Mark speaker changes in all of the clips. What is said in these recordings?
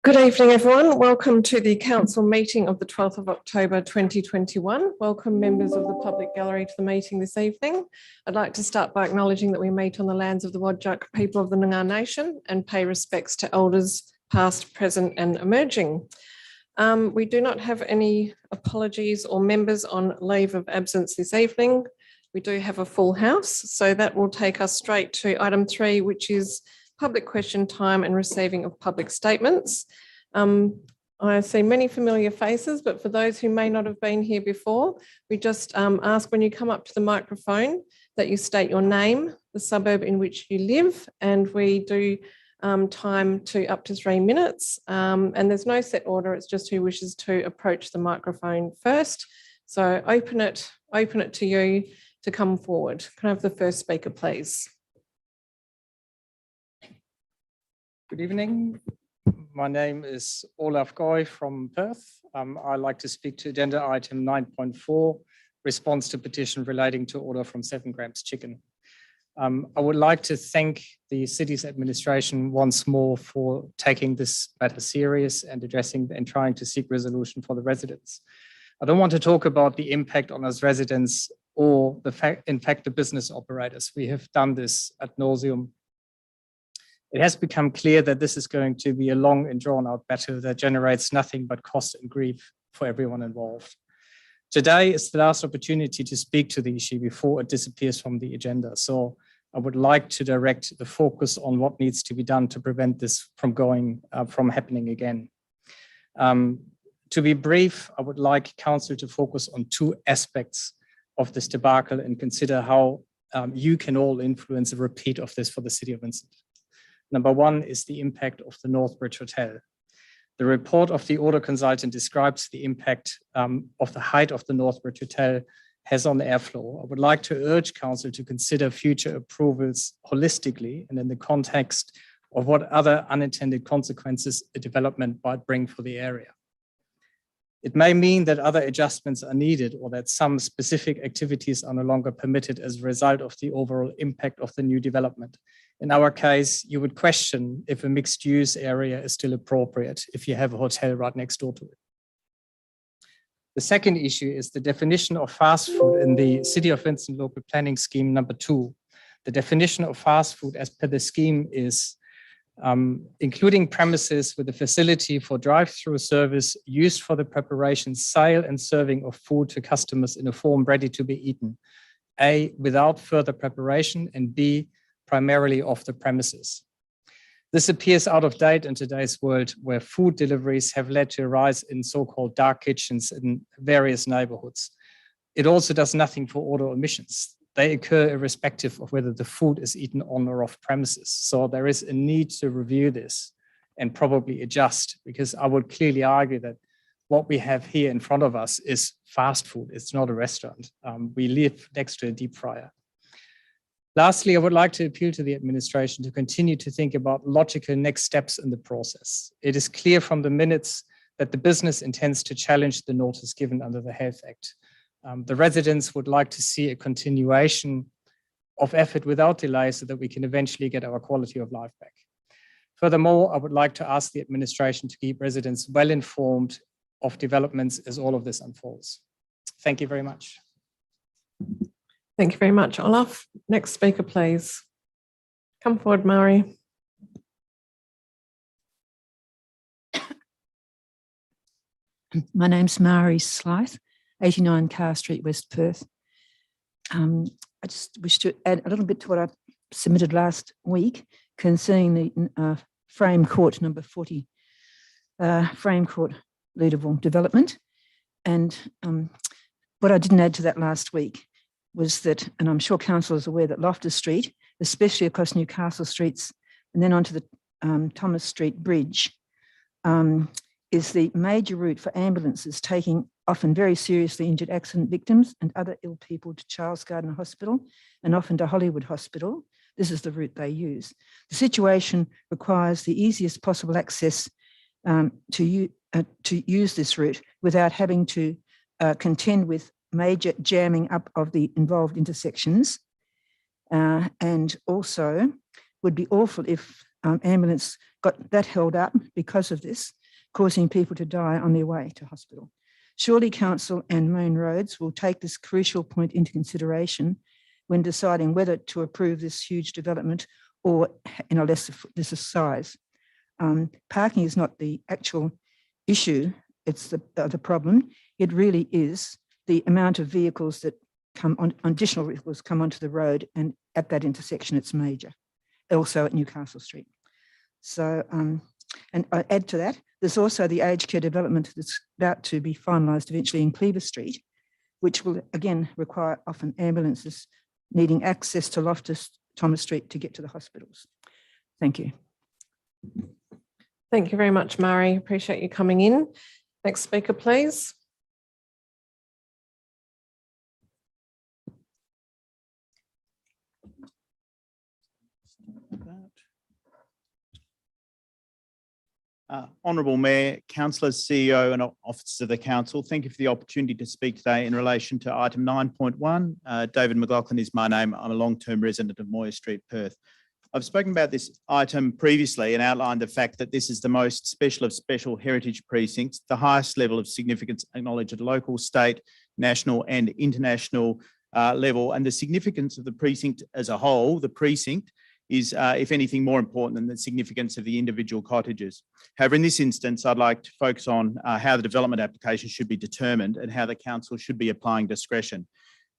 Speaker 1: Good evening, everyone. Welcome to the Council meeting of the 12th of October 2021. Welcome members of the public gallery to the meeting this evening. I'd like to start by acknowledging that we meet on the lands of the Wadjuk people of the Noongar Nation and pay respects to elders past, present and emerging. We do not have any apologies or members on leave of absence this evening. We do have a full house, so that will take us straight to item 3, which is public question time and receiving of public statements. I see many familiar faces, but for those who may not have been here before, we just ask when you come up to the microphone that you state your name, the suburb in which you live, and we do time to up to 3 minutes. And there's no set order, it's just who wishes to approach the microphone first. So open it to you to come forward. Can I have the first speaker, please?
Speaker 2: Good evening. My name is Olaf Goy from Perth. I'd like to speak to agenda item 9.4, response to petition relating to order from 7 Grams Chicken. I would like to thank the city's administration once more for taking this matter serious and addressing and trying to seek resolution for the residents. I don't want to talk about the impact on us residents or in fact, the business operators. We have done this ad nauseum. It has become clear that this is going to be a long and drawn out battle that generates nothing but cost and grief for everyone involved. Today is the last opportunity to speak to the issue before it disappears from the agenda. So I would like to direct the focus on what needs to be done to prevent this from happening again. To be brief, I would like Council to focus on 2 aspects of this debacle and consider how you can all influence a repeat of this for the City of Vincent. Number 1 is the impact of the Northbridge Hotel. The report of the order consultant describes the impact of the height of the Northbridge Hotel has on the airflow. I would like to urge Council to consider future approvals holistically and in the context of what other unintended consequences a development might bring for the area. It may mean that other adjustments are needed or that some specific activities are no longer permitted as a result of the overall impact of the new development. In our case, you would question if a mixed use area is still appropriate if you have a hotel right next door to it. The second issue is the definition of fast food in the City of Vincent Local Planning Scheme number 2. The definition of fast food as per the scheme is including premises with a facility for drive-through service used for the preparation, sale and serving of food to customers in a form ready to be eaten. A, without further preparation, and B, primarily off the premises. This appears out of date in today's world where food deliveries have led to a rise in so-called dark kitchens in various neighborhoods. It also does nothing for odor emissions. They occur irrespective of whether the food is eaten on or off premises. So there is a need to review this and probably adjust, because I would clearly argue that what we have here in front of us is fast food. It's not a restaurant. We live next to a deep fryer. Lastly, I would like to appeal to the administration to continue to think about logical next steps in the process. It is clear from the minutes that the business intends to challenge the notice given under the Health Act. The residents would like to see a continuation of effort without delay so that we can eventually get our quality of life back. Furthermore, I would like to ask the administration to keep residents well informed of developments as all of this unfolds. Thank you very much.
Speaker 1: Thank you very much, Olaf. Next speaker, please. Come forward, Mari.
Speaker 3: My name's Mari Slythe, 89 Carr Street, West Perth. I just wish to add a little bit to what I submitted last week concerning the Frame Court number 40, Frame Court Leaderville development. And what I didn't add to that last week was that, and I'm sure Council is aware that Loftus Street, especially across Newcastle Streets and then onto the Thomas Street Bridge, is the major route for ambulances taking often very seriously injured accident victims and other ill people to Charles Gardner Hospital and often to Hollywood Hospital. This is the route they use. The situation requires the easiest possible access to use this route without having to contend with major jamming up of the involved intersections, and also would be awful if ambulance got that held up because of this, causing people to die on their way to hospital. Surely council and main roads will take this crucial point into consideration when deciding whether to approve this huge development or in a lesser size. Parking is not the actual issue, it's the problem. It really is the amount of vehicles that come on, additional vehicles come onto the road, and at that intersection it's major, also at Newcastle Street. So, and I add to that, there's also the aged care development that's about to be finalised eventually in Cleaver Street, which will again require often ambulances needing access to Loftus Thomas Street to get to the hospitals. Thank you.
Speaker 1: Thank you very much, Mari. Appreciate you coming in. Next speaker, please.
Speaker 4: Honourable Mayor, Councillors, CEO and Officers of the Council, thank you for the opportunity to speak today in relation to item 9.1. David McLaughlin is my name. I'm a long-term resident of Moyer Street, Perth. I've spoken about this item previously and outlined the fact that this is the most special of special heritage precincts, the highest level of significance acknowledged at local, state, national and international level, and the significance of the precinct as a whole, the precinct, is, if anything, more important than the significance of the individual cottages. However, in this instance, I'd like to focus on how the development application should be determined and how the council should be applying discretion.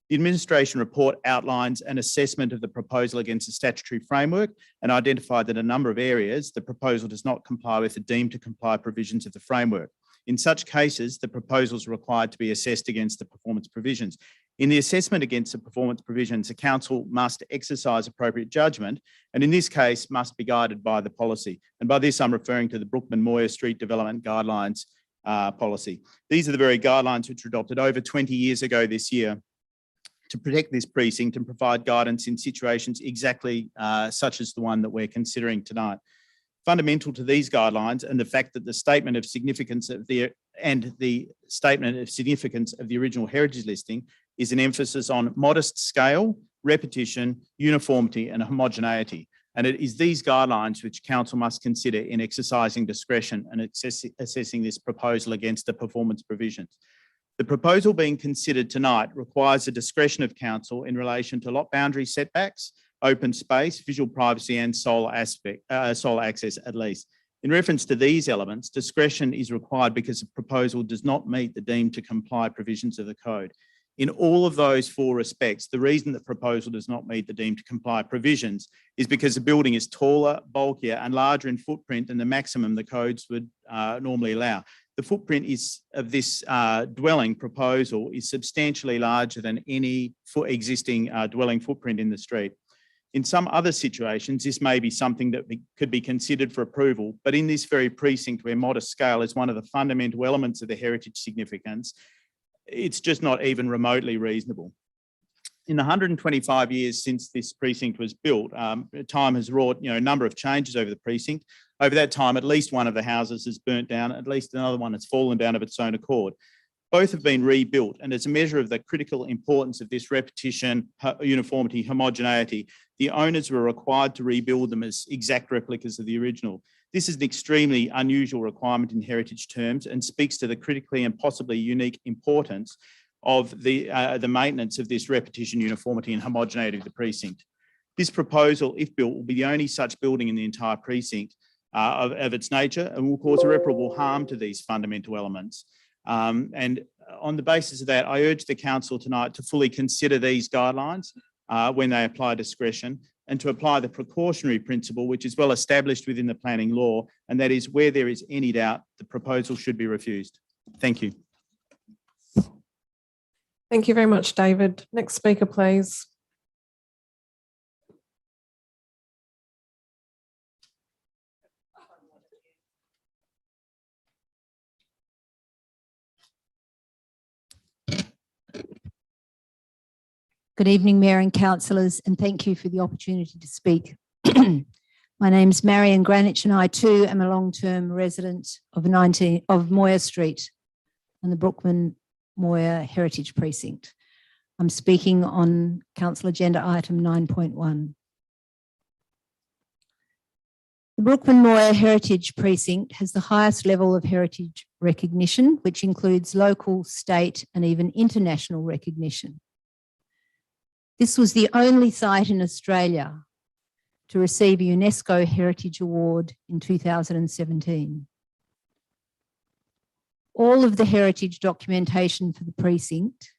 Speaker 4: The administration report outlines an assessment of the proposal against the statutory framework and identified that a number of areas the proposal does not comply with the deemed to comply provisions of the framework. In such cases, the proposal is required to be assessed against the performance provisions. In the assessment against the performance provisions, the council must exercise appropriate judgment, and in this case must be guided by the policy. And by this, I'm referring to the Brookman-Moyer Street Development Guidelines policy. These are the very guidelines which were adopted over 20 years ago this year to protect this precinct and provide guidance in situations exactly such as the one that we're considering tonight. Fundamental to these guidelines and the fact that the statement of significance of the original heritage listing is an emphasis on modest scale, repetition, uniformity and homogeneity. And it is these guidelines which council must consider in exercising discretion and assessing this proposal against the performance provisions. The proposal being considered tonight requires the discretion of council in relation to lot boundary setbacks, open space, visual privacy and sole access at least. In reference to these elements, discretion is required because the proposal does not meet the deemed to comply provisions of the code. In all of those four respects, the reason the proposal does not meet the deemed to comply provisions is because the building is taller, bulkier and larger in footprint than the maximum the codes would normally allow. The footprint of this dwelling proposal is substantially larger than any existing dwelling footprint in the street. In some other situations, this may be something that could be considered for approval, but in this very precinct where modest scale is one of the fundamental elements of the heritage significance, it's just not even remotely reasonable. In the 125 years since this precinct was built, time has wrought a number of changes over the precinct. Over that time, at least one of the houses has burnt down, at least another one has fallen down of its own accord. Both have been rebuilt, and as a measure of the critical importance of this repetition, uniformity, homogeneity, the owners were required to rebuild them as exact replicas of the original. This is an extremely unusual requirement in heritage terms and speaks to the critically and possibly unique importance of the maintenance of this repetition, uniformity and homogeneity of the precinct. This proposal, if built, will be the only such building in the entire precinct of its nature and will cause irreparable harm to these fundamental elements. And on the basis of that, I urge the council tonight to fully consider these guidelines when they apply discretion and to apply the precautionary principle, which is well established within the planning law, and that is where there is any doubt, the proposal should be refused. Thank you.
Speaker 1: Thank you very much, David. Next speaker, please.
Speaker 5: Good evening, Mayor and councillors, and thank you for the opportunity to speak. My name's Marion Greenwich and I too am a long-term resident of Moyer Street and the Brookman-Moyer Heritage Precinct. I'm speaking on Council Agenda Item 9.1. The Brookman-Moir Heritage Precinct has the highest level of heritage recognition, which includes local, state, and even international recognition. This was the only site in Australia to receive a UNESCO Heritage Award in 2017. All of the heritage documentation for the precinct,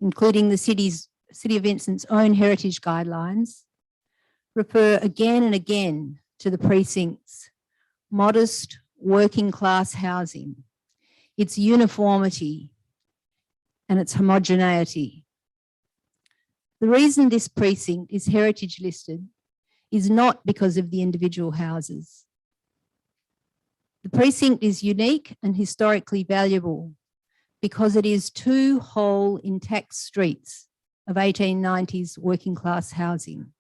Speaker 5: including the City of Vincent's own heritage guidelines, refer again and again to the precinct's modest working class housing, its uniformity and its homogeneity. The reason this precinct is heritage listed is not because of the individual houses. The precinct is unique and historically valuable because it is two whole intact streets of 1890s working class housing.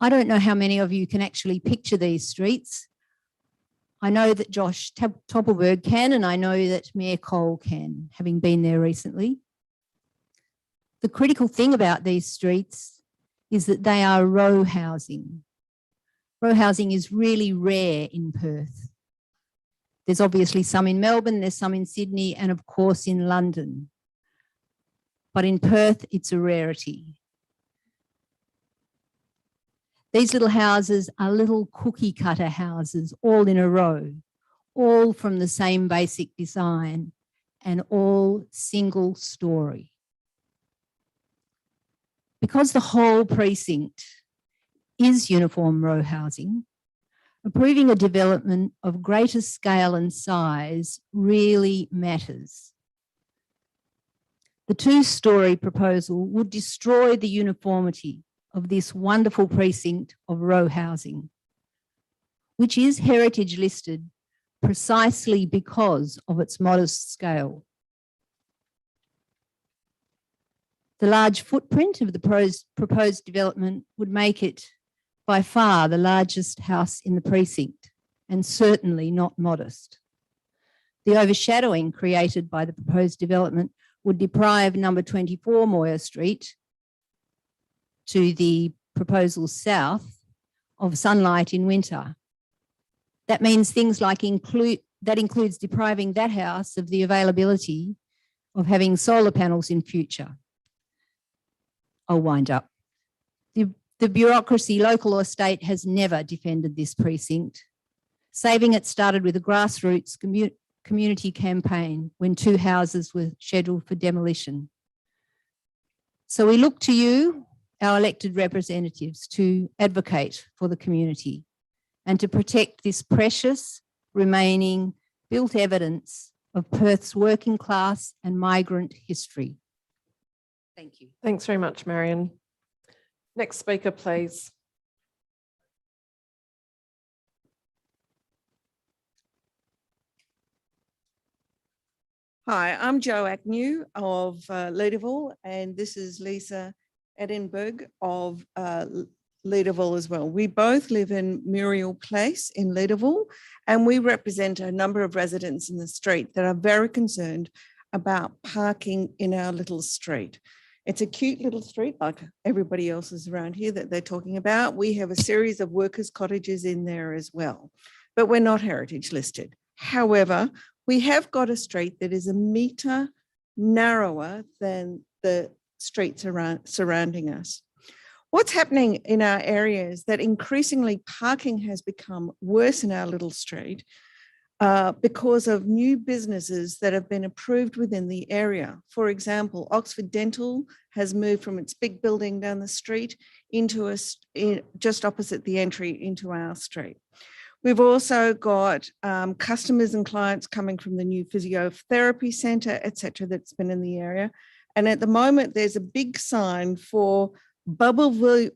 Speaker 5: I don't know how many of you can actually picture these streets. I know that Josh Toppelberg can, and I know that Mayor Cole can, having been there recently. The critical thing about these streets is that they are row housing. Row housing is really rare in Perth. There's obviously some in Melbourne, there's some in Sydney, and of course in London. But in Perth, it's a rarity. These little houses are little cookie cutter houses, all in a row, all from the same basic design and all single story. Because the whole precinct is uniform row housing, approving a development of greater scale and size really matters. The two-story proposal would destroy the uniformity of this wonderful precinct of row housing, which is heritage listed precisely because of its modest scale. The large footprint of the proposed development would make it by far the largest house in the precinct, and certainly not modest. The overshadowing created by the proposed development would deprive number 24 Moir Street to the proposal south of sunlight in winter. That means things like that includes depriving that house of the availability of having solar panels in future. I'll wind up. The bureaucracy, local or state, has never defended this precinct. Saving it started with a grassroots community campaign when two houses were scheduled for demolition. So we look to you, our elected representatives, to advocate for the community and to protect this precious remaining built evidence of Perth's working class and migrant history. Thank you.
Speaker 1: Thanks very much, Marion. Next speaker, please.
Speaker 6: Hi, I'm Jo Agnew of Leederville, and this is Lisa Edinburgh of Leederville as well. We both live in Muriel Place in Leederville, and we represent a number of residents in the street that are very concerned about parking in our little street. It's a cute little street like everybody else's around here that they're talking about. We have a series of workers' cottages in there as well, but we're not heritage listed. However, we have got a street that is a metre narrower than the streets surrounding us. What's happening in our area is that increasingly parking has become worse in our little street because of new businesses that have been approved within the area. For example, Oxford Dental has moved from its big building down the street into just opposite the entry into our street. We've also got customers and clients coming from the new physiotherapy centre, etc., that's been in the area. And at the moment, there's a big sign for Bubbleville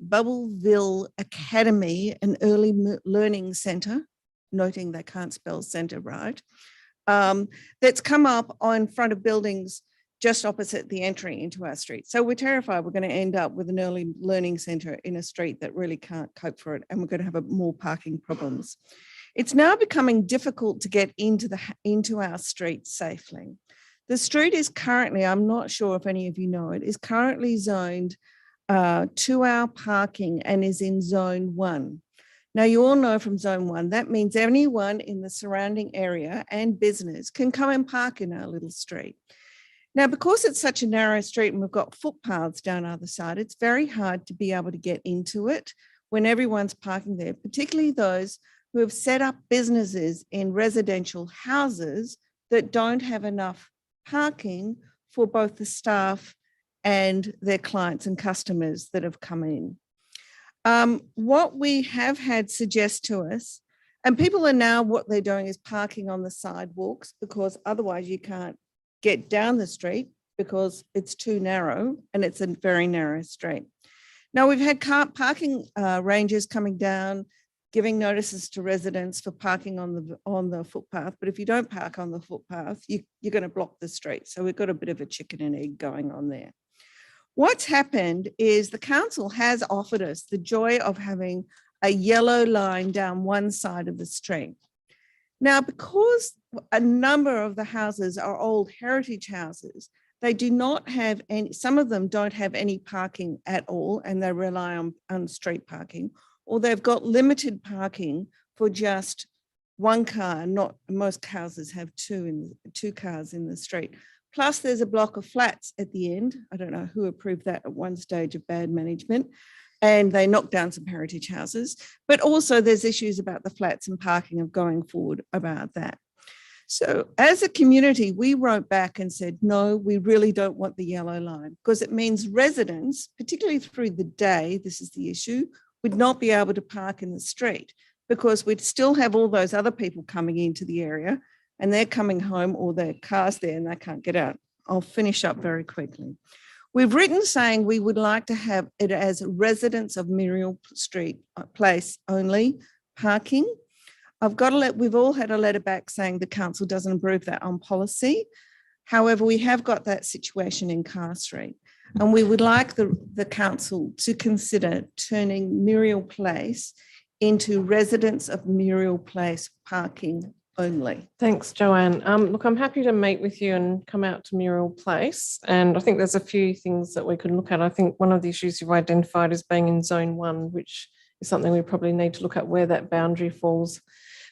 Speaker 6: Academy, an early learning centre, noting they can't spell centre right, that's come up in front of buildings just opposite the entry into our street. So we're terrified we're going to end up with an early learning centre in a street that really can't cope for it, and we're going to have more parking problems. It's now becoming difficult to get into our street safely. The street is currently, I'm not sure if any of you know it, is currently zoned 2-hour parking and is in zone 1. Now, you all know from Zone 1, that means anyone in the surrounding area and business can come and park in our little street. Now, because it's such a narrow street and we've got footpaths down either side, it's very hard to be able to get into it when everyone's parking there, particularly those who have set up businesses in residential houses that don't have enough parking for both the staff and their clients and customers that have come in. What we have had suggest to us, and people are now, what they're doing is parking on the sidewalks, because otherwise you can't get down the street because it's too narrow and it's a very narrow street. Now, we've had parking rangers coming down, giving notices to residents for parking on the footpath. But if you don't park on the footpath, you're going to block the street. So we've got a bit of a chicken and egg going on there. What's happened is the council has offered us the joy of having a yellow line down one side of the street. Now, because a number of the houses are old heritage houses, they do not have any, some of them don't have any parking at all, and they rely on street parking, or they've got limited parking for just one car. Not most houses have two cars in the street. Plus there's a block of flats at the end. I don't know who approved that at one stage of bad management, and they knocked down some heritage houses, but also there's issues about the flats and parking of going forward about that. So as a community, we wrote back and said, no, we really don't want the yellow line, because it means residents, particularly through the day, this is the issue, would not be able to park in the street, because we'd still have all those other people coming into the area and they're coming home, or their car's there and they can't get out. I'll finish up very quickly. We've written saying we would like to have it as residents of Muriel Street Place only parking. We've all had a letter back saying the council doesn't approve that on policy. However, we have got that situation in Carr Street, and we would like the council to consider turning Muriel Place into residents of Muriel Place parking only.
Speaker 1: Thanks, Joanne. Look, I'm happy to meet with you and come out to Muriel Place. And I think there's a few things that we could look at. I think one of the issues you've identified is being in Zone 1, which is something we probably need to look at where that boundary falls.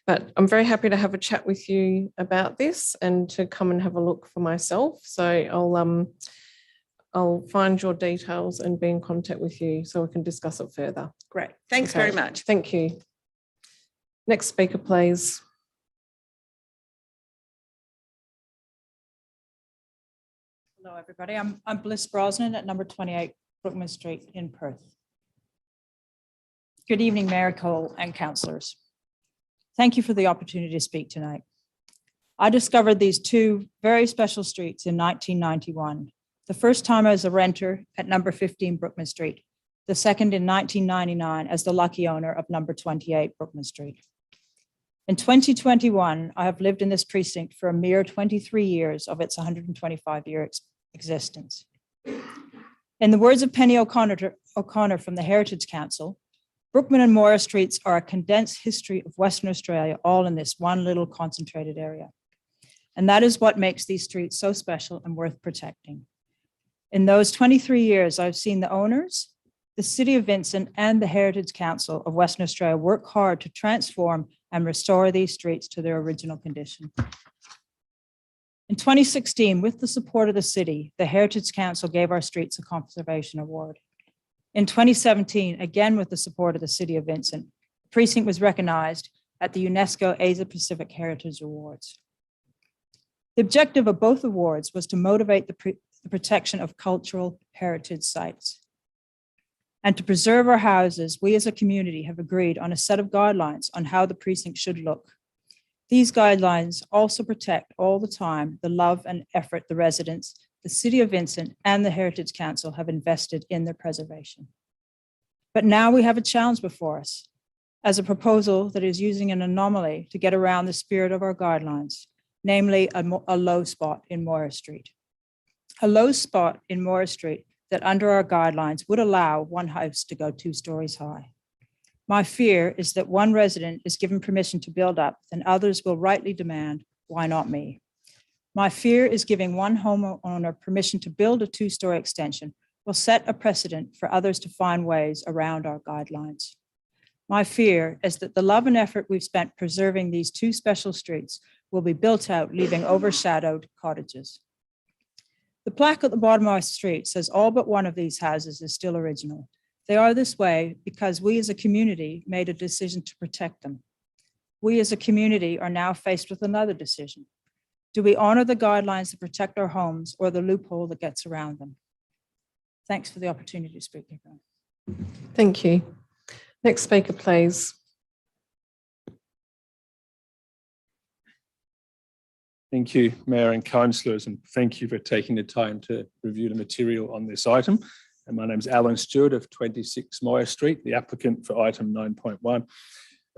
Speaker 1: But I'm very happy to have a chat with you about this and to come and have a look for myself. So I'll find your details and be in contact with you so we can discuss it further.
Speaker 6: Great. Thanks
Speaker 1: Okay.
Speaker 6: very much.
Speaker 1: Thank you. Next speaker, please.
Speaker 7: Hello, everybody. I'm Bliss Brosnan at number 28 Brookman Street in Perth. Good evening, Mayor Cole and councillors. Thank you for the opportunity to speak tonight. I discovered these two very special streets in 1991. The first time as a renter at number 15 Brookman Street, the second in 1999 as the lucky owner of number 28 Brookman Street. In 2021, I have lived in this precinct for a mere 23 years of its 125-year existence. In the words of Penny O'Connor from the Heritage Council, Brookman and Moira Streets are a condensed history of Western Australia, all in this one little concentrated area. And that is what makes these streets so special and worth protecting. In those 23 years, I've seen the owners, the City of Vincent, and the Heritage Council of Western Australia work hard to transform and restore these streets to their original condition. In 2016, with the support of the city, the Heritage Council gave our streets a conservation award. In 2017, again with the support of the City of Vincent, the precinct was recognized at the UNESCO Asia Pacific Heritage Awards. The objective of both awards was to motivate the protection of cultural heritage sites. And to preserve our houses, we as a community have agreed on a set of guidelines on how the precinct should look. These guidelines also protect all the time the love and effort the residents, the City of Vincent, and the Heritage Council have invested in their preservation. But now we have a challenge before us, as a proposal that is using an anomaly to get around the spirit of our guidelines, namely a low spot in Moira Street. A low spot in Moira Street that under our guidelines would allow one house to go 2 stories high. My fear is that one resident is given permission to build up, then others will rightly demand, why not me? My fear is giving one homeowner permission to build a 2-story extension will set a precedent for others to find ways around our guidelines. My fear is that the love and effort we've spent preserving these two special streets will be built out, leaving overshadowed cottages. The plaque at the bottom of our street says all but one of these houses is still original. They are this way because we as a community made a decision to protect them. We as a community are now faced with another decision. Do we honor the guidelines that protect our homes or the loophole that gets around them? Thanks for the opportunity to speak.
Speaker 1: Thank you. Next speaker, please.
Speaker 8: Thank you, Mayor and councillors, and thank you for taking the time to review the material on this item. And my name is Alan Stewart of 26 Moyer Street, the applicant for item 9.1.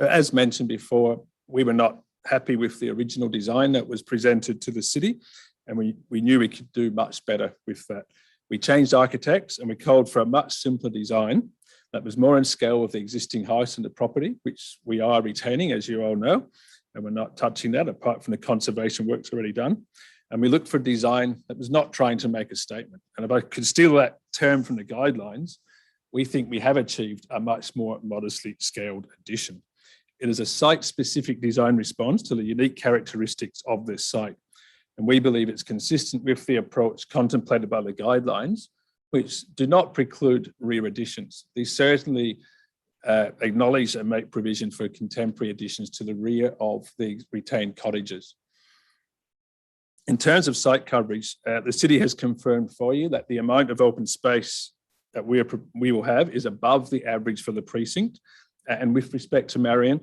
Speaker 8: As mentioned before, we were not happy with the original design that was presented to the city, and we knew we could do much better with that. We changed architects and we called for a much simpler design that was more in scale with the existing house and the property, which we are retaining, as you all know, and we're not touching that apart from the conservation works already done. And we looked for design that was not trying to make a statement. And if I could steal that term from the guidelines, we think we have achieved a much more modestly scaled addition. It is a site-specific design response to the unique characteristics of this site. And we believe it's consistent with the approach contemplated by the guidelines, which do not preclude rear additions. These certainly acknowledge and make provision for contemporary additions to the rear of the retained cottages. In terms of site coverage, the city has confirmed for you that the amount of open space that we will have is above the average for the precinct. And with respect to Marion,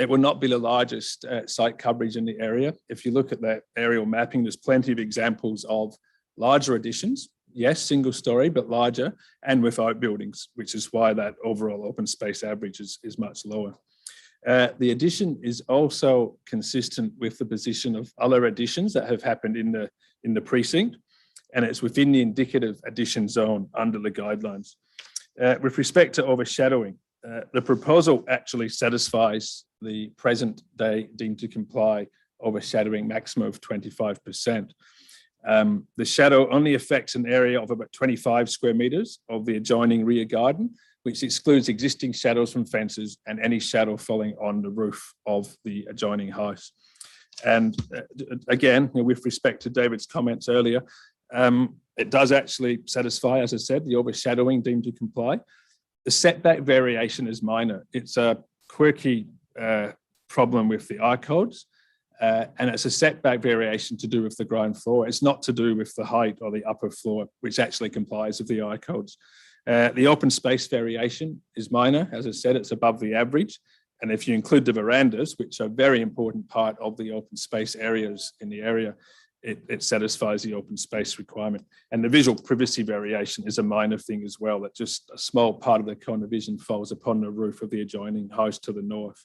Speaker 8: it will not be the largest site coverage in the area. If you look at that aerial mapping, there's plenty of examples of larger additions. Yes, single story, but larger and with outbuildings, which is why that overall open space average is much lower. The addition is also consistent with the position of other additions that have happened in the precinct, and it's within the indicative addition zone under the guidelines. With respect to overshadowing, the proposal actually satisfies the present day deemed to comply overshadowing maximum of 25%. The shadow only affects an area of about 25 square metres of the adjoining rear garden, which excludes existing shadows from fences and any shadow falling on the roof of the adjoining house. And again, with respect to David's comments earlier, it does actually satisfy, as I said, the overshadowing deemed to comply. The setback variation is minor. It's a quirky problem with the R codes. And it's a setback variation to do with the ground floor. It's not to do with the height or the upper floor, which actually complies with the I codes. The open space variation is minor. As I said, it's above the average. And if you include the verandas, which are a very important part of the open space areas in the area, it satisfies the open space requirement. And the visual privacy variation is a minor thing as well, that just a small part of the cone vision falls upon the roof of the adjoining house to the north.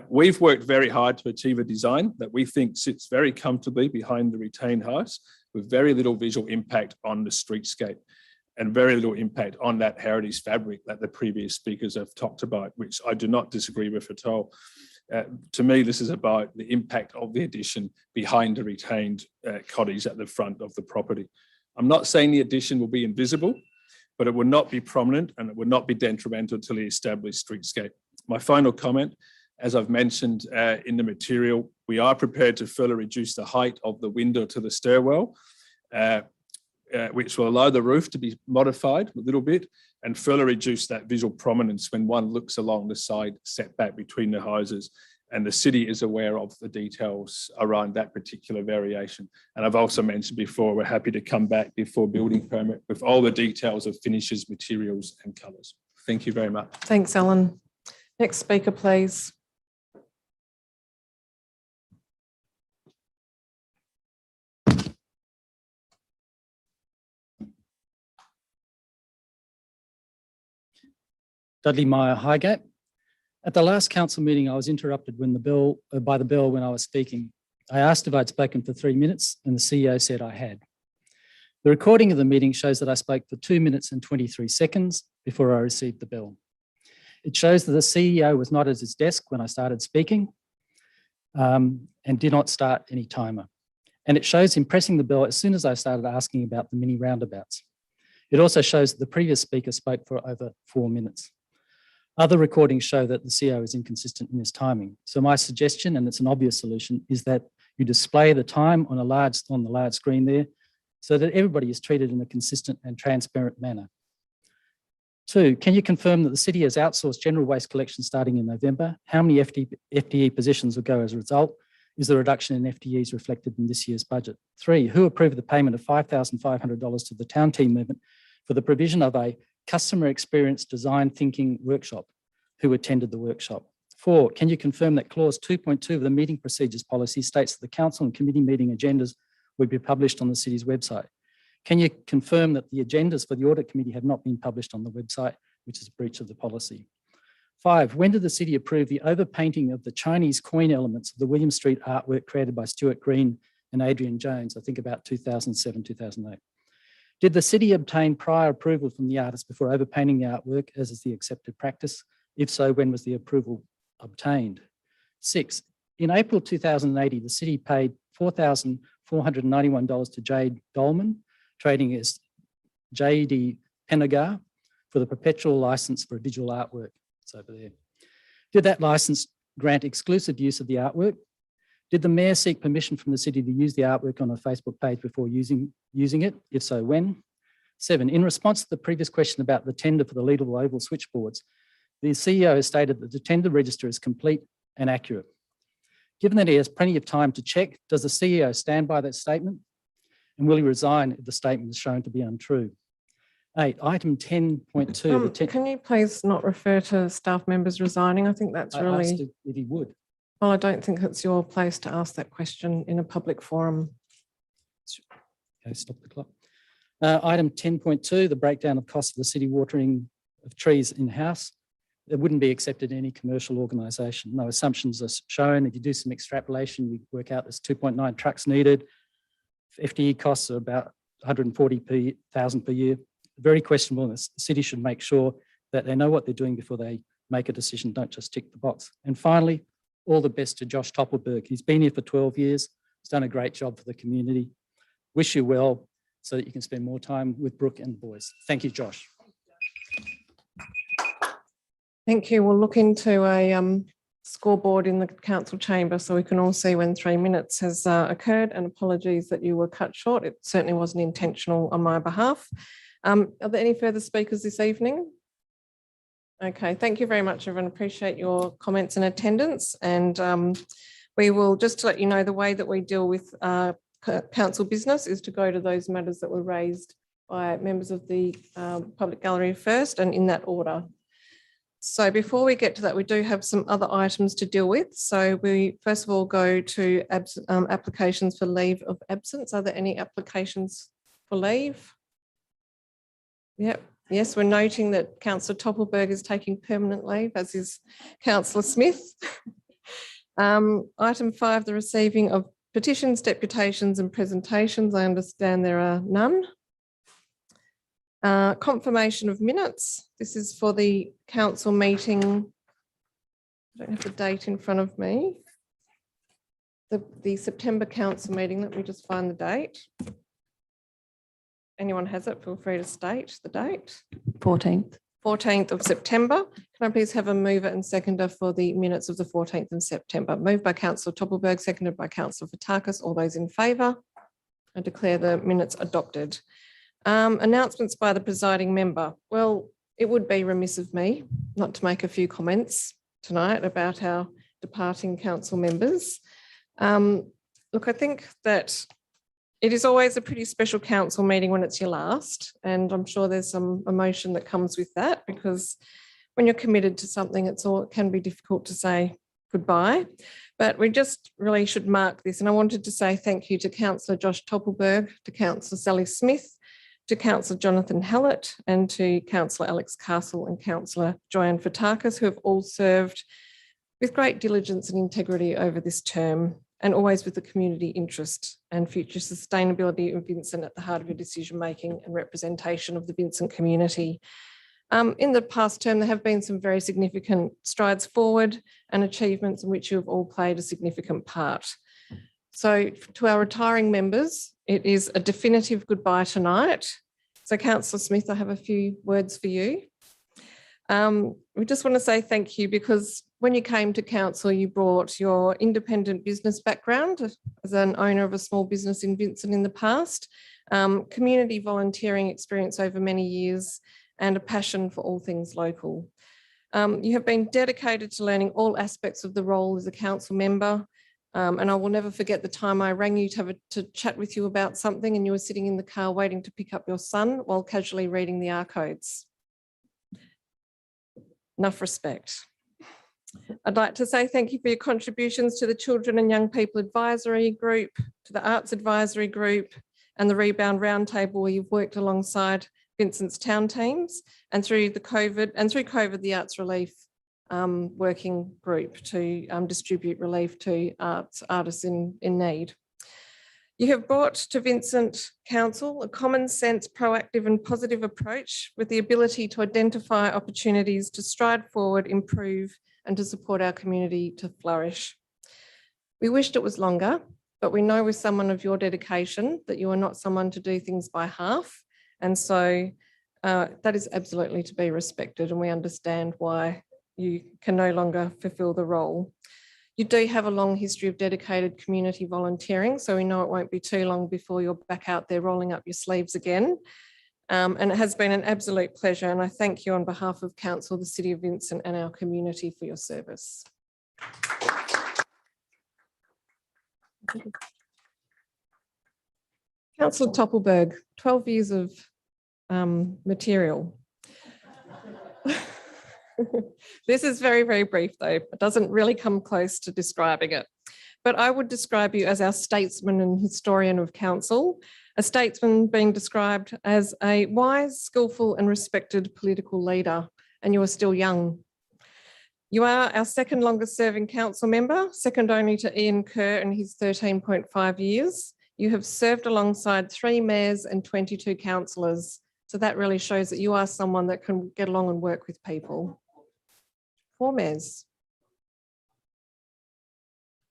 Speaker 8: We've worked very hard to achieve a design that we think sits very comfortably behind the retained house with very little visual impact on the streetscape and very little impact on that heritage fabric that the previous speakers have talked about, which I do not disagree with at all. To me, this is about the impact of the addition behind the retained cottage at the front of the property. I'm not saying the addition will be invisible, but it will not be prominent and it will not be detrimental to the established streetscape. My final comment, as I've mentioned in the material, we are prepared to further reduce the height of the window to the stairwell, which will allow the roof to be modified a little bit and further reduce that visual prominence when one looks along the side setback between the houses. And the city is aware of the details around that particular variation. And I've also mentioned before, we're happy to come back before building permit with all the details of finishes, materials and colours. Thank you very much.
Speaker 1: Thanks, Alan. Next speaker, please.
Speaker 9: Dudley Meyer Highgate. At the last council meeting, I was interrupted by the bell when I was speaking. I asked if I'd spoken for 3 minutes and the CEO said I had. The recording of the meeting shows that I spoke for 2 minutes and 23 seconds before I received the bell. It shows that the CEO was not at his desk when I started speaking and did not start any timer. And it shows him pressing the bell as soon as I started asking about the mini roundabouts. It also shows that the previous speaker spoke for over 4 minutes. Other recordings show that the CEO is inconsistent in his timing. So my suggestion, and it's an obvious solution, is that you display the time on the large screen there so that everybody is treated in a consistent and transparent manner. 2, can you confirm that the city has outsourced general waste collection starting in November? How many FTE positions will go as a result? Is the reduction in FTEs reflected in this year's budget? 3, who approved the payment of $5,500 to the Town Team Movement for the provision of a customer experience design thinking workshop? Who attended the workshop? 4, can you confirm that clause 2.2 of the meeting procedures policy states that the council and committee meeting agendas would be published on the city's website? Can you confirm that the agendas for the audit committee have not been published on the website, which is a breach of the policy? 5, when did the city approve the overpainting of the Chinese coin elements of the William Street artwork created by Stuart Green and Adrian Jones, I think about 2007, 2008? Did the city obtain prior approval from the artist before overpainting the artwork, as is the accepted practice? If so, when was the approval obtained? 6, in April 2080, the city paid $4,491 to Jade Dolman, trading as J.D. Penagar, for the perpetual license for a digital artwork. It's over there. Did that license grant exclusive use of the artwork? Did the mayor seek permission from the city to use the artwork on a Facebook page before using it? If so, when? 7, in response to the previous question about the tender for the Leadville Oval switchboards, the CEO has stated that the tender register is complete and accurate. Given that he has plenty of time to check, does the CEO stand by that statement? And will he resign if the statement is shown to be untrue? 8, item 10.2.
Speaker 1: Can you please not refer to staff members resigning? I think that's
Speaker 9: I asked
Speaker 1: really,
Speaker 9: if he would.
Speaker 1: well, I don't think it's your place to ask that question in a public forum.
Speaker 9: Okay, stop the clock. Item 10.2, the breakdown of cost of the city watering of trees in-house. It wouldn't be accepted in any commercial organisation. No assumptions are shown. If you do some extrapolation, you work out there's 2.9 trucks needed. FTE costs are about 140,000 per year. Very questionable. The city should make sure that they know what they're doing before they make a decision. Don't just tick the box. And finally, all the best to Josh Toppelberg. He's been here for 12 years. He's done a great job for the community. Wish you well so that you can spend more time with Brooke and the boys. Thank you, Josh.
Speaker 1: Thank you. We'll look into a scoreboard in the council chamber so we can all see when 3 minutes has occurred, and apologies that you were cut short. It certainly wasn't intentional on my behalf. Are there any further speakers this evening? Okay, thank you very much, everyone. Appreciate your comments and attendance. And we will, just to let you know, the way that we deal with council business is to go to those matters that were raised by members of the public gallery first, and in that order. So before we get to that, we do have some other items to deal with. So we first of all go to applications for leave of absence. Are there any applications for leave? Yep. Yes, we're noting that Councillor Toppelberg is taking permanent leave, as is Councillor Smith. Item 5, the receiving of petitions, deputations and presentations. I understand there are none. Confirmation of minutes. This is for the council meeting. I don't have the date in front of me. The September council meeting. Let me just find the date. Anyone has it, feel free to state the date. 14th of September. Can I please have a mover and seconder for the minutes of the 14th of September? Moved by Councillor Toppelberg, seconded by Councillor Fotakis. All those in favour? I declare the minutes adopted. Announcements by the presiding member. Well, it would be remiss of me not to make a few comments tonight about our departing council members. Look, I think that it is always a pretty special council meeting when it's your last, and I'm sure there's some emotion that comes with that, because when you're committed to something, it can be difficult to say goodbye. But we just really should mark this. And I wanted to say thank you to Councillor Josh Toppelberg, to Councillor Sally Smith, to Councillor Jonathan Hallett, and to Councillor Alex Castle and Councillor Joanne Fotakis, who have all served with great diligence and integrity over this term, and always with the community interest and future sustainability of Vincent at the heart of your decision-making and representation of the Vincent community. In the past term, there have been some very significant strides forward and achievements in which you have all played a significant part. So to our retiring members, it is a definitive goodbye tonight. So Councillor Smith, I have a few words for you. We just want to say thank you because when you came to council, you brought your independent business background as an owner of a small business in Vincent in the past, community volunteering experience over many years, and a passion for all things local. You have been dedicated to learning all aspects of the role as a council member. And I will never forget the time I rang you to chat with you about something and you were sitting in the car waiting to pick up your son while casually reading the R codes. Enough respect. I'd like to say thank you for your contributions to the Children and Young People Advisory Group, to the Arts Advisory Group, and the Rebound Roundtable, where you've worked alongside Vincent's town teams, and through COVID, the Arts Relief working group to distribute relief to artists in need. You have brought to Vincent Council a common sense, proactive and positive approach with the ability to identify opportunities to stride forward, improve and to support our community to flourish. We wished it was longer, but we know with someone of your dedication that you are not someone to do things by half. And so that is absolutely to be respected, and we understand why you can no longer fulfill the role. You do have a long history of dedicated community volunteering, so we know it won't be too long before you're back out there rolling up your sleeves again. And it has been an absolute pleasure, and I thank you on behalf of Council, the City of Vincent and our community for your service. Councillor Toppelberg, 12 years of material. This is very, very brief though. It doesn't really come close to describing it. But I would describe you as our statesman and historian of council, a statesman being described as a wise, skillful and respected political leader, and you are still young. You are our second longest serving council member, second only to Ian Kerr in his 13.5 years. You have served alongside 3 mayors and 22 councillors. So that really shows that you are someone that can get along and work with people. 4 mayors.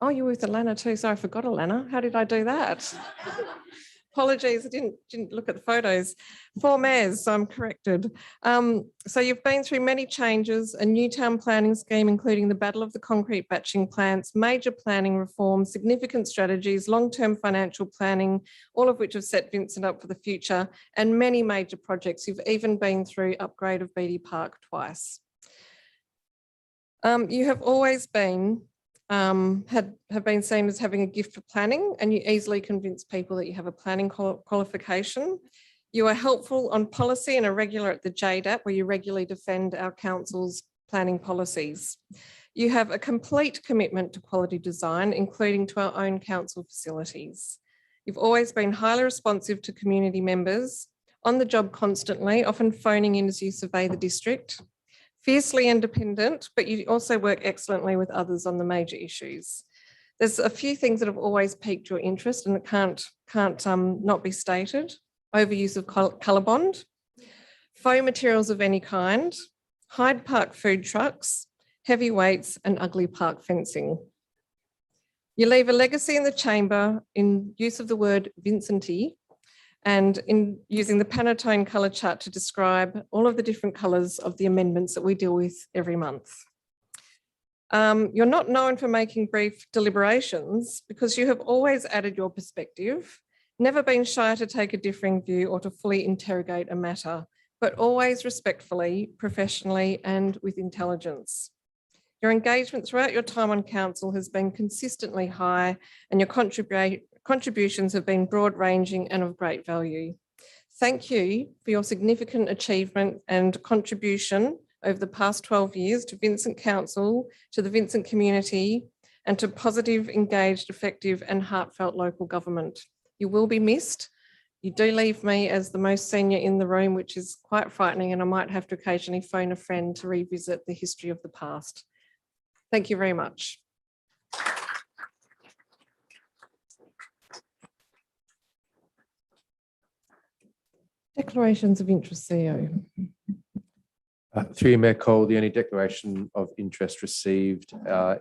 Speaker 1: Oh, you were with Alana too. Sorry, I forgot Alana. How did I do that? Apologies, I didn't look at the photos. 4 mayors, so I'm corrected. So you've been through many changes, a new town planning scheme, including the battle of the concrete batching plants, major planning reforms, significant strategies, long-term financial planning, all of which have set Vincent up for the future, and many major projects. You've even been through upgrade of Beatty Park twice. You have always been have been seen as having a gift for planning, and you easily convince people that you have a planning qualification. You are helpful on policy and are regular at the JDAP, where you regularly defend our council's planning policies. You have a complete commitment to quality design, including to our own council facilities. You've always been highly responsive to community members, on the job constantly, often phoning in as you survey the district. Fiercely independent, but you also work excellently with others on the major issues. There's a few things that have always piqued your interest and it can't not be stated. Overuse of colour bond, faux materials of any kind, Hyde Park food trucks, heavy weights and ugly park fencing. You leave a legacy in the chamber in use of the word Vincenti, and in using the Pantone colour chart to describe all of the different colours of the amendments that we deal with every month. You're not known for making brief deliberations because you have always added your perspective, never been shy to take a differing view or to fully interrogate a matter, but always respectfully, professionally and with intelligence. Your engagement throughout your time on council has been consistently high, and your contributions have been broad-ranging and of great value. Thank you for your significant achievement and contribution over the past 12 years to Vincent Council, to the Vincent community, and to positive, engaged, effective and heartfelt local government. You will be missed. You do leave me as the most senior in the room, which is quite frightening, and I might have to occasionally phone a friend to revisit the history of the past. Thank you very much. Declarations of interest, CEO.
Speaker 10: Through you, Mayor Cole, the only declaration of interest received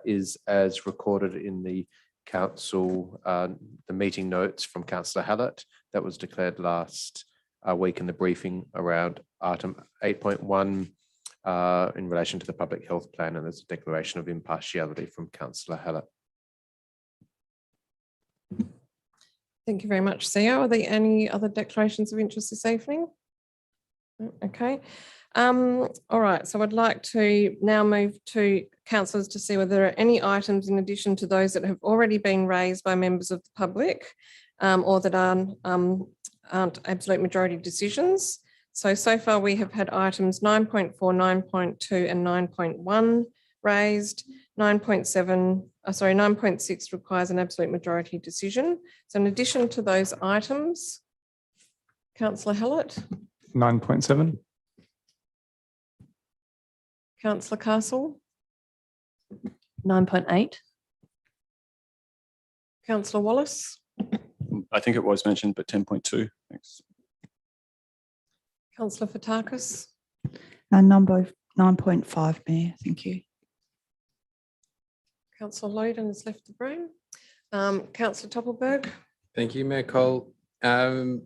Speaker 10: is as recorded in the council, the meeting notes from Councillor Hallett that was declared last week in the briefing around item 8.1 in relation to the public health plan, and there's a declaration of impartiality from Councillor Hallett.
Speaker 1: Thank you very much, CEO. Are there any other declarations of interest this evening? Okay. All right, so I'd like to now move to councillors to see whether there are any items in addition to those that have already been raised by members of the public or that aren't absolute majority decisions. So far we have had items 9.4, 9.2 and 9.1 raised. 9.6 requires an absolute majority decision. So in addition to those items, Councillor Hallett.
Speaker 11: 9.7.
Speaker 1: Councillor Castle.
Speaker 12: 9.8.
Speaker 1: Councillor Wallace.
Speaker 13: I think it was mentioned, but 10.2. Thanks.
Speaker 1: Councillor Fotakis.
Speaker 12: Number 9.5, Mayor. Thank you.
Speaker 1: Councillor Loden has left the room. Councillor Toppelberg.
Speaker 14: Thank you, Mayor Cole. 11.4,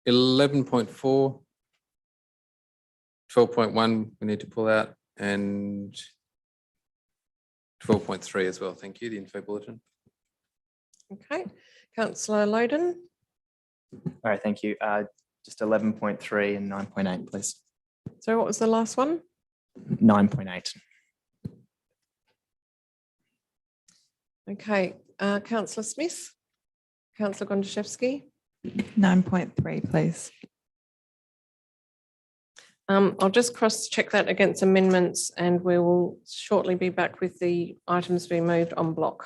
Speaker 14: 12.1 we need to pull out, and 12.3 as well. Thank you, the info bulletin.
Speaker 1: Okay. Councillor Loden.
Speaker 15: All right, thank you. Just 11.3 and 9.8, please.
Speaker 1: So what was the last one?
Speaker 15: 9.8.
Speaker 1: Okay. Councillor Smith. Councillor Gondaszewski.
Speaker 12: 9.3, please.
Speaker 1: I'll just cross-check that against amendments and we will shortly be back with the items being moved en bloc.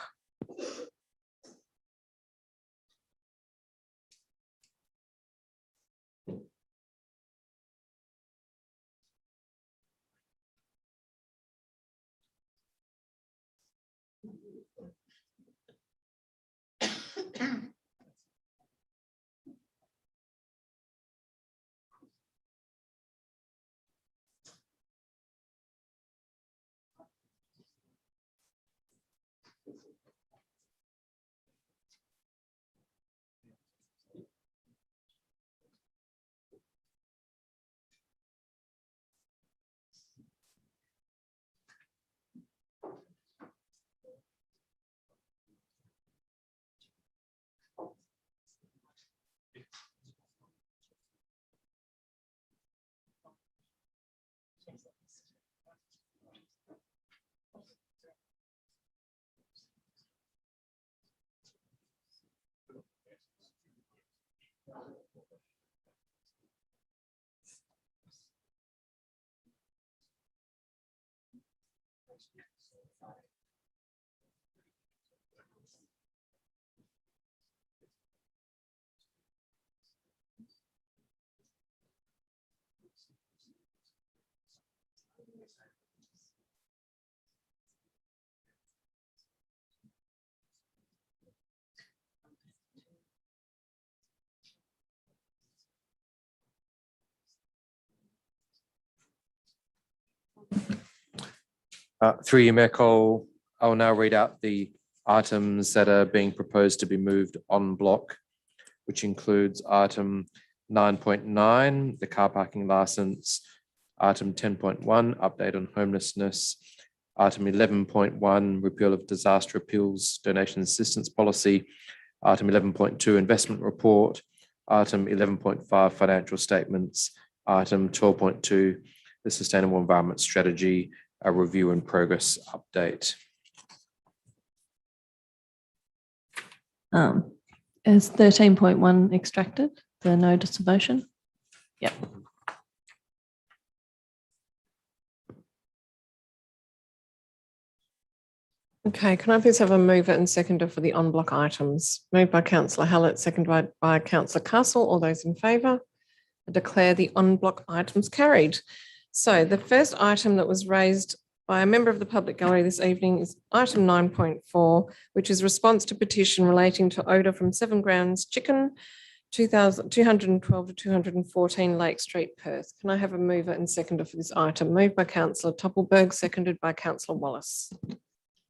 Speaker 10: Through you, Mayor Cole, I will now read out the items that are being proposed to be moved en bloc, which includes item 9.9, the car parking licence, item 10.1, update on homelessness, item 11.1, repeal of disaster appeals donation assistance policy, item 11.2, investment report, item 11.5, financial statements, item 12.2, the sustainable environment strategy, a review and progress update.
Speaker 12: Is 13.1 extracted, the notice of motion? Yep.
Speaker 1: Okay, can I please have a mover and seconder for the en bloc items? Moved by Councillor Hallett, seconded by Councillor Castle. All those in favour? I declare the en bloc items carried. So the first item that was raised by a member of the public gallery this evening is item 9.4, which is response to petition relating to odour from 7 Grounds Chicken, 212 to 214 Lake Street, Perth. Can I have a mover and seconder for this item? Moved by Councillor Toppelberg, seconded by Councillor Wallace.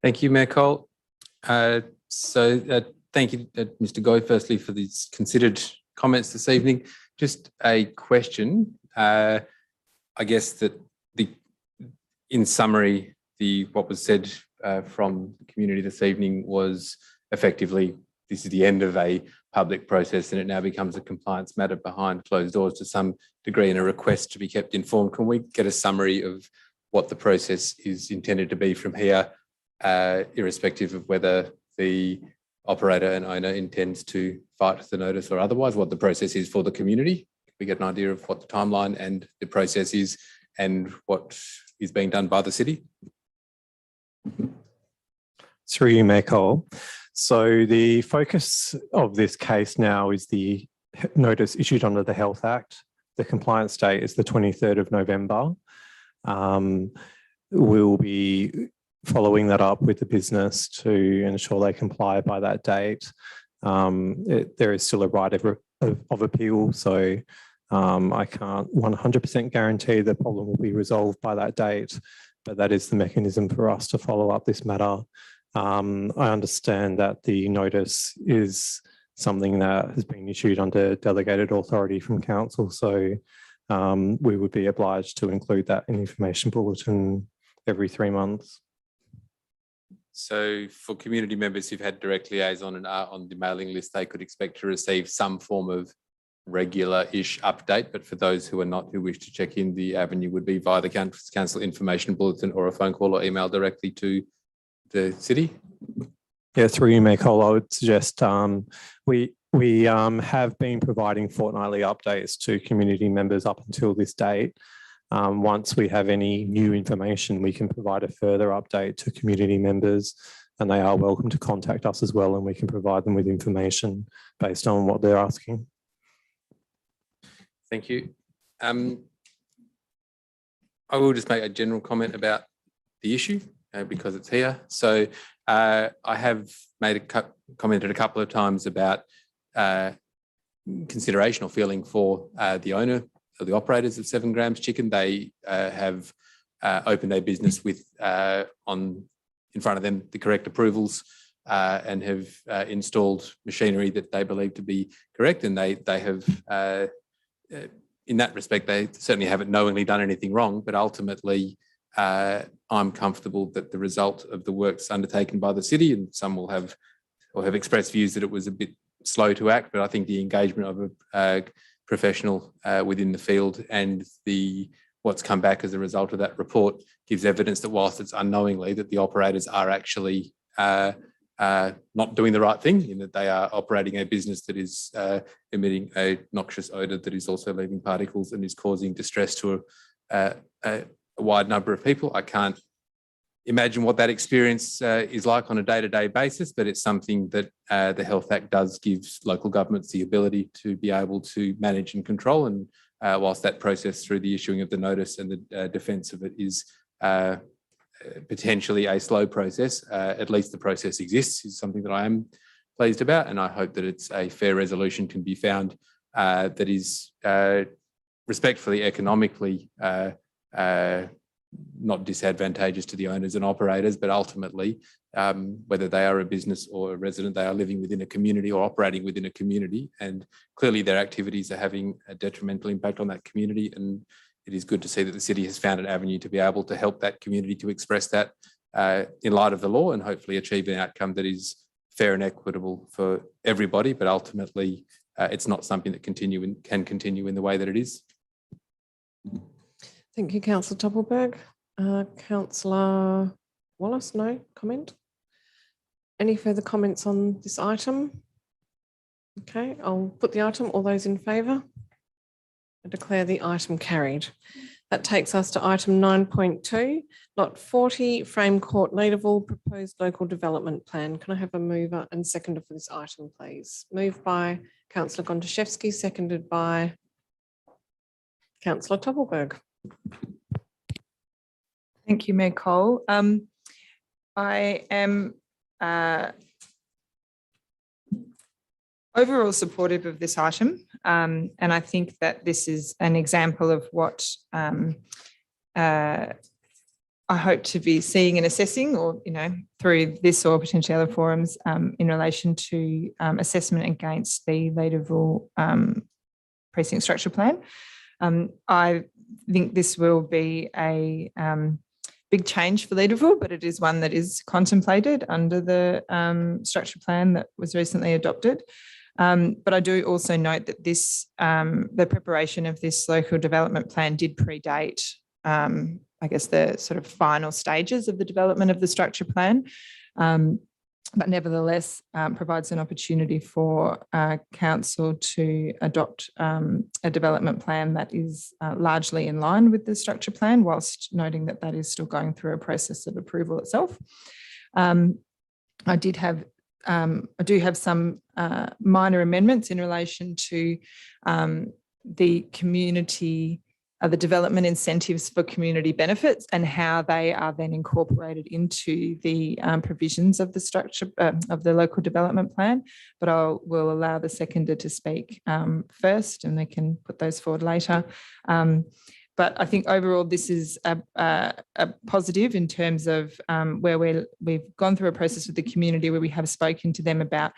Speaker 14: Thank you, Mayor Cole. Thank you, Mr. Goy, firstly for these considered comments this evening. Just a question. I guess that in summary, what was said from the community this evening was effectively this is the end of a public process and it now becomes a compliance matter behind closed doors to some degree and a request to be kept informed. Can we get a summary of what the process is intended to be from here, irrespective of whether the operator and owner intends to fight the notice or otherwise, what the process is for the community? Can we get an idea of what the timeline and the process is and what is being done by the city?
Speaker 11: Through you, Mayor Cole. So the focus of this case now is the notice issued under the Health Act. The compliance date is the 23rd of November. We'll be following that up with the business to ensure they comply by that date. There is still a right of appeal, so I can't 100% guarantee the problem will be resolved by that date, but that is the mechanism for us to follow up this matter. I understand that the notice is something that has been issued under delegated authority from council, so we would be obliged to include that in the information bulletin every 3 months.
Speaker 14: So for community members who've had direct liaison and are on the mailing list, they could expect to receive some form of regular-ish update, but for those who are not, who wish to check in, the avenue would be via the council information bulletin or a phone call or email directly to the city?
Speaker 11: Yeah, through you, Mayor Cole, I would suggest we have been providing fortnightly updates to community members up until this date. Once we have any new information, we can provide a further update to community members, and they are welcome to contact us as well, and we can provide them with information based on what they're asking.
Speaker 14: Thank you. I will just make a general comment about the issue because it's here. So I have commented a couple of times about consideration or feeling for the owner or the operators of 7 Grams Chicken. They have opened a business with in front of them the correct approvals and have installed machinery that they believe to be correct, and they have in that respect, they certainly haven't knowingly done anything wrong, but ultimately I'm comfortable that the result of the works undertaken by the city, and some will have or have expressed views that it was a bit slow to act, but I think the engagement of a professional within the field and what's come back as a result of that report gives evidence that whilst it's unknowingly, that the operators are actually not doing the right thing, in that they are operating a business that is emitting a noxious odour that is also leaving particles and is causing distress to a wide number of people. I can't imagine what that experience is like on a day-to-day basis, but it's something that the Health Act does give local governments the ability to be able to manage and control. And whilst that process through the issuing of the notice and the defence of it is potentially a slow process, at least the process exists, is something that I am pleased about, and I hope that it's a fair resolution can be found that is respectfully economically not disadvantageous to the owners and operators, but ultimately, whether they are a business or a resident, they are living within a community or operating within a community, and clearly their activities are having a detrimental impact on that community. And it is good to see that the city has found an avenue to be able to help that community to express that in light of the law and hopefully achieve an outcome that is fair and equitable for everybody. But ultimately, it's not something that can continue in the way that it is.
Speaker 1: Thank you, Councillor Toppelberg. Councillor Wallace, no comment? Any further comments on this item? Okay, I'll put the item. All those in favour? I declare the item carried. That takes us to item 9.2, Lot 40, Frame Court, Leederville, Proposed Local Development Plan. Can I have a mover and seconder for this item, please? Moved by Councillor Gontaszewski, seconded by Councillor Toppelberg.
Speaker 16: Thank you, Mayor Cole. I am overall supportive of this item, and I think that this is an example of what I hope to be seeing and assessing, or through this or potentially other forums, in relation to assessment against the Leederville precinct structure plan. I think this will be a big change for Leederville, but it is one that is contemplated under the structure plan that was recently adopted. But I do also note that this, the preparation of this local development plan did predate, I guess, the sort of final stages of the development of the structure plan. But nevertheless provides an opportunity for council to adopt a development plan that is largely in line with the structure plan, whilst noting that that is still going through a process of approval itself. I do have some minor amendments in relation to the community, the development incentives for community benefits and how they are then incorporated into the provisions of the structure of the local development plan. But I will allow the seconder to speak first, and they can put those forward later. But I think overall this is a positive in terms of where we've gone through a process with the community where we have spoken to them about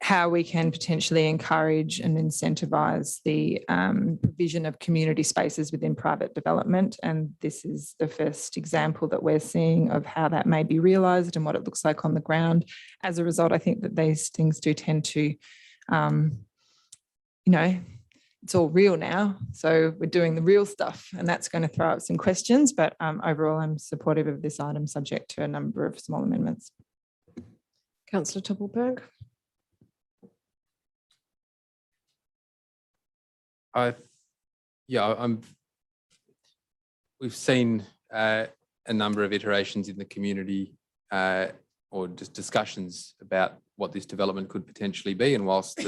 Speaker 16: how we can potentially encourage and incentivise the provision of community spaces within private development. And this is the first example that we're seeing of how that may be realised and what it looks like on the ground. As a result, I think that these things do tend to, it's all real now. So we're doing the real stuff, and that's going to throw up some questions. But overall, I'm supportive of this item, subject to a number of small amendments.
Speaker 1: Councillor Toppelberg.
Speaker 14: We've seen a number of iterations in the community or just discussions about what this development could potentially be. And whilst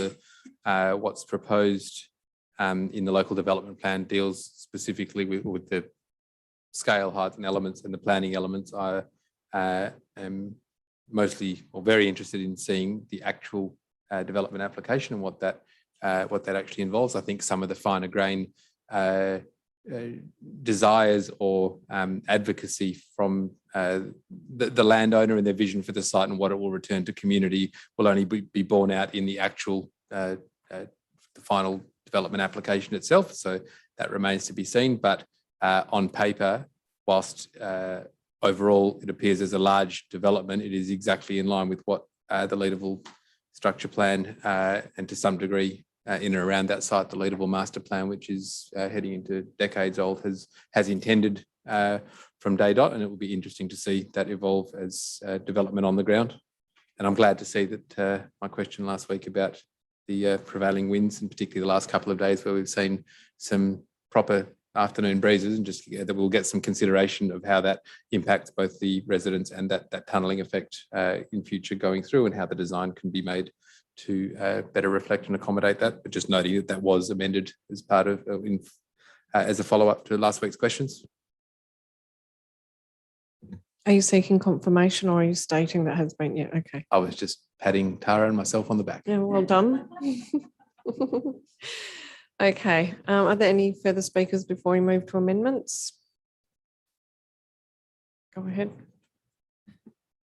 Speaker 14: what's proposed in the local development plan deals specifically with the scale, height and elements and the planning elements, I am mostly or very interested in seeing the actual development application and what that actually involves. I think some of the finer grain desires or advocacy from the landowner and their vision for the site and what it will return to community will only be borne out in the actual the final development application itself. So that remains to be seen. But on paper, whilst overall it appears as a large development, it is exactly in line with what the Leederville structure plan and to some degree in and around that site, the Leederville master plan, which is heading into decades old, has intended from day dot, and it will be interesting to see that evolve as development on the ground. And I'm glad to see that my question last week about the prevailing winds, and particularly the last couple of days where we've seen some proper afternoon breezes, and just that we'll get some consideration of how that impacts both the residents and that tunnelling effect in future going through, and how the design can be made to better reflect and accommodate that. But just noting that was amended as part of as a follow-up to last week's questions.
Speaker 1: Are you seeking confirmation, or are you stating that has been? Yeah, okay.
Speaker 14: I was just patting Tara and myself on the back.
Speaker 1: Yeah, well done. Okay, are there any further speakers before we move to amendments? Go ahead.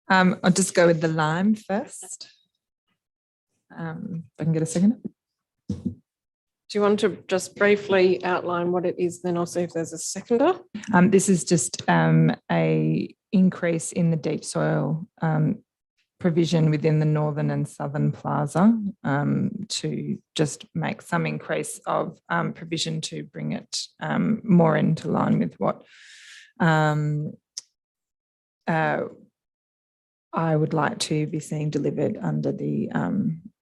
Speaker 16: I'll just go with the lime first. If I can get a second.
Speaker 1: Do you want to just briefly outline what it is, then I'll see if there's a seconder?
Speaker 16: This is just a increase in the deep soil provision within the northern and southern plaza to just make some increase of provision to bring it more into line with what I would like to be seeing delivered under the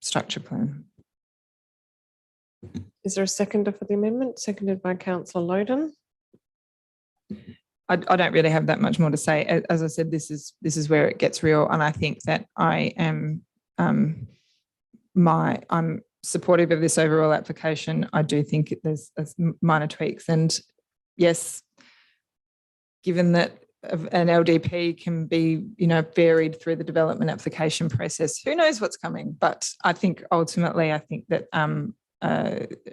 Speaker 16: structure plan.
Speaker 1: Is there a seconder for the amendment? Seconded by Councillor Loden.
Speaker 16: I don't really have that much more to say. As I said, this is where it gets real, and I think that I am I'm supportive of this overall application. I do think there's minor tweaks, and yes, given that an LDP can be varied through the development application process, who knows what's coming? But I think ultimately, I think that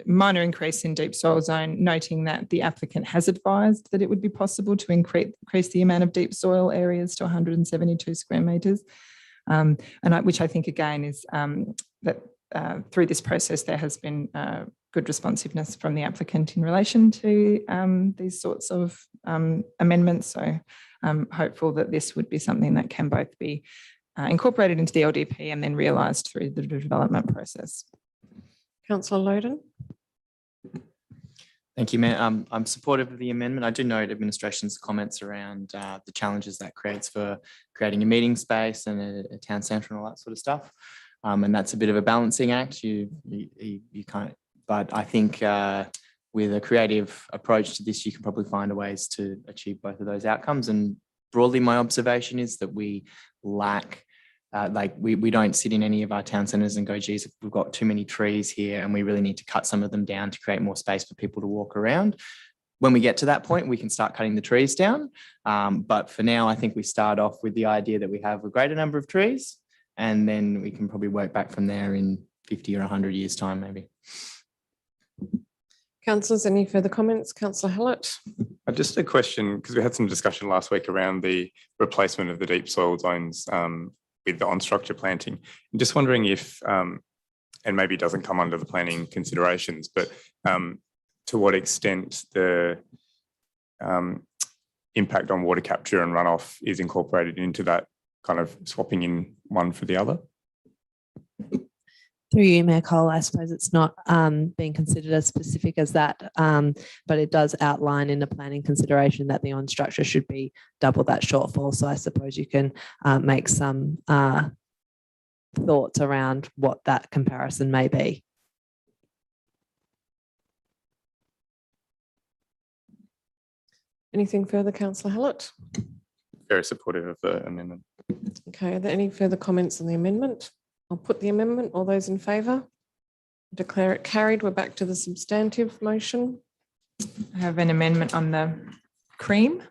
Speaker 16: minor increase in deep soil zone, noting that the applicant has advised that it would be possible to increase the amount of deep soil areas to 172 square metres, which I think again is that through this process there has been good responsiveness from the applicant in relation to these sorts of amendments. So I'm hopeful that this would be something that can both be incorporated into the LDP and then realised through the development process.
Speaker 1: Councillor Loden.
Speaker 15: Thank you, Mayor. I'm supportive of the amendment. I do note administration's comments around the challenges that creates for creating a meeting space and a town centre and all that sort of stuff. And that's a bit of a balancing act. You can't, but I think with a creative approach to this, you can probably find ways to achieve both of those outcomes. And broadly, my observation is that we lack, we don't sit in any of our town centres and go, geez, we've got too many trees here and we really need to cut some of them down to create more space for people to walk around. When we get to that point, we can start cutting the trees down. But for now, I think we start off with the idea that we have a greater number of trees, and then we can probably work back from there in 50 or 100 years' time, maybe.
Speaker 1: Councillors, any further comments? Councillor Hallett.
Speaker 11: Just a question, because we had some discussion last week around the replacement of the deep soil zones with the on-structure planting. I'm just wondering if, and maybe it doesn't come under the planning considerations, but to what extent the impact on water capture and runoff is incorporated into that kind of swapping in one for the other?
Speaker 12: Through you, Mayor Cole, I suppose it's not being considered as specific as that, but it does outline in the planning consideration that the on structure should be double that shortfall. So I suppose you can make some thoughts around what that comparison may be.
Speaker 1: Anything further, Councillor Hallett?
Speaker 11: Very supportive of the amendment.
Speaker 1: Okay, are there any further comments on the amendment? I'll put the amendment. All those in favour? Declare it carried. We're back to the substantive motion.
Speaker 16: I have an amendment on the cream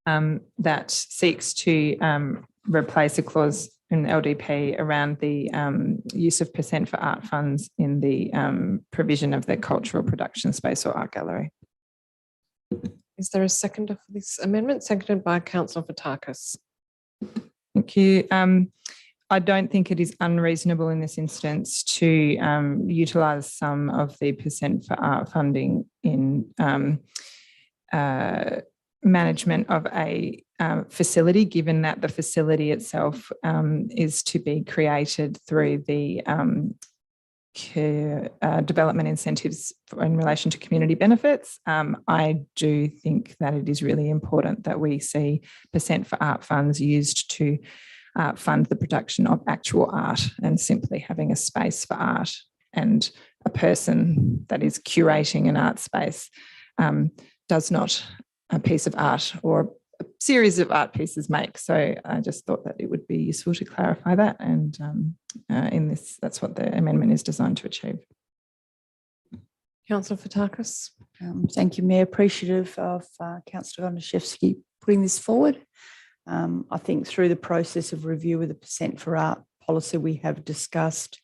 Speaker 16: that seeks to replace a clause in the LDP around the use of % for art funds in the provision of the cultural production space or art gallery.
Speaker 1: Is there a seconder for this amendment? Seconded by Councillor Fotakis.
Speaker 16: Thank you. I don't think it is unreasonable in this instance to utilise some of the % for art funding in management of a facility, given that the facility itself is to be created through the development incentives in relation to community benefits. I do think that it is really important that we see % for art funds used to fund the production of actual art, and simply having a space for art and a person that is curating an art space does not a piece of art or a series of art pieces make. So I just thought that it would be useful to clarify that, and in this, that's what the amendment is designed to achieve.
Speaker 1: Councillor Fotakis.
Speaker 3: Thank you, Mayor. Appreciative of Councillor Gonaszewski putting this forward. I think through the process of review of the % for art policy, we have discussed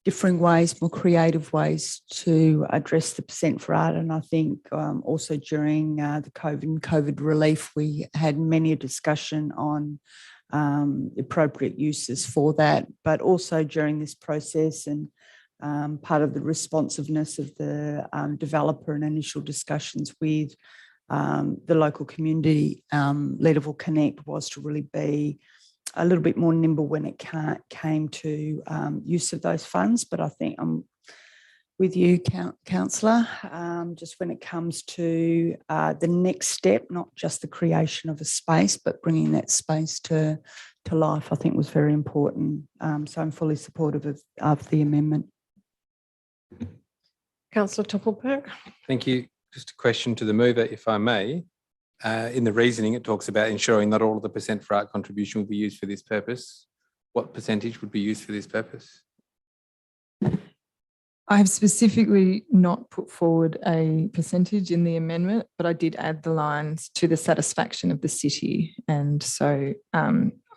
Speaker 3: differing ways, more creative ways to address the % for art. And I think also during the COVID relief, we had many a discussion on appropriate uses for that, but also during this process and part of the responsiveness of the developer and initial discussions with the local community, Leederville Connect, was to really be a little bit more nimble when it came to use of those funds. But I think I'm with you, Councillor, just when it comes to the next step, not just the creation of a space, but bringing that space to life, I think was very important. So I'm fully supportive of the amendment.
Speaker 1: Councillor Toppelberg.
Speaker 14: Thank you. Just a question to the mover, if I may. In the reasoning, it talks about ensuring that all of the % for art contribution will be used for this purpose. What percentage would be used for this purpose?
Speaker 16: I have specifically not put forward a percentage in the amendment, but I did add the lines to the satisfaction of the city. And so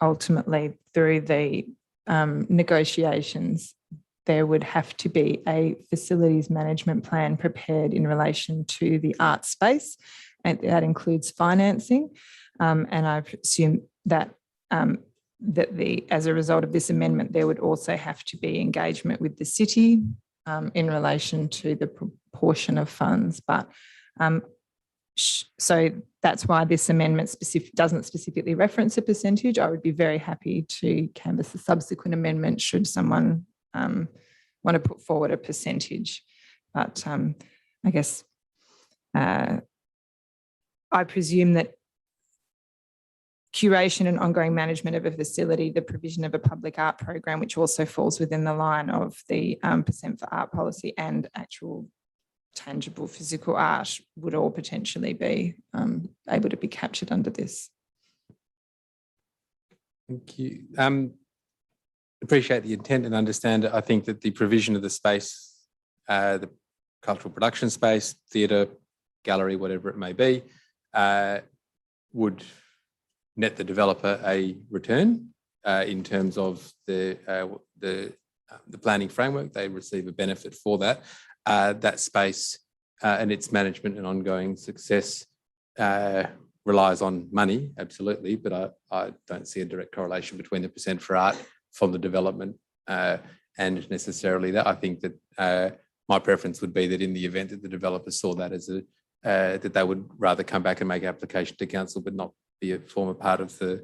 Speaker 16: ultimately through the negotiations, there would have to be a facilities management plan prepared in relation to the art space, and that includes financing. And I presume that as a result of this amendment, there would also have to be engagement with the city in relation to the proportion of funds. But so that's why this amendment doesn't specifically reference a percentage. I would be very happy to canvass a subsequent amendment should someone want to put forward a percentage. But I guess I presume that curation and ongoing management of a facility, the provision of a public art program, which also falls within the line of the % for art policy, and actual tangible physical art would all potentially be able to be captured under this.
Speaker 14: Thank you. Appreciate the intent and understand it. I think that the provision of the space, the cultural production space, theatre, gallery, whatever it may be, would net the developer a return in terms of the planning framework. They receive a benefit for that. That space and its management and ongoing success relies on money, absolutely, but I don't see a direct correlation between the % for art from the development and necessarily that. I think that my preference would be that in the event that the developer saw that as that they would rather come back and make application to council, but not be a former part of the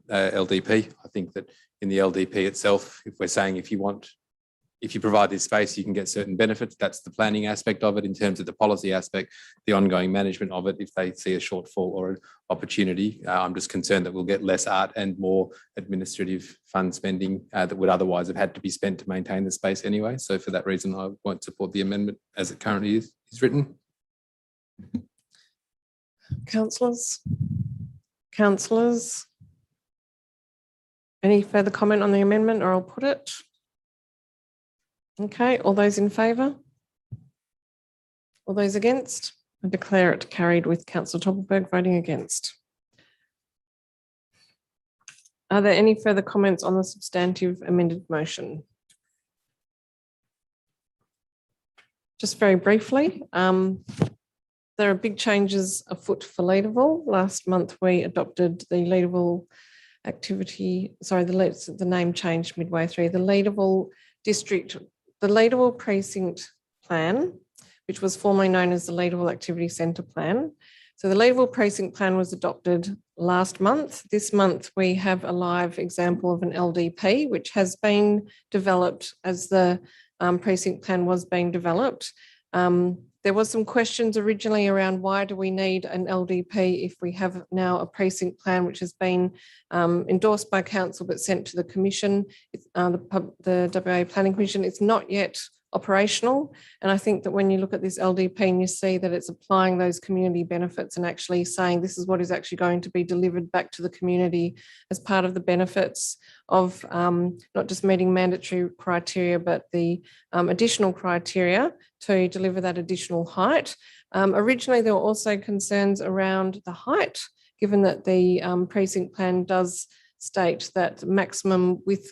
Speaker 14: LDP. I think that in the LDP itself, if we're saying if you provide this space, you can get certain benefits. That's the planning aspect of it. In terms of the policy aspect, the ongoing management of it, if they see a shortfall or an opportunity, I'm just concerned that we'll get less art and more administrative fund spending that would otherwise have had to be spent to maintain the space anyway. So for that reason, I won't support the amendment as it currently is written.
Speaker 1: Councillors? Any further comment on the amendment, or I'll put it? Okay, all those in favour? All those against? I declare it carried with Councillor Topelberg voting against. Are there any further comments on the substantive amended motion? Just very briefly, there are big changes afoot for Leederville. Last month, we adopted the Leederville activity, sorry, the name changed midway through. The Leederville District, the Leederville Precinct Plan, which was formerly known as the Leederville Activity Centre Plan. So the Leederville Precinct Plan was adopted last month. This month, we have a live example of an LDP, which has been developed as the precinct plan was being developed. There was some questions originally around why do we need an LDP if we have now a precinct plan which has been endorsed by council but sent to the commission, the WA Planning Commission. It's not yet operational, and I think that when you look at this LDP and you see that it's applying those community benefits and actually saying this is what is actually going to be delivered back to the community as part of the benefits of not just meeting mandatory criteria but the additional criteria to deliver that additional height. Originally there were also concerns around the height, given that the precinct plan does state that maximum with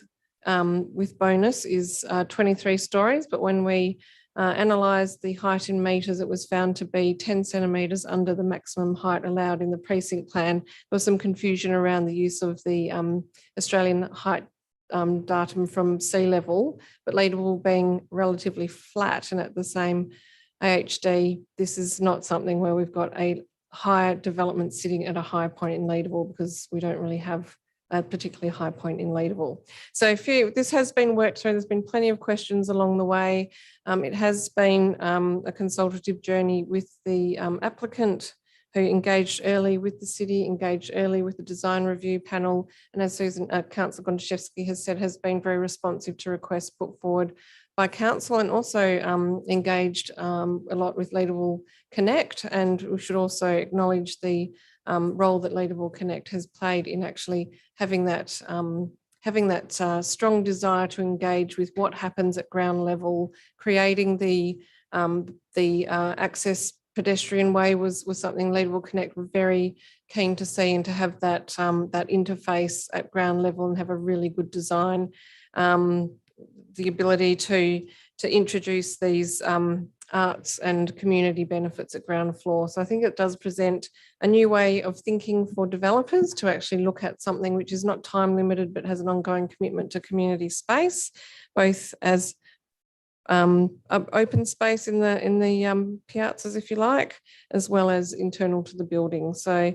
Speaker 1: bonus is 23 stories, but when we analysed the height in metres, it was found to be 10 centimetres under the maximum height allowed in the precinct plan. There was some confusion around the use of the Australian height datum from sea level, but Leederville being relatively flat and at the same AHD, this is not something where we've got a higher development sitting at a high point in Leederville, because we don't really have a particularly high point in Leederville. So this has been worked through. There's been plenty of questions along the way. It has been a consultative journey with the applicant, who engaged early with the city, engaged early with the design review panel, and as Councillor Gondaszewski has said, has been very responsive to requests put forward by council, and also engaged a lot with Leederville Connect. And we should also acknowledge the role that Leederville Connect has played in actually having that strong desire to engage with what happens at ground level. Creating the access pedestrian way was something Leederville Connect were very keen to see, and to have that interface at ground level and have a really good design. The ability to to introduce these arts and community benefits at ground floor. So I think it does present a new way of thinking for developers to actually look at something which is not time limited, but has an ongoing commitment to community space, both as open space in the piazzas, if you like, as well as internal to the building. So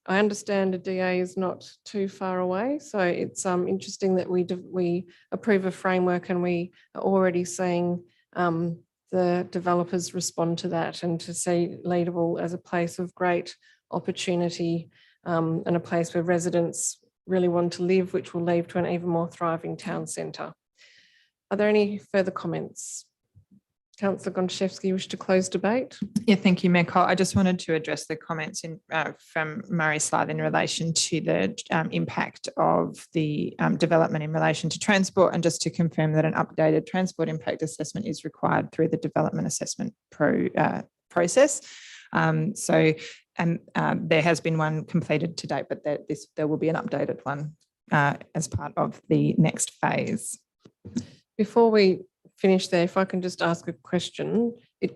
Speaker 1: I understand a DA is not too far away, so it's interesting that we approve a framework and we are already seeing the developers respond to that, and to see Leederville as a place of great opportunity and a place where residents really want to live, which will lead to an even more thriving town centre. Are there any further comments? Councillor Gontaszewski, you wish to close debate?
Speaker 16: Yeah, thank you, Mayor Cole. I just wanted to address the comments from Murray Slythe in relation to the impact of the development in relation to transport, and just to confirm that an updated transport impact assessment is required through the development assessment process. There has been one completed to date, but there will be an updated one as part of the next phase.
Speaker 1: Before we finish there, if I can just ask a question.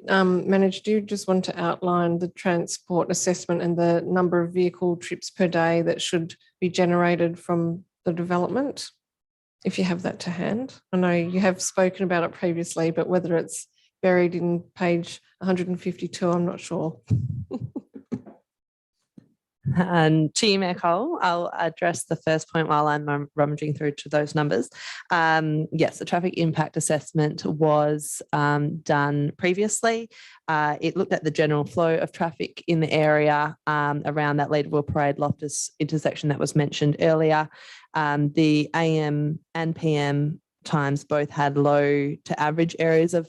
Speaker 1: Manager, do you just want to outline the transport assessment and the number of vehicle trips per day that should be generated from the development, if you have that to hand? I know you have spoken about it previously, but whether it's buried in page 152, I'm not sure.
Speaker 12: And to you, Mayor Cole, I'll address the first point while I'm rummaging through to those numbers. Yes, the traffic impact assessment was done previously. It looked at the general flow of traffic in the area around that Leederville Parade Loftus intersection that was mentioned earlier. The AM and PM times both had low to average areas of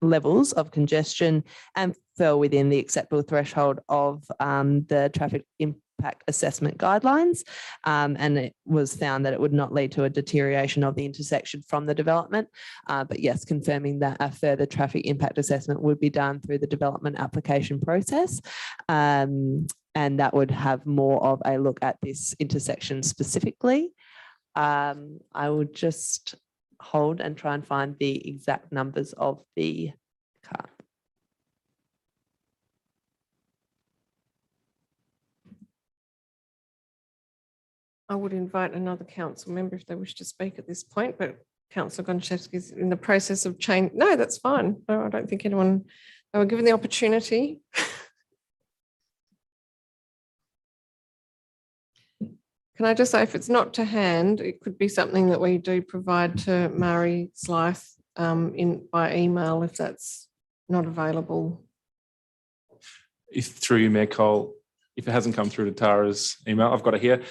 Speaker 12: levels of congestion and fell within the acceptable threshold of the traffic impact assessment guidelines. And it was found that it would not lead to a deterioration of the intersection from the development. But yes, confirming that a further traffic impact assessment would be done through the development application process. And that would have more of a look at this intersection specifically. I will just hold and try and find the exact numbers of the car.
Speaker 1: I would invite another council member if they wish to speak at this point, but Councillor Gontaszewski is in the process of change. No, that's fine. No, I don't think anyone, they were given the opportunity. Can I just say, if it's not to hand, it could be something that we do provide to Murray Slythe by email if that's not available.
Speaker 8: Through you, Mayor Cole, if it hasn't come through to Tara's email, I've got it here.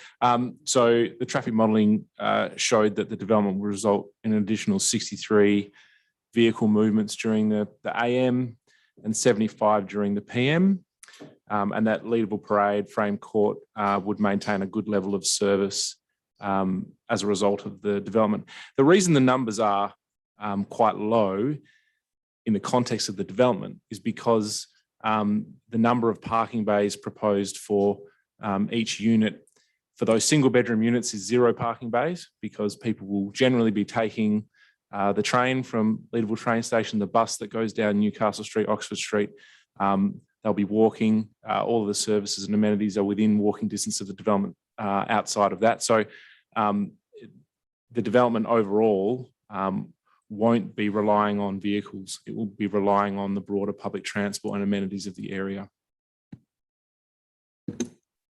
Speaker 8: So the traffic modelling showed that the development will result in an additional 63 vehicle movements during the AM and 75 during the PM. And that Leederville Parade Frame Court would maintain a good level of service as a result of the development. The reason the numbers are quite low in the context of the development is because the number of parking bays proposed for each unit for those single bedroom units is 0 parking bays, because people will generally be taking the train from Leederville train station, the bus that goes down Newcastle Street, Oxford Street. They'll be walking. All of the services and amenities are within walking distance of the development outside of that. So the development overall won't be relying on vehicles. It will be relying on the broader public transport and amenities of the area.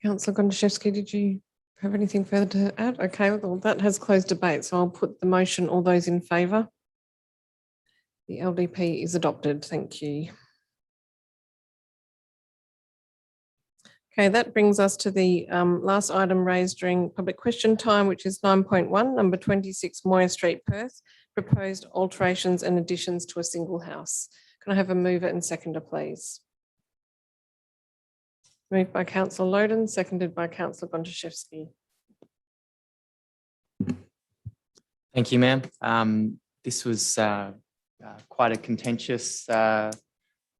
Speaker 1: Councillor Gontaszewski, did you have anything further to add? Okay, well, that has closed debate, so I'll put the motion. All those in favour? The LDP is adopted. Thank you. Okay, that brings us to the last item raised during public question time, which is 9.1, number 26 Moya Street, Perth, proposed alterations and additions to a single house. Can I have a mover and seconder, please? Moved by Councillor Loden, seconded by Councillor Gontaszewski.
Speaker 15: Thank you, ma'am. This was quite a contentious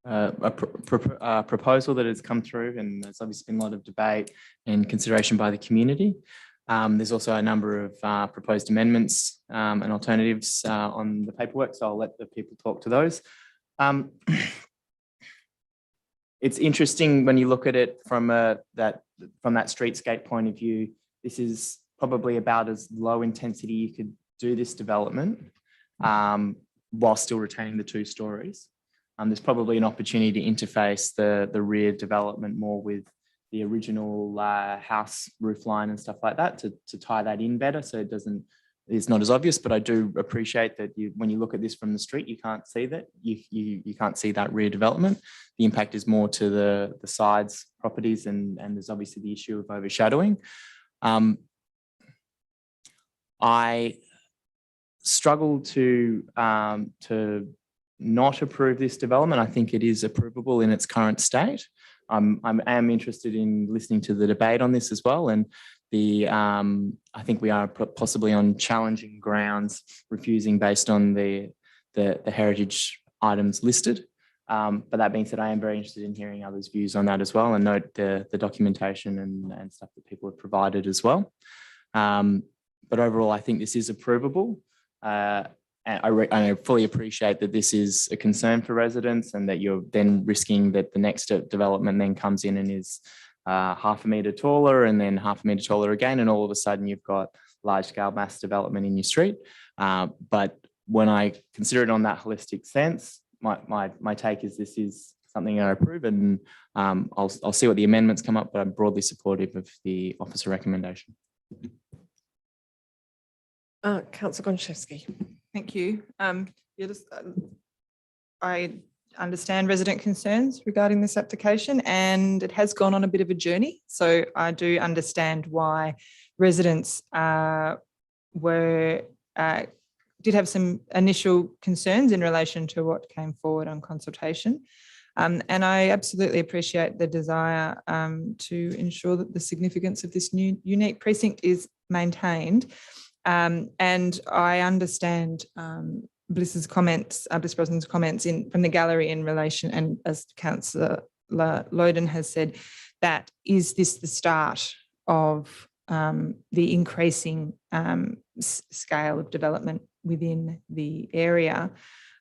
Speaker 15: proposal that has come through, and there's obviously been a lot of debate and consideration by the community. There's also a number of proposed amendments and alternatives on the paperwork, so I'll let the people talk to those. It's interesting when you look at it from that streetscape point of view. This is probably about as low intensity you could do this development while still retaining the 2 stories. There's probably an opportunity to interface the rear development more with the original house roof line and stuff like that to tie that in better, so it's not as obvious. But I do appreciate that when you look at this from the street, you can't see that. You can't see that rear development. The impact is more to the sides properties, and there's obviously the issue of overshadowing. I struggle to not approve this development. I think it is approvable in its current state. I am interested in listening to the debate on this as well, and I think we are possibly on challenging grounds, refusing based on the heritage items listed. But that being said, I am very interested in hearing others' views on that as well, and note the documentation and stuff that people have provided as well. But overall, I think this is approvable. And I fully appreciate that this is a concern for residents, and that you're then risking that the next development then comes in and is half a metre taller, and then half a metre taller again, and all of a sudden you've got large scale mass development in your street. But when I consider it on that holistic sense, my take is this is something I approve, and I'll see what the amendments come up, but I'm broadly supportive of the officer recommendation.
Speaker 1: Councillor Gonchevsky.
Speaker 16: Thank you. I understand resident concerns regarding this application, and it has gone on a bit of a journey. So I do understand why residents did have some initial concerns in relation to what came forward on consultation. And I absolutely appreciate the desire to ensure that the significance of this new unique precinct is maintained. And I understand Bliss Brosnan's comments from the gallery in relation, and as Councillor Loden has said, that is this the start of the increasing scale of development within the area.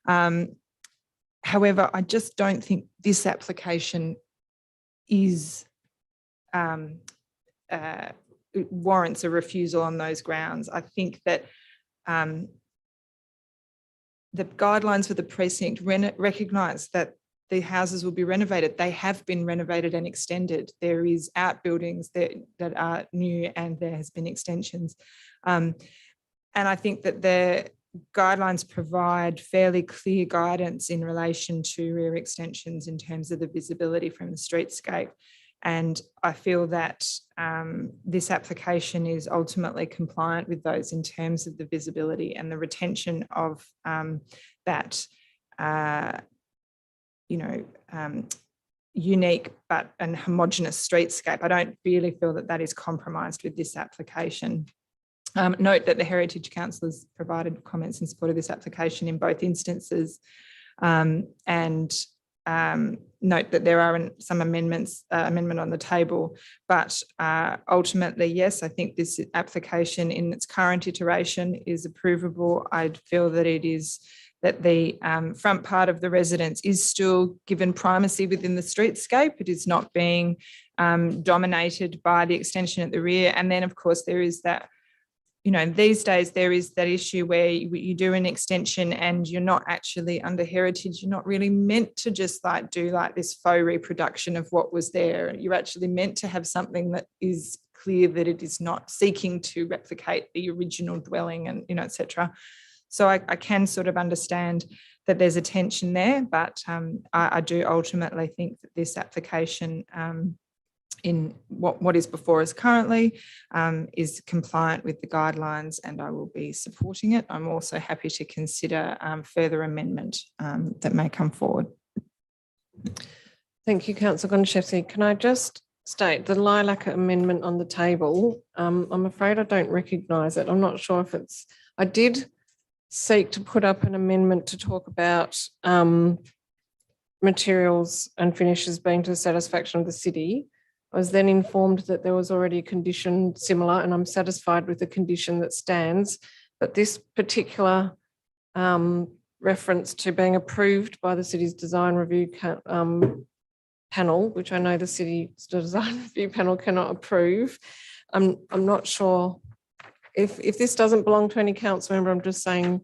Speaker 16: However, I just don't think this application is warrants a refusal on those grounds. I think that the guidelines for the precinct recognise that the houses will be renovated. They have been renovated and extended. There is outbuildings that are new, and there has been extensions. And I think that the guidelines provide fairly clear guidance in relation to rear extensions in terms of the visibility from the streetscape. And I feel that this application is ultimately compliant with those in terms of the visibility and the retention of that, unique and homogenous streetscape. I don't really feel that that is compromised with this application. Note that the Heritage Council has provided comments in support of this application in both instances, and note that there are some amendment on the table, but ultimately, yes, I think this application in its current iteration is approvable. I feel that it is that the front part of the residence is still given primacy within the streetscape. It is not being dominated by the extension at the rear. And then, of course, there is that, these days there is that issue where you do an extension and you're not actually under heritage. You're not really meant to just do this faux reproduction of what was there. You're actually meant to have something that is clear that it is not seeking to replicate the original dwelling and, etc. So I can sort of understand that there's a tension there, but I do ultimately think that this application in what is before us currently is compliant with the guidelines, and I will be supporting it. I'm also happy to consider further amendment that may come forward.
Speaker 1: Thank you, Councillor Gonchevsky. Can I just state the Lilac Amendment on the table? I'm afraid I don't recognise it. I'm not sure if I did seek to put up an amendment to talk about materials and finishes being to the satisfaction of the city. I was then informed that there was already a condition similar, and I'm satisfied with the condition that stands. But this particular reference to being approved by the city's design review panel, which I know the city's design review panel cannot approve. I'm not sure if this doesn't belong to any council member. I'm just saying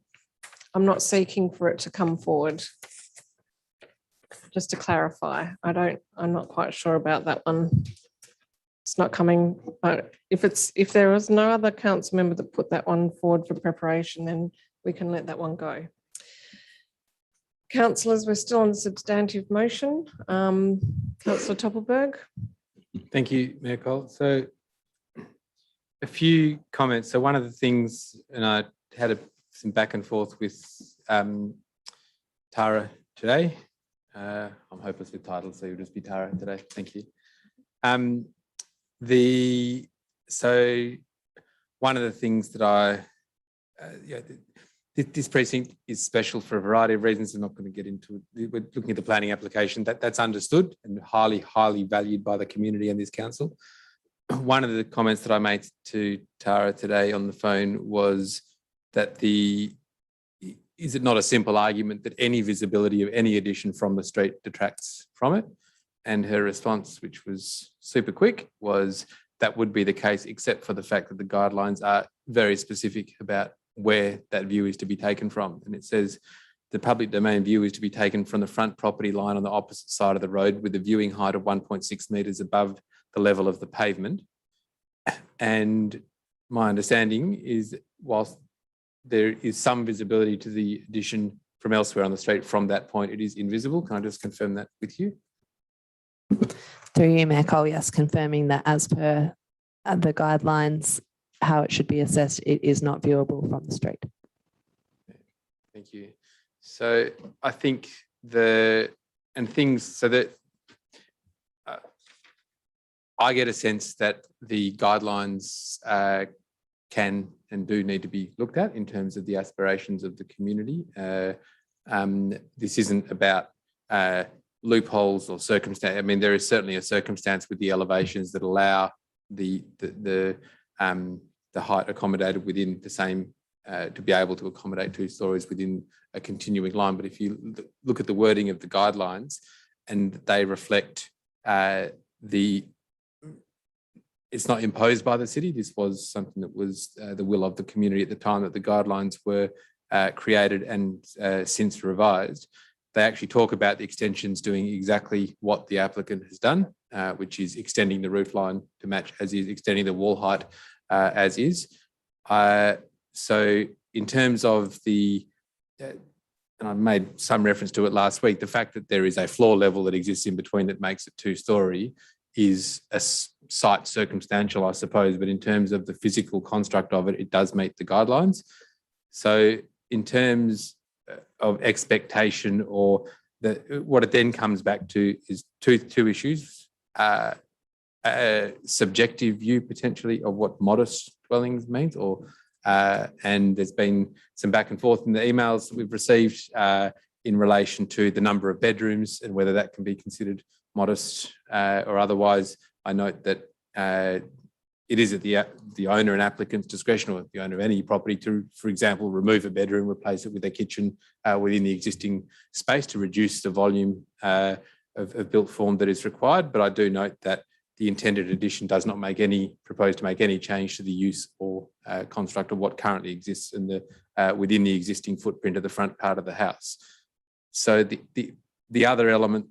Speaker 1: I'm not seeking for it to come forward. Just to clarify, I'm not quite sure about that one. It's not coming, but if there was no other council member that put that one forward for preparation, then we can let that one go. Councillors, we're still on the substantive motion. Councillor Toppelberg.
Speaker 14: Thank you, Mayor Cole. So a few comments. So one of the things, and I had some back and forth with Tara today. I'm hopeless with titles, so you'll just be Tara today. Thank you. So one of the things that this precinct is special for a variety of reasons. I'm not going to get into it. We're looking at the planning application. That's understood and highly, highly valued by the community and this council. One of the comments that I made to Tara today on the phone was that is it not a simple argument that any visibility of any addition from the street detracts from it? And her response, which was super quick, was that would be the case, except for the fact that the guidelines are very specific about where that view is to be taken from. And it says the public domain view is to be taken from the front property line on the opposite side of the road with a viewing height of 1.6 metres above the level of the pavement. And my understanding is whilst there is some visibility to the addition from elsewhere on the street, from that point it is invisible. Can I just confirm that with you?
Speaker 12: Through you, Mayor Cole, yes, confirming that as per the guidelines, how it should be assessed, it is not viewable from the street.
Speaker 14: Thank you. So I think I get a sense that the guidelines can and do need to be looked at in terms of the aspirations of the community. This isn't about loopholes or circumstance. I mean, there is certainly a circumstance with the elevations that allow the height accommodated within the same to be able to accommodate 2 stories within a continuing line. But if you look at the wording of the guidelines, and they reflect it's not imposed by the city. This was something that was the will of the community at the time that the guidelines were created and since revised. They actually talk about the extensions doing exactly what the applicant has done, which is extending the roof line to match as is, extending the wall height as is. So in terms of and I made some reference to it last week, the fact that there is a floor level that exists in between that makes it 2-storey is a site circumstantial, I suppose, but in terms of the physical construct of it, it does meet the guidelines. So in terms of expectation, or what it then comes back to is two issues. A subjective view potentially of what modest dwellings means, and there's been some back and forth in the emails that we've received in relation to the number of bedrooms and whether that can be considered modest or otherwise. I note that it is at the owner and applicant's discretion, or the owner of any property, to, for example, remove a bedroom, replace it with a kitchen within the existing space to reduce the volume of built form that is required. But I do note that the intended addition does not propose to make any change to the use or construct of what currently exists within the existing footprint of the front part of the house. So the other element,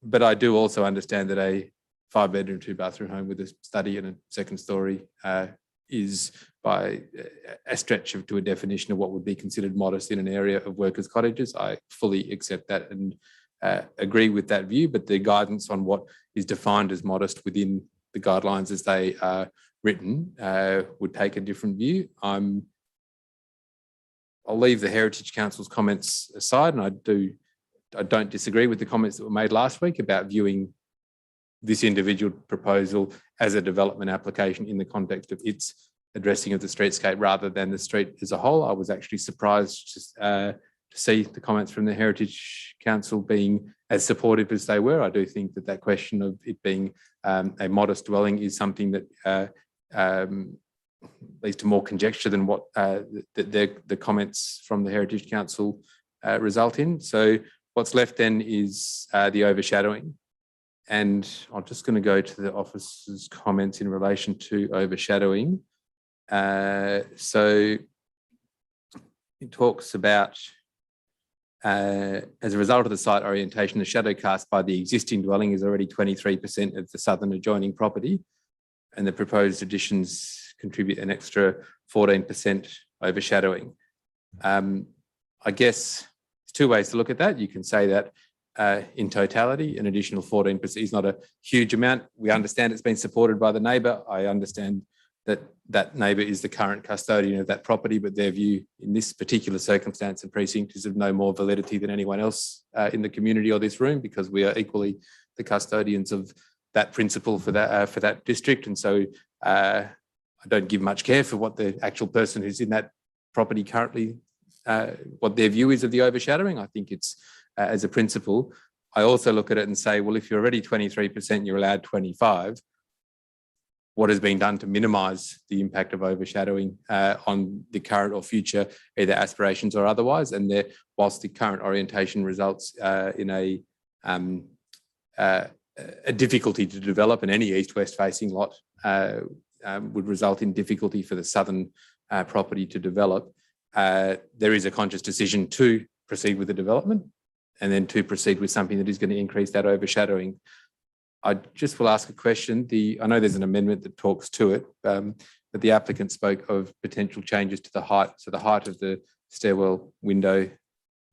Speaker 14: but I do also understand that a 5-bedroom, 2-bathroom home with a study and a second story is by a stretch to a definition of what would be considered modest in an area of workers' cottages. I fully accept that and agree with that view, but the guidance on what is defined as modest within the guidelines as they are written would take a different view. I'll leave the Heritage Council's comments aside, and I don't disagree with the comments that were made last week about viewing this individual proposal as a development application in the context of its addressing of the streetscape rather than the street as a whole. I was actually surprised to see the comments from the Heritage Council being as supportive as they were. I do think that that question of it being a modest dwelling is something that leads to more conjecture than what the comments from the Heritage Council result in. So what's left then is the overshadowing. And I'm just going to go to the officer's comments in relation to overshadowing. So it talks about, as a result of the site orientation, the shadow cast by the existing dwelling is already 23% of the southern adjoining property, and the proposed additions contribute an extra 14% overshadowing. I guess there's two ways to look at that. You can say that in totality, an additional 14% is not a huge amount. We understand it's been supported by the neighbour. I understand that that neighbour is the current custodian of that property, but their view in this particular circumstance and precinct is of no more validity than anyone else in the community or this room, because we are equally the custodians of that principle for that district. And so I don't give much care for what the actual person who's in that property currently, what their view is of the overshadowing. I think it's as a principle. I also look at it and say, well, if you're already 23%, you're allowed 25%. What has been done to minimise the impact of overshadowing on the current or future either aspirations or otherwise? And there, whilst the current orientation results in a difficulty to develop, and any east-west facing lot would result in difficulty for the southern property to develop, there is a conscious decision to proceed with the development and then to proceed with something that is going to increase that overshadowing. I just will ask a question. I know there's an amendment that talks to it, but the applicant spoke of potential changes to the height. So the height of the stairwell window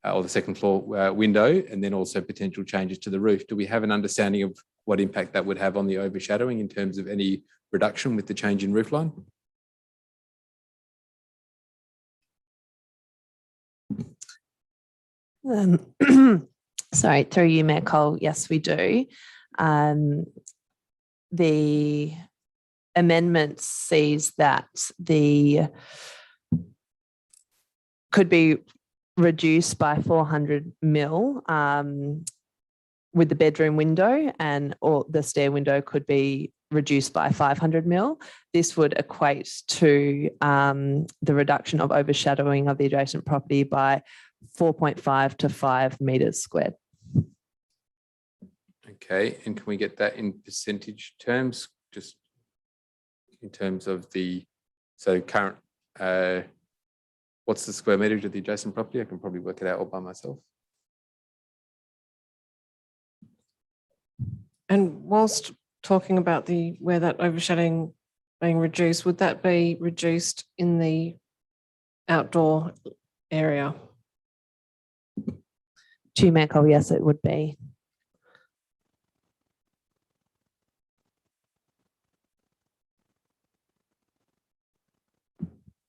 Speaker 14: or the second floor window, and then also potential changes to the roof. Do we have an understanding of what impact that would have on the overshadowing in terms of any reduction with the change in roof line?
Speaker 12: Sorry, through you, Mayor Cole. Yes, we do. The amendment sees that could be reduced by 400 mil with the bedroom window, or the stair window could be reduced by 500 mil. This would equate to the reduction of overshadowing of the adjacent property by 4.5 to 5 metres squared.
Speaker 14: Okay, and can we get that in percentage terms? Just in terms of current, what's the square meterage of the adjacent property? I can probably work it out all by myself.
Speaker 1: And whilst talking about where that overshadowing being reduced, would that be reduced in the outdoor area?
Speaker 12: To you, Mayor Cole, yes, it would be.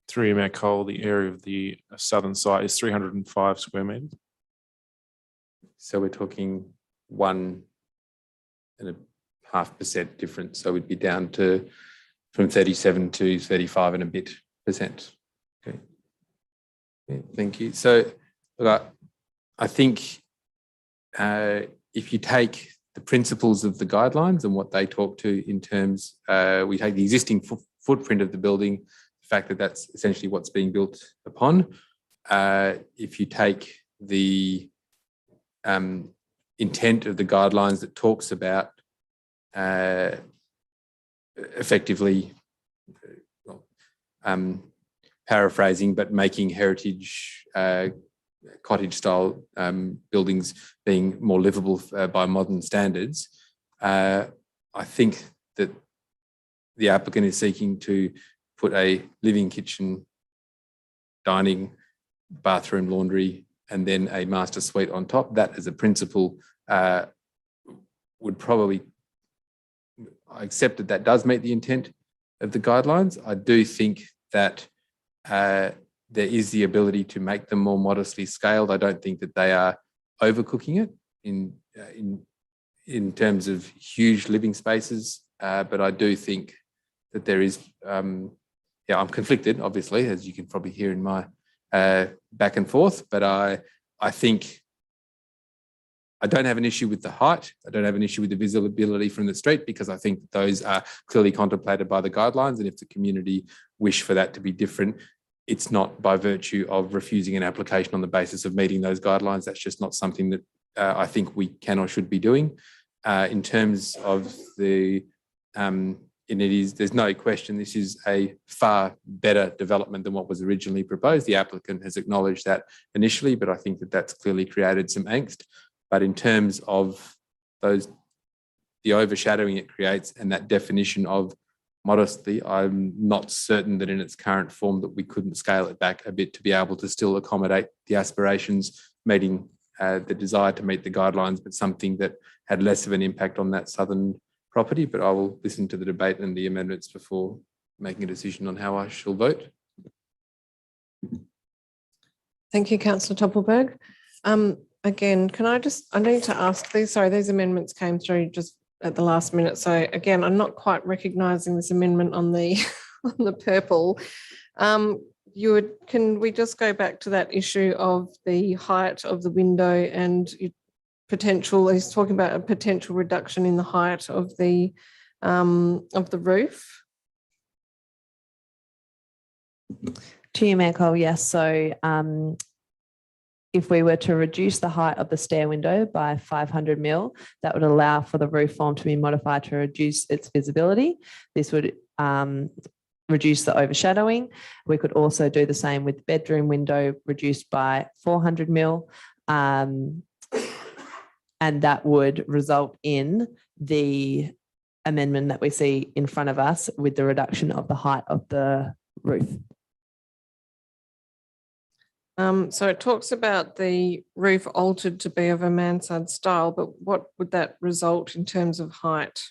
Speaker 17: Through Mayor Cole, the area of the southern site is 305 square metres.
Speaker 14: So we're talking 1.5% difference. So we'd be down to from 37 to 35 and a bit percent. Okay. Thank you. So look, I think if you take the principles of the guidelines and what they talk to in terms, we take the existing footprint of the building, the fact that that's essentially what's being built upon. If you take the intent of the guidelines that talks about effectively paraphrasing, but making heritage cottage style buildings being more livable by modern standards, I think that the applicant is seeking to put a living kitchen, dining, bathroom, laundry, and then a master suite on top. That as a principle would probably, I accept that does meet the intent of the guidelines. I do think that there is the ability to make them more modestly scaled. I don't think that they are overcooking it in terms of huge living spaces, but I do think that there is, I'm conflicted, obviously, as you can probably hear in my back and forth, but I think I don't have an issue with the height. I don't have an issue with the visibility from the street because I think those are clearly contemplated by the guidelines. And if the community wish for that to be different, it's not by virtue of refusing an application on the basis of meeting those guidelines. That's just not something that I think we can or should be doing. In terms of the, there's no question this is a far better development than what was originally proposed. The applicant has acknowledged that initially, but I think that that's clearly created some angst. But in terms of the overshadowing it creates and that definition of modestly, I'm not certain that in its current form that we couldn't scale it back a bit to be able to still accommodate the aspirations, meeting the desire to meet the guidelines, but something that had less of an impact on that southern property. But I will listen to the debate and the amendments before making a decision on how I shall vote.
Speaker 1: Thank you, Councillor Toppelberg. Again, I need to ask these amendments came through just at the last minute. So again, I'm not quite recognising this amendment on the on the purple. Can we just go back to that issue of the height of the window and potential? He's talking about a potential reduction in the height of the roof.
Speaker 12: To you, Mayor Cole, yes. So if we were to reduce the height of the stair window by 500 mil, that would allow for the roof form to be modified to reduce its visibility. This would reduce the overshadowing. We could also do the same with bedroom window reduced by 400 mil. And that would result in the amendment that we see in front of us with the reduction of the height of the roof.
Speaker 1: So it talks about the roof altered to be of a mansard style, but what would that result in terms of height?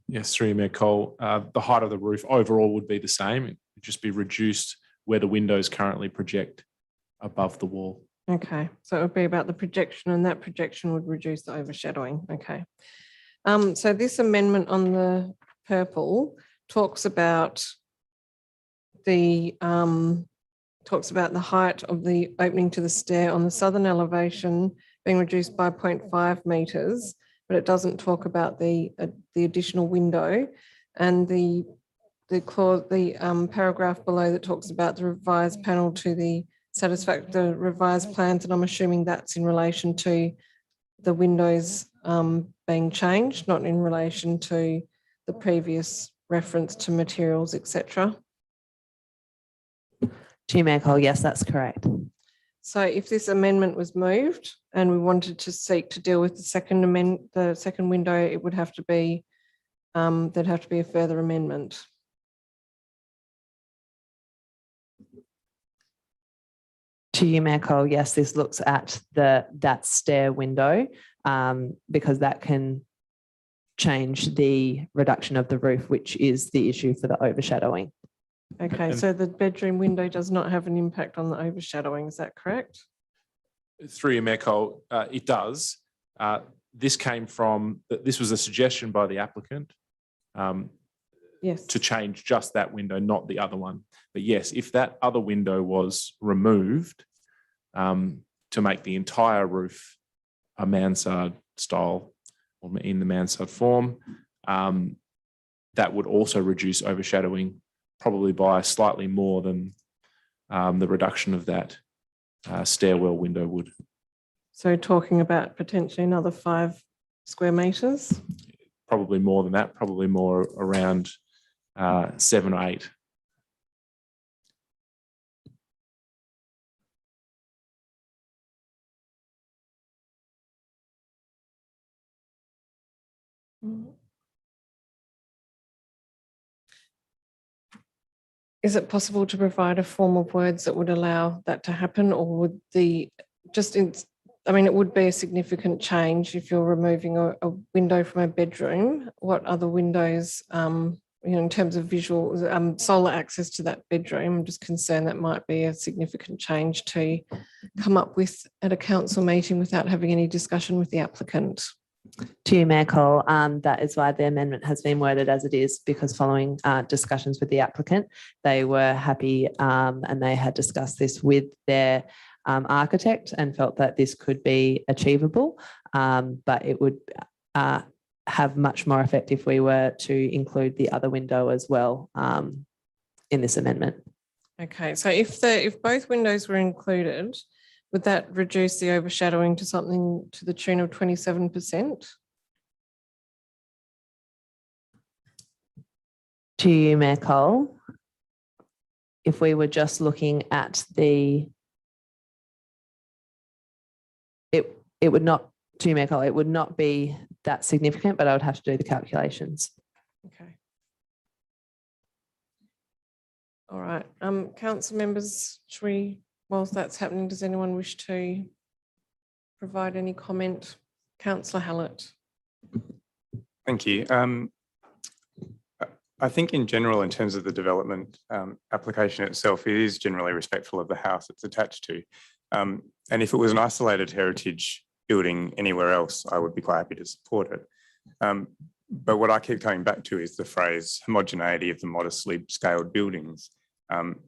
Speaker 17: Yes, through you, Mayor Cole. The height of the roof overall would be the same. It would just be reduced where the windows currently project above the wall.
Speaker 1: Okay, so it would be about the projection, and that projection would reduce the overshadowing. Okay. So this amendment on the purple talks about the height of the opening to the stair on the southern elevation being reduced by 0.5 metres, but it doesn't talk about the additional window, and the paragraph below that talks about the revised panel to the revised plans, and I'm assuming that's in relation to the windows being changed, not in relation to the previous reference to materials, etc.
Speaker 12: To Mayor Cole, yes, that's correct.
Speaker 1: So if this amendment was moved and we wanted to seek to deal with the second window, it would have to be there'd have to be a further amendment.
Speaker 12: To you, Mayor Cole, yes, this looks at that stair window because that can change the reduction of the roof, which is the issue for the overshadowing.
Speaker 1: Okay, so the bedroom window does not have an impact on the overshadowing, is that correct?
Speaker 17: Through you, Mayor Cole, it does. This was a suggestion by the applicant
Speaker 1: yes,
Speaker 17: to change just that window, not the other one. But yes, if that other window was removed to make the entire roof a mansard style or in the mansard form, that would also reduce overshadowing probably by slightly more than the reduction of that stairwell window would.
Speaker 1: So talking about potentially another 5 square metres?
Speaker 17: Probably more than that, probably more around 7 or 8.
Speaker 1: Is it possible to provide a form of words that would allow that to happen, or would it would be a significant change if you're removing a window from a bedroom. What other windows, in terms of visual, solar access to that bedroom? I'm just concerned that might be a significant change to come up with at a council meeting without having any discussion with the applicant.
Speaker 12: To you, Mayor Cole, that is why the amendment has been worded as it is, because following discussions with the applicant, they were happy and they had discussed this with their architect and felt that this could be achievable, but it would have much more effect if we were to include the other window as well in this amendment.
Speaker 1: Okay, so if both windows were included, would that reduce the overshadowing to something to the tune of 27%?
Speaker 12: To you, Mayor Cole, if we were just looking at it would not, to you, Mayor Cole, it would not be that significant, but I would have to do the calculations.
Speaker 1: Okay. All right, council members, should we, whilst that's happening, does anyone wish to provide any comment? Councillor Hallett.
Speaker 18: Thank you. I think in general, in terms of the development application itself, it is generally respectful of the house it's attached to. And if it was an isolated heritage building anywhere else, I would be quite happy to support it. But what I keep coming back to is the phrase homogeneity of the modestly scaled buildings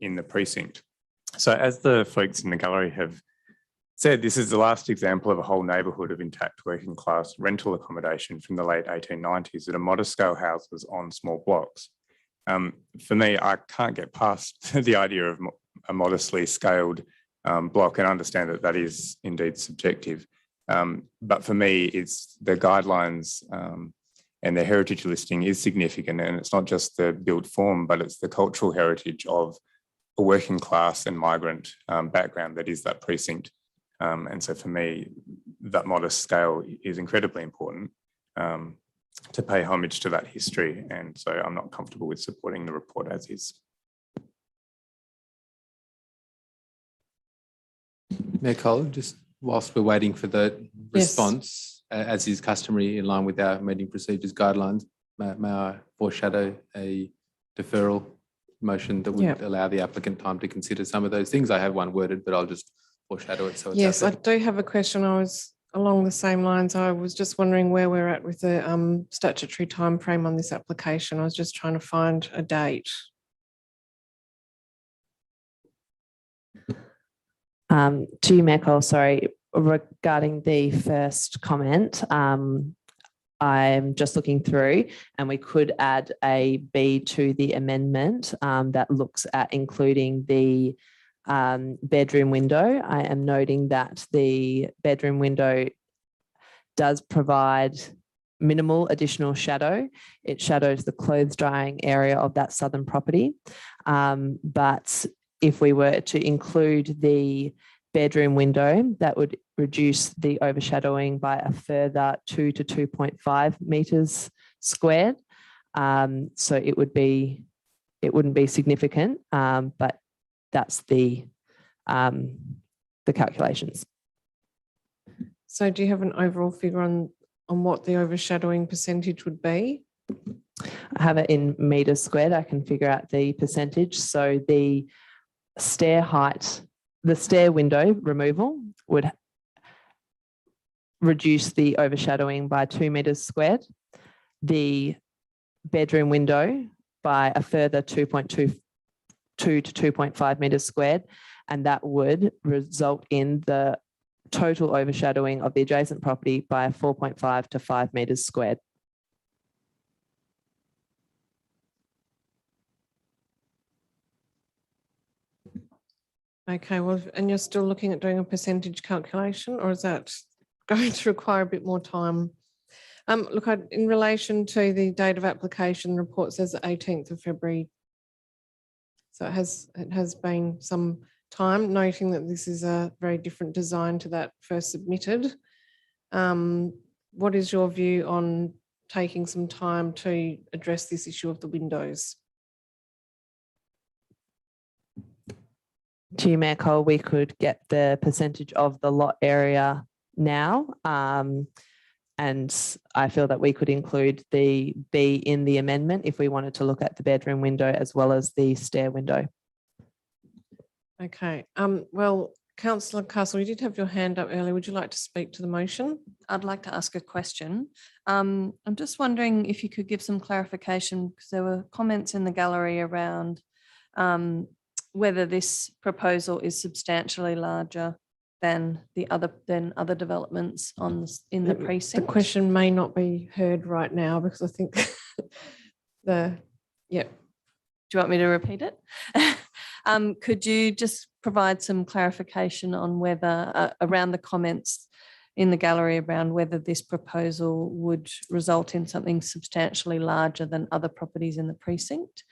Speaker 18: in the precinct. So as the folks in the gallery have said, this is the last example of a whole neighbourhood of intact working class rental accommodation from the late 1890s that are modest scale houses on small blocks. For me, I can't get past the idea of a modestly scaled block and understand that that is indeed subjective. But for me, it's the guidelines and the heritage listing is significant, and it's not just the built form, but it's the cultural heritage of a working class and migrant background that is that precinct. And so for me, that modest scale is incredibly important to pay homage to that history. And so I'm not comfortable with supporting the report as is.
Speaker 14: Mayor Cole, just whilst we're waiting for the response, as is customary in line with our meeting procedures guidelines, may I foreshadow a deferral motion that would allow the applicant time to consider some of those things? I have one worded, but I'll just foreshadow it. So it's
Speaker 1: yes, I do have a question. I was along the same lines. I was just wondering where we're at with the statutory time frame on this application. I was just trying to find a date.
Speaker 12: To you, Mayor Cole, sorry, regarding the first comment, I'm just looking through and we could add a B to the amendment that looks at including the bedroom window. I am noting that the bedroom window does provide minimal additional shadow. It shadows the clothes drying area of that southern property. But if we were to include the bedroom window, that would reduce the overshadowing by a further 2 to 2.5 metres squared. So it wouldn't be significant, but that's the calculations.
Speaker 1: So do you have an overall figure on what the overshadowing percentage would be?
Speaker 12: I have it in metres squared. I can figure out the percentage. So the stair height, the stair window removal would reduce the overshadowing by 2 metres squared. The bedroom window by a further 2.2 to 2.5 metres squared, and that would result in the total overshadowing of the adjacent property by 4.5 to 5 metres squared.
Speaker 1: Okay, well, and you're still looking at doing a percentage calculation, or is that going to require a bit more time? Look, in relation to the date of application, the report says the 18th of February. So it has been some time, noting that this is a very different design to that first submitted. What is your view on taking some time to address this issue of the windows?
Speaker 12: To you, Mayor Cole, we could get the percentage of the lot area now. And I feel that we could include the B in the amendment if we wanted to look at the bedroom window as well as the stair window.
Speaker 1: Okay, well, Councillor Castle, you did have your hand up earlier. Would you like to speak to the motion?
Speaker 19: I'd like to ask a question. I'm just wondering if you could give some clarification, because there were comments in the gallery around whether this proposal is substantially larger than other developments in the precinct.
Speaker 1: The question may not be heard right now because I think
Speaker 19: Do you want me to repeat it? Could you just provide some clarification on whether around the comments in the gallery around whether this proposal would result in something substantially larger than other properties in the precinct,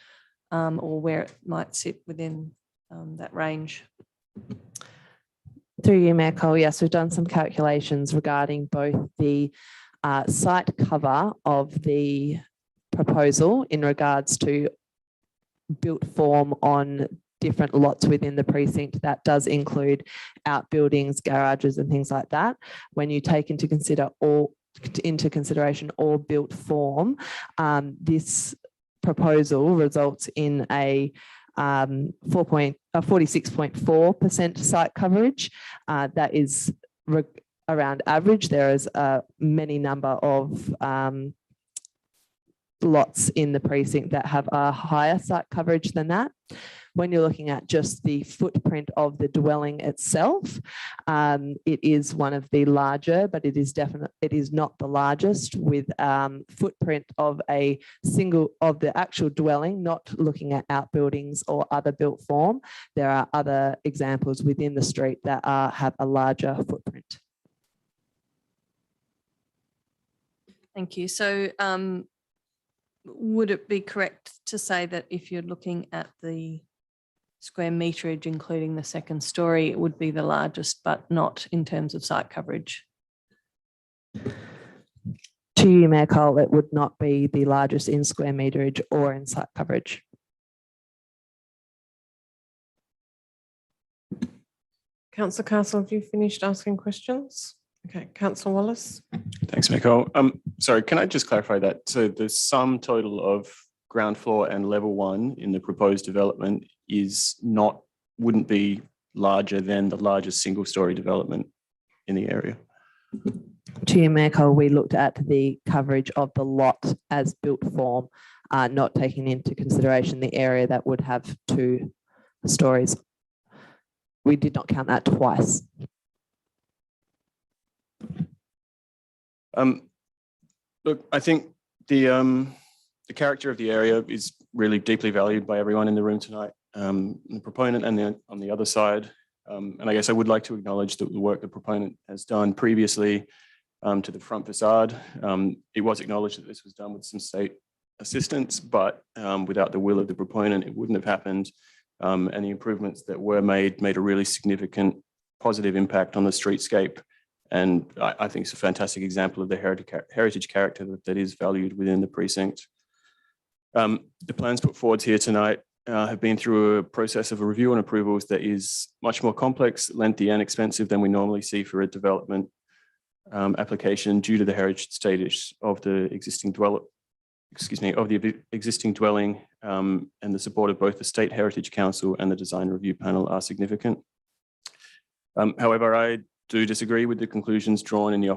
Speaker 19: or where it might sit within that range?
Speaker 12: Through you, Mayor Cole, yes, we've done some calculations regarding both the site cover of the proposal in regards to built form on different lots within the precinct. That does include outbuildings, garages and things like that. When you take into consideration all built form, this proposal results in a 46.4% site coverage. That is around average. There is a many number of lots in the precinct that have a higher site coverage than that. When you're looking at just the footprint of the dwelling itself, it is one of the larger, but it is not the largest, with footprint of the actual dwelling, not looking at outbuildings or other built form. There are other examples within the street that have a larger footprint.
Speaker 19: Thank you. So would it be correct to say that if you're looking at the square meterage, including the second story, it would be the largest, but not in terms of site coverage?
Speaker 12: To you, Mayor Cole, it would not be the largest in square meterage or in site coverage.
Speaker 1: Councillor Castle, have you finished asking questions? Okay, Councillor Wallace.
Speaker 13: Thanks, Mayor Cole. Sorry, can I just clarify that? So the sum total of ground floor and level 1 in the proposed development wouldn't be larger than the largest single story development in the area?
Speaker 12: To you, Mayor Cole, we looked at the coverage of the lot as built form, not taking into consideration the area that would have 2 stories. We did not count that twice.
Speaker 13: Look, I think the character of the area is really deeply valued by everyone in the room tonight, the proponent and on the other side. And I guess I would like to acknowledge the work the proponent has done previously to the front facade. It was acknowledged that this was done with some state assistance, but without the will of the proponent, it wouldn't have happened. And the improvements that were made a really significant positive impact on the streetscape. And I think it's a fantastic example of the heritage character that is valued within the precinct. The plans put forward here tonight have been through a process of a review and approvals that is much more complex, lengthy and expensive than we normally see for a development application due to the heritage status of the existing dwelling and the support of both the State Heritage Council and the Design Review Panel are significant. However, I do disagree with the conclusions drawn in the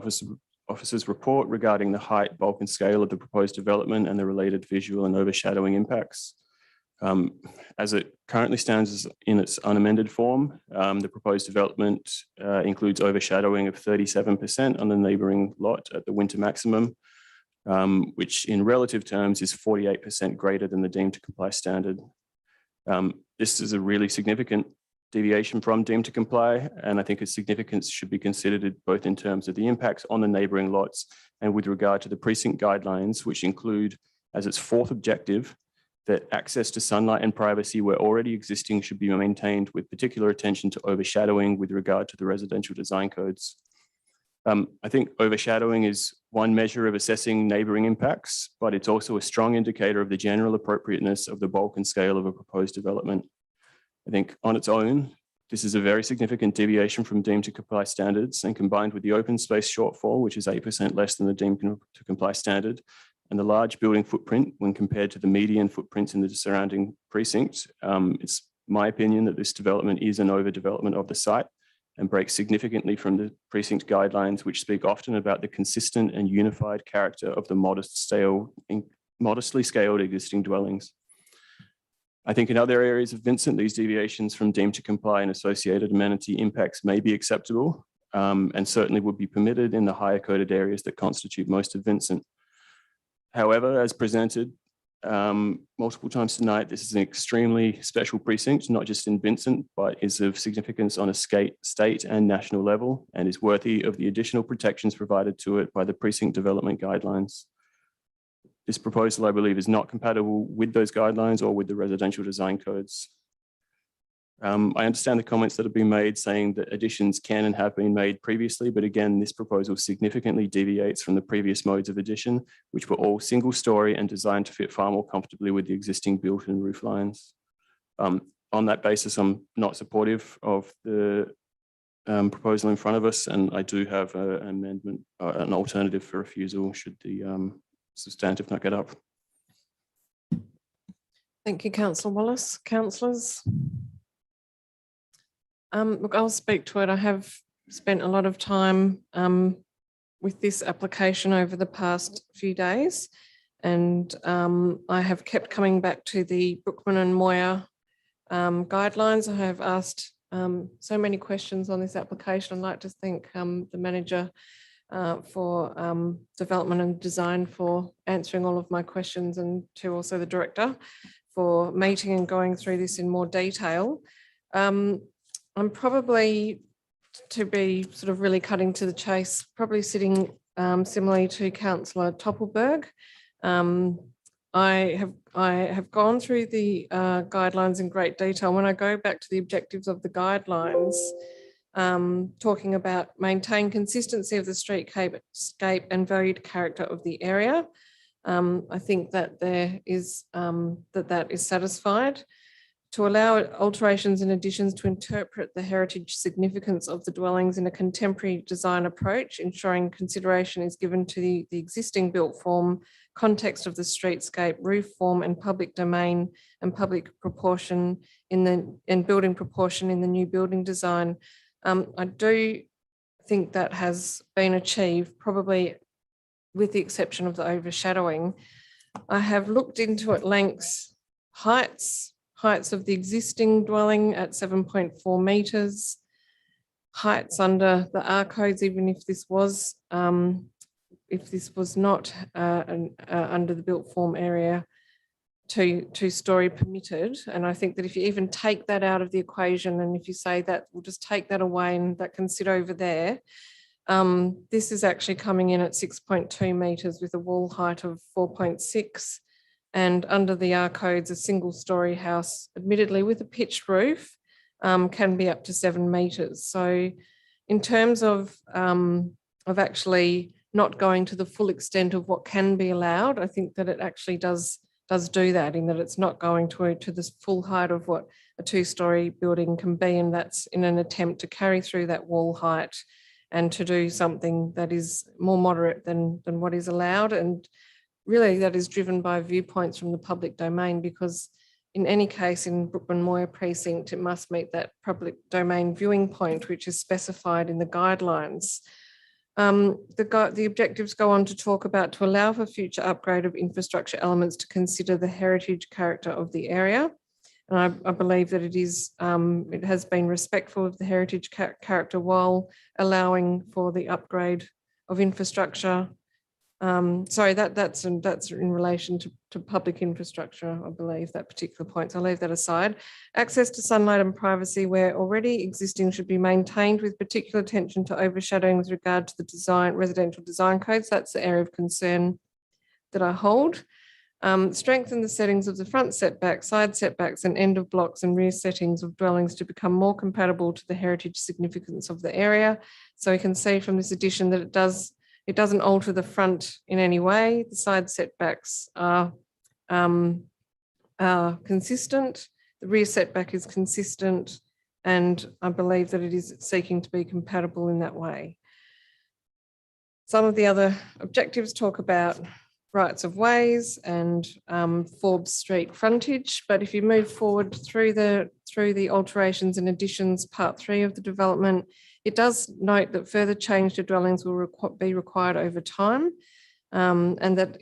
Speaker 13: officer's report regarding the height, bulk and scale of the proposed development and the related visual and overshadowing impacts. As it currently stands in its unamended form, the proposed development includes overshadowing of 37% on the neighbouring lot at the winter maximum, which in relative terms is 48% greater than the deemed to comply standard. This is a really significant deviation from deemed to comply, and I think its significance should be considered both in terms of the impacts on the neighbouring lots and with regard to the precinct guidelines, which include as its 4th objective that access to sunlight and privacy where already existing should be maintained with particular attention to overshadowing with regard to the residential design codes. I think overshadowing is one measure of assessing neighbouring impacts, but it's also a strong indicator of the general appropriateness of the bulk and scale of a proposed development. I think on its own, this is a very significant deviation from deemed to comply standards, and combined with the open space shortfall, which is 8% less than the deemed to comply standard, and the large building footprint when compared to the median footprints in the surrounding precinct, it's my opinion that this development is an overdevelopment of the site and breaks significantly from the precinct guidelines, which speak often about the consistent and unified character of the modestly scaled existing dwellings. I think in other areas of Vincent, these deviations from deemed to comply and associated amenity impacts may be acceptable, and certainly would be permitted in the higher coded areas that constitute most of Vincent. However, as presented multiple times tonight, this is an extremely special precinct, not just in Vincent, but is of significance on a state and national level, and is worthy of the additional protections provided to it by the precinct development guidelines. This proposal, I believe, is not compatible with those guidelines or with the residential design codes. I understand the comments that have been made saying that additions can and have been made previously, but again, this proposal significantly deviates from the previous modes of addition, which were all single story and designed to fit far more comfortably with the existing built-in roof lines. On that basis, I'm not supportive of the proposal in front of us, and I do have an amendment, an alternative for refusal should the substantive not get up.
Speaker 1: Thank you, Councillor Wallace. Councillors? Look, I'll speak to it. I have spent a lot of time with this application over the past few days, and I have kept coming back to the Brookman and Moir guidelines. I have asked so many questions on this application. I'd like to thank the manager for development and design for answering all of my questions, and to also the director for meeting and going through this in more detail. I'm probably, to be sort of really cutting to the chase, probably sitting similarly to Councillor Toppelberg. I have gone through the guidelines in great detail. When I go back to the objectives of the guidelines, talking about maintain consistency of the streetscape and varied character of the area, I think that there is that is satisfied. To allow alterations and additions to interpret the heritage significance of the dwellings in a contemporary design approach, ensuring consideration is given to the existing built form, context of the streetscape, roof form and public domain and public proportion and building proportion in the new building design. I do think that has been achieved, probably with the exception of the overshadowing. I have looked into at lengths, heights of the existing dwelling at 7.4 metres, heights under the R codes, even if this was not under the built form area, two-storey permitted. And I think that if you even take that out of the equation, and if you say that we'll just take that away and that can sit over there, this is actually coming in at 6.2 metres with a wall height of 4.6. And under the R codes, a single story house, admittedly with a pitched roof, can be up to 7 metres. So in terms of actually not going to the full extent of what can be allowed, I think that it actually does do that, in that it's not going to the full height of what a two-storey building can be, and that's in an attempt to carry through that wall height and to do something that is more moderate than what is allowed. And really that is driven by viewpoints from the public domain, because in any case in Brookman Moir precinct, it must meet that public domain viewing point, which is specified in the guidelines. The objectives go on to talk about to allow for future upgrade of infrastructure elements to consider the heritage character of the area. And I believe that it has been respectful of the heritage character while allowing for the upgrade of infrastructure. Sorry, that's in relation to public infrastructure, I believe, that particular point. So I'll leave that aside. Access to sunlight and privacy where already existing should be maintained, with particular attention to overshadowing with regard to the residential design codes. That's the area of concern that I hold. Strengthen the settings of the front setbacks, side setbacks and end of blocks and rear settings of dwellings to become more compatible to the heritage significance of the area. So we can see from this addition that it doesn't alter the front in any way. The side setbacks are consistent. The rear setback is consistent, and I believe that it is seeking to be compatible in that way. Some of the other objectives talk about rights of ways and Forbes Street frontage. But if you move forward through the alterations and additions, part 3 of the development, it does note that further change to dwellings will be required over time. And that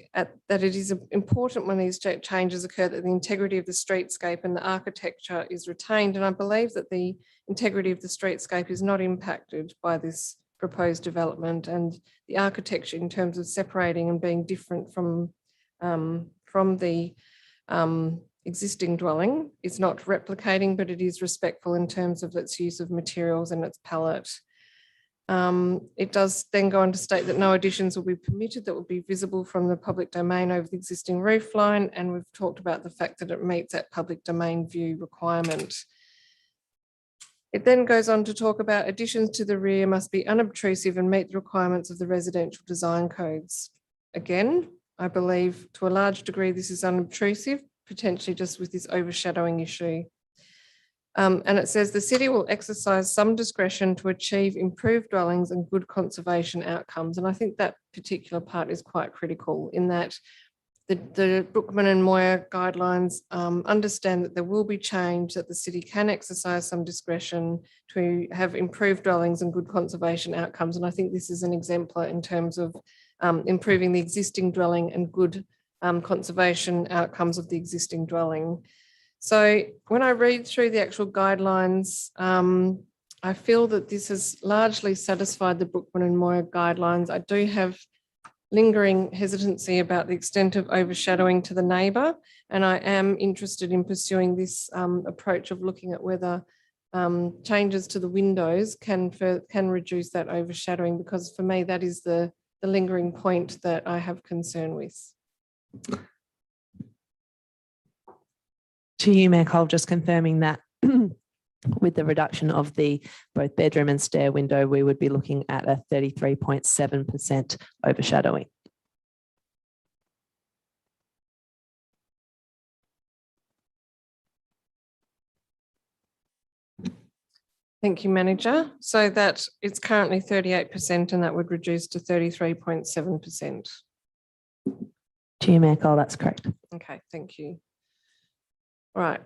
Speaker 1: it is important when these changes occur that the integrity of the streetscape and the architecture is retained. And I believe that the integrity of the streetscape is not impacted by this proposed development, and the architecture in terms of separating and being different from the existing dwelling is not replicating, but it is respectful in terms of its use of materials and its palette. It does then go on to state that no additions will be permitted that will be visible from the public domain over the existing roof line. And we've talked about the fact that it meets that public domain view requirement. It then goes on to talk about additions to the rear must be unobtrusive and meet the requirements of the residential design codes. Again, I believe to a large degree this is unobtrusive, potentially just with this overshadowing issue. And it says the city will exercise some discretion to achieve improved dwellings and good conservation outcomes. And I think that particular part is quite critical in that the Brookman and Moyer guidelines understand that there will be change, that the city can exercise some discretion to have improved dwellings and good conservation outcomes. And I think this is an exemplar in terms of improving the existing dwelling and good conservation outcomes of the existing dwelling. So when I read through the actual guidelines, I feel that this has largely satisfied the Brookman and Moyer guidelines. I do have lingering hesitancy about the extent of overshadowing to the neighbour, and I am interested in pursuing this approach of looking at whether changes to the windows can reduce that overshadowing, because for me that is the lingering point that I have concern with.
Speaker 12: To you, Mayor Cole, just confirming that with the reduction of the both bedroom and stair window, we would be looking at a 33.7% overshadowing.
Speaker 1: Thank you, Manager. So that it's currently 38% and that would reduce to 33.7%.
Speaker 12: To you, Mayor Cole, that's correct.
Speaker 1: Okay, thank you. Right.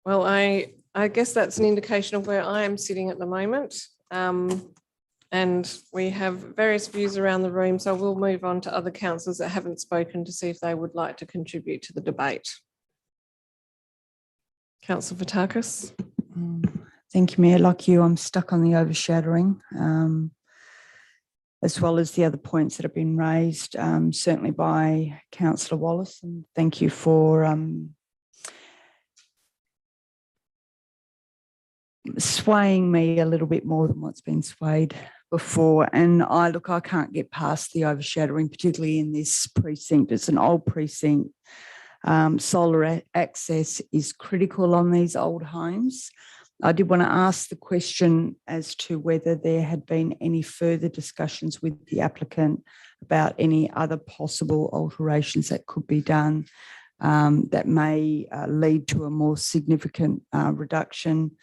Speaker 1: Well, I guess that's an indication of where I am sitting at the moment. And we have various views around the room, so we'll move on to other councillors that haven't spoken to see if they would like to contribute to the debate. Councillor Vatakis.
Speaker 6: Thank you, Mayor. Like you, I'm stuck on the overshadowing, as well as the other points that have been raised, certainly by Councillor Wallace. And thank you for swaying me a little bit more than what's been swayed before. And I can't get past the overshadowing, particularly in this precinct. It's an old precinct. Solar access is critical on these old homes. I did want to ask the question as to whether there had been any further discussions with the applicant about any other possible alterations that could be done that may lead to a more significant reduction.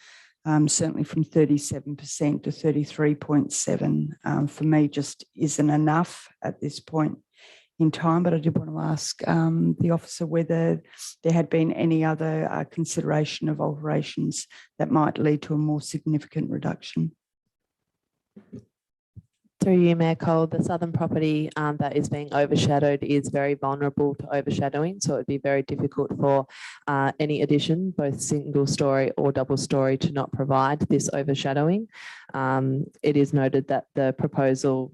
Speaker 6: Certainly from 37% to 33.7 for me just isn't enough at this point in time. But I did want to ask the officer whether there had been any other consideration of alterations that might lead to a more significant reduction.
Speaker 12: Through you, Mayor Cole, the southern property that is being overshadowed is very vulnerable to overshadowing, so it would be very difficult for any addition, both single story or double story, to not provide this overshadowing. It is noted that the proposal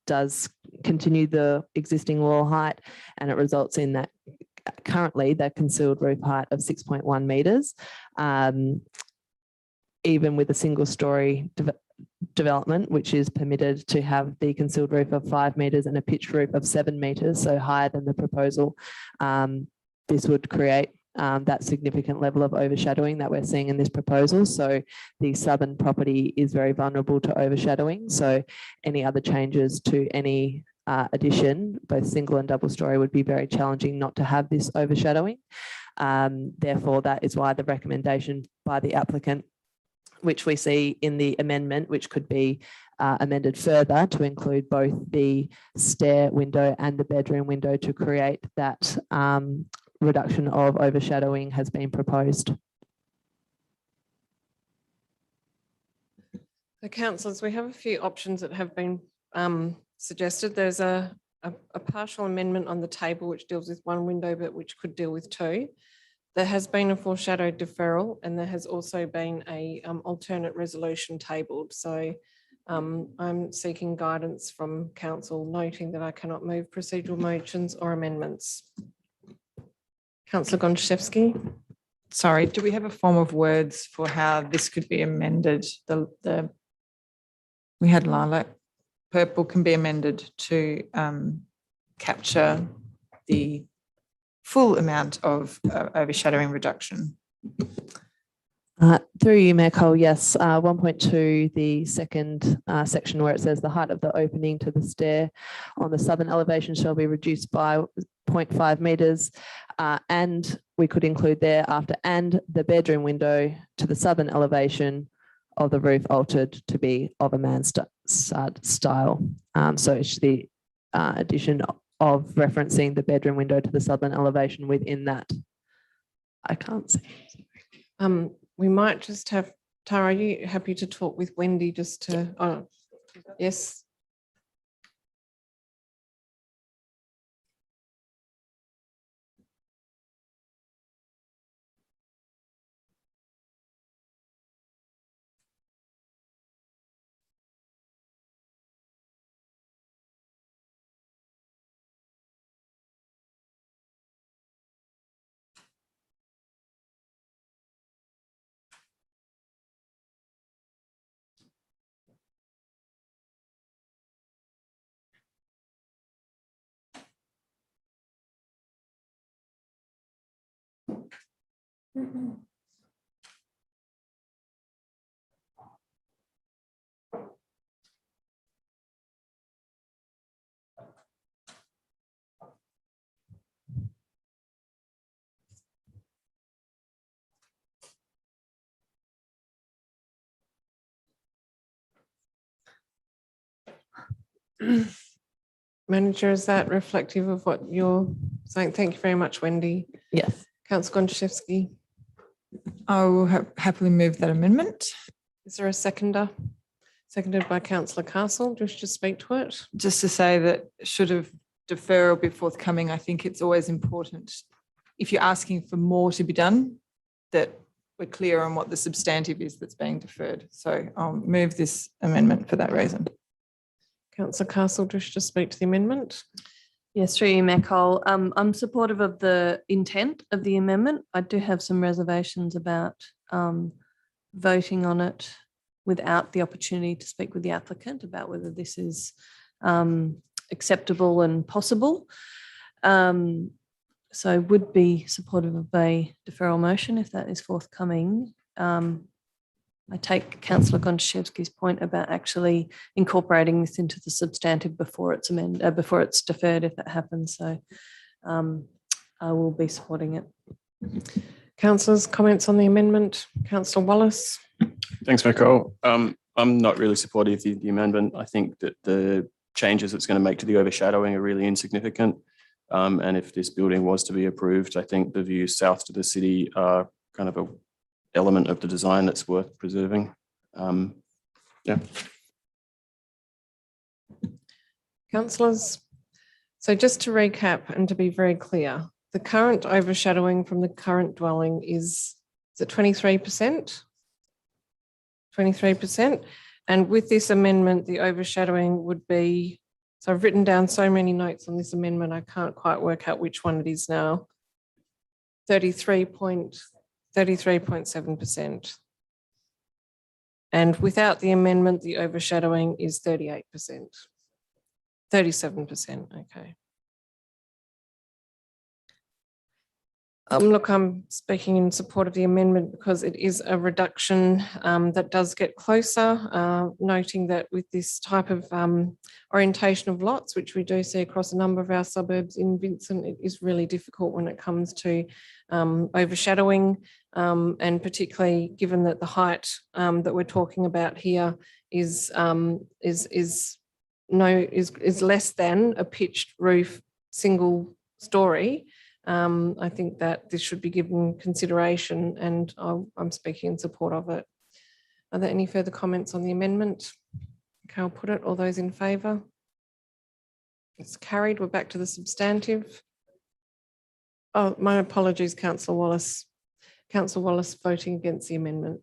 Speaker 12: does continue the existing wall height, and it results in that currently the concealed roof height of 6.1 metres. Even with a single story development, which is permitted to have the concealed roof of 5 metres and a pitched roof of 7 metres, so higher than the proposal, this would create that significant level of overshadowing that we're seeing in this proposal. So the southern property is very vulnerable to overshadowing. So any other changes to any addition, both single and double story, would be very challenging not to have this overshadowing. Therefore, that is why the recommendation by the applicant, which we see in the amendment, which could be amended further to include both the stair window and the bedroom window to create that reduction of overshadowing has been proposed.
Speaker 1: So councillors, we have a few options that have been suggested. There's a partial amendment on the table which deals with one window, but which could deal with two. There has been a foreshadowed deferral, and there has also been a alternate resolution tabled. So I'm seeking guidance from council, noting that I cannot move procedural motions or amendments. Councillor Gonchevsky.
Speaker 16: Sorry, do we have a form of words for how this could be amended? We had lilac. Purple can be amended to capture the full amount of overshadowing reduction.
Speaker 12: Through you, Mayor Cole, yes. 1.2, the second section where it says the height of the opening to the stair on the southern elevation shall be reduced by 0.5 metres, and we could include thereafter, and the bedroom window to the southern elevation of the roof altered to be of a mansard style. So it's the addition of referencing the bedroom window to the southern elevation within that. I can't see.
Speaker 1: We might just have, Tara, are you happy to talk with Wendy just to, oh, yes. Manager, is that reflective of what you're saying? Thank you very much, Wendy.
Speaker 12: Yes.
Speaker 1: Councillor Gonchevsky.
Speaker 16: I will happily move that amendment.
Speaker 1: Is there a seconder? Seconded by Councillor Castle. Do you wish to speak to it?
Speaker 16: Just to say that should a deferral be forthcoming, I think it's always important, if you're asking for more to be done, that we're clear on what the substantive is that's being deferred. So I'll move this amendment for that reason.
Speaker 1: Councillor Castle, do you wish to speak to the amendment?
Speaker 19: Yes, through you, Mayor Cole. I'm supportive of the intent of the amendment. I do have some reservations about voting on it without the opportunity to speak with the applicant about whether this is acceptable and possible. So would be supportive of a deferral motion if that is forthcoming. I take Councillor Gonchevsky's point about actually incorporating this into the substantive before it's before it's deferred, if that happens. So I will be supporting it.
Speaker 1: Councillors, comments on the amendment? Councillor Wallace.
Speaker 13: Thanks, Mayor Cole. I'm not really supportive of the amendment. I think that the changes it's going to make to the overshadowing are really insignificant. And if this building was to be approved, I think the views south to the city are kind of a element of the design that's worth preserving. Yeah.
Speaker 1: Councillors, so just to recap and to be very clear, the current overshadowing from the current dwelling is it 23%? 23%. And with this amendment, the overshadowing would be, so I've written down so many notes on this amendment, I can't quite work out which one it is now. 33.7%. And without the amendment, the overshadowing is 38%. 37%, okay. Look, I'm speaking in support of the amendment because it is a reduction that does get closer, noting that with this type of orientation of lots, which we do see across a number of our suburbs in Vincent, it is really difficult when it comes to overshadowing, and particularly given that the height that we're talking about here is less than a pitched roof single story. I think that this should be given consideration, and I'm speaking in support of it. Are there any further comments on the amendment? Okay, I'll put it. All those in favour? It's carried. We're back to the substantive. Oh, my apologies, Councillor Wallace. Councillor Wallace voting against the amendment.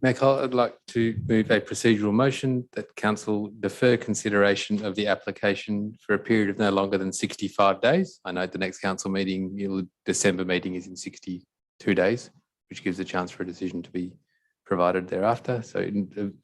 Speaker 14: Mayor Cole, I'd like to move a procedural motion that council defer consideration of the application for a period of no longer than 65 days. I note the next council meeting, the December meeting, is in 62 days, which gives a chance for a decision to be provided thereafter. So